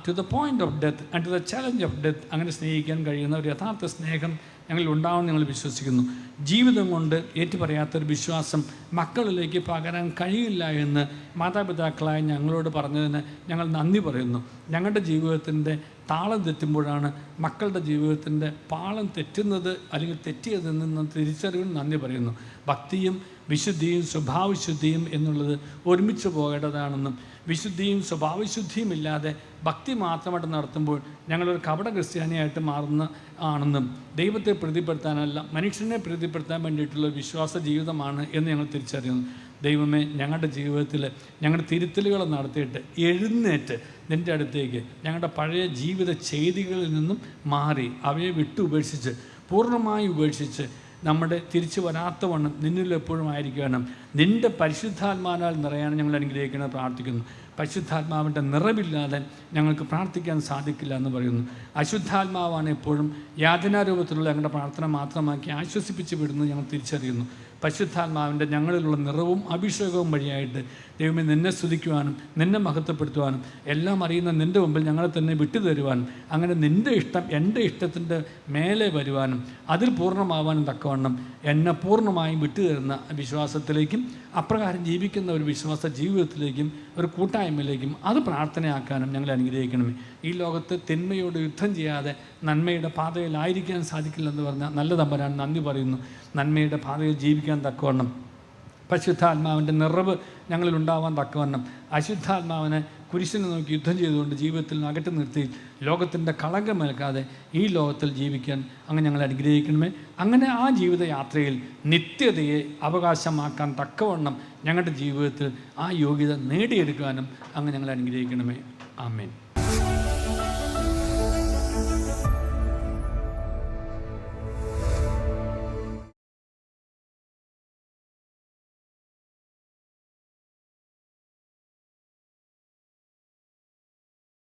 to the point of death and to the challenge of death അങ്ങനെ സ്നേഹിക്കാൻ കഴിയുന്ന ഒരു യഥാർത്ഥ സ്നേഹം ഞങ്ങളിൽ ഉണ്ടാവുമെന്ന് ഞങ്ങൾ വിശ്വസിക്കുന്നു. ജീവിതം കൊണ്ട് ഏറ്റുപറയാത്തൊരു വിശ്വാസം മക്കളിലേക്ക് പകരാൻ കഴിയില്ല എന്ന് മാതാപിതാക്കളായ ഞങ്ങളോട് പറഞ്ഞതിന് ഞങ്ങൾ നന്ദി പറയുന്നു. ഞങ്ങളുടെ ജീവിതത്തിൻ്റെ താളം തെറ്റുമ്പോഴാണ് മക്കളുടെ ജീവിതത്തിൻ്റെ പാളം തെറ്റുന്നത് അല്ലെങ്കിൽ തെറ്റിയതെന്ന് തിരിച്ചറിവിന് നന്ദി പറയുന്നു. ഭക്തിയും വിശുദ്ധിയും സ്വഭാവശുദ്ധിയും എന്നുള്ളത് ഒരുമിച്ച് പോകേണ്ടതാണെന്നും വിശുദ്ധിയും സ്വഭാവശുദ്ധിയും ഇല്ലാതെ ഭക്തി മാത്രമായിട്ട് നടത്തുമ്പോൾ ഞങ്ങളൊരു കപട ക്രിസ്ത്യാനിയായിട്ട് ആണെന്നും ദൈവത്തെ പ്രീതിപ്പെടുത്താനല്ല മനുഷ്യനെ പ്രീതിപ്പെടുത്താൻ വേണ്ടിയിട്ടുള്ള വിശ്വാസ ജീവിതമാണ് എന്ന് ഞങ്ങൾ തിരിച്ചറിയുന്നു. ദൈവമേ, ഞങ്ങളുടെ ജീവിതത്തിൽ ഞങ്ങളുടെ തിരുത്തലുകൾ നടത്തിയിട്ട് എഴുന്നേറ്റ് നിൻ്റെ അടുത്തേക്ക് ഞങ്ങളുടെ പഴയ ജീവിത ചെയ്തികളിൽ നിന്നും മാറി അവയെ ഉപേക്ഷിച്ച് പൂർണ്ണമായി ഉപേക്ഷിച്ച് നമ്മുടെ തിരിച്ചു വരാത്തവണ്ണം നിന്നിൽ എപ്പോഴും ആയിരിക്കണം. നിൻ്റെ പരിശുദ്ധാത്മാവിനാൽ നിറയാൻ ഞങ്ങൾ അനുഗ്രഹിക്കണം പ്രാർത്ഥിക്കുന്നു. പരിശുദ്ധാത്മാവിൻ്റെ നിറവില്ലാതെ ഞങ്ങൾക്ക് പ്രാർത്ഥിക്കാൻ സാധിക്കില്ല എന്ന് പറയുന്നു. അശുദ്ധാത്മാവാണ് എപ്പോഴും യാതനാരൂപത്തിലുള്ള ഞങ്ങളുടെ പ്രാർത്ഥന മാത്രമാക്കി ആശ്വസിപ്പിച്ച് വിടുന്നത് ഞങ്ങൾ തിരിച്ചറിയുന്നു. പരിശുദ്ധാത്മാവിൻ്റെ ഞങ്ങളിലുള്ള നിറവും അഭിഷേകവും വഴിയായിട്ട് ദൈവമേ നിന്നെ സ്തുതിക്കുവാനും നിന്നെ മഹത്വപ്പെടുത്തുവാനും എല്ലാം അറിയുന്ന നിൻ്റെ മുമ്പിൽ ഞങ്ങളെ തന്നെ വിട്ടുതരുവാനും അങ്ങനെ നിൻ്റെ ഇഷ്ടം എൻ്റെ ഇഷ്ടത്തിൻ്റെ മേലെ വരുവാനും അതിൽ പൂർണ്ണമാവാനും തക്കവണ്ണം എന്നെ പൂർണ്ണമായും വിട്ടുതരുന്ന വിശ്വാസത്തിലേക്കും അപ്രകാരം ജീവിക്കുന്ന ഒരു വിശ്വാസ ജീവിതത്തിലേക്കും ഒരു കൂട്ടായ്മയിലേക്കും അത് പ്രാർത്ഥനയാക്കാനും ഞങ്ങളെ അനുഗ്രഹിക്കണമേ. ഈ ലോകത്ത് തിന്മയോട് യുദ്ധം ചെയ്യാതെ നന്മയുടെ പാതയിലായിരിക്കാൻ സാധിക്കില്ലെന്ന് പറഞ്ഞാൽ നല്ല തമ്പുരാൻ നന്ദി പറയുന്നു. നന്മയുടെ പാതയിൽ ജീവിക്കാൻ തക്കവണ്ണം പരിശുദ്ധാത്മാവിൻ്റെ നിറവ് ഞങ്ങളിൽ ഉണ്ടാവാൻ തക്കവണ്ണം അശുദ്ധാത്മാവിനെ കുരിശിനെ നോക്കി യുദ്ധം ചെയ്തുകൊണ്ട് ജീവിതത്തിൽ നിന്ന് അകറ്റി നിർത്തി ലോകത്തിൻ്റെ കളങ്കമേൽക്കാതെ ഈ ലോകത്തിൽ ജീവിക്കാൻ അങ്ങ് ഞങ്ങളെ അനുഗ്രഹിക്കണമേ. അങ്ങനെ ആ ജീവിതയാത്രയിൽ നിത്യതയെ അവകാശമാക്കാൻ തക്കവണ്ണം ഞങ്ങളുടെ ജീവിതത്തിൽ ആ യോഗ്യത നേടിയെടുക്കാനും അങ്ങ് ഞങ്ങളെ അനുഗ്രഹിക്കണമേ. ആമേൻ.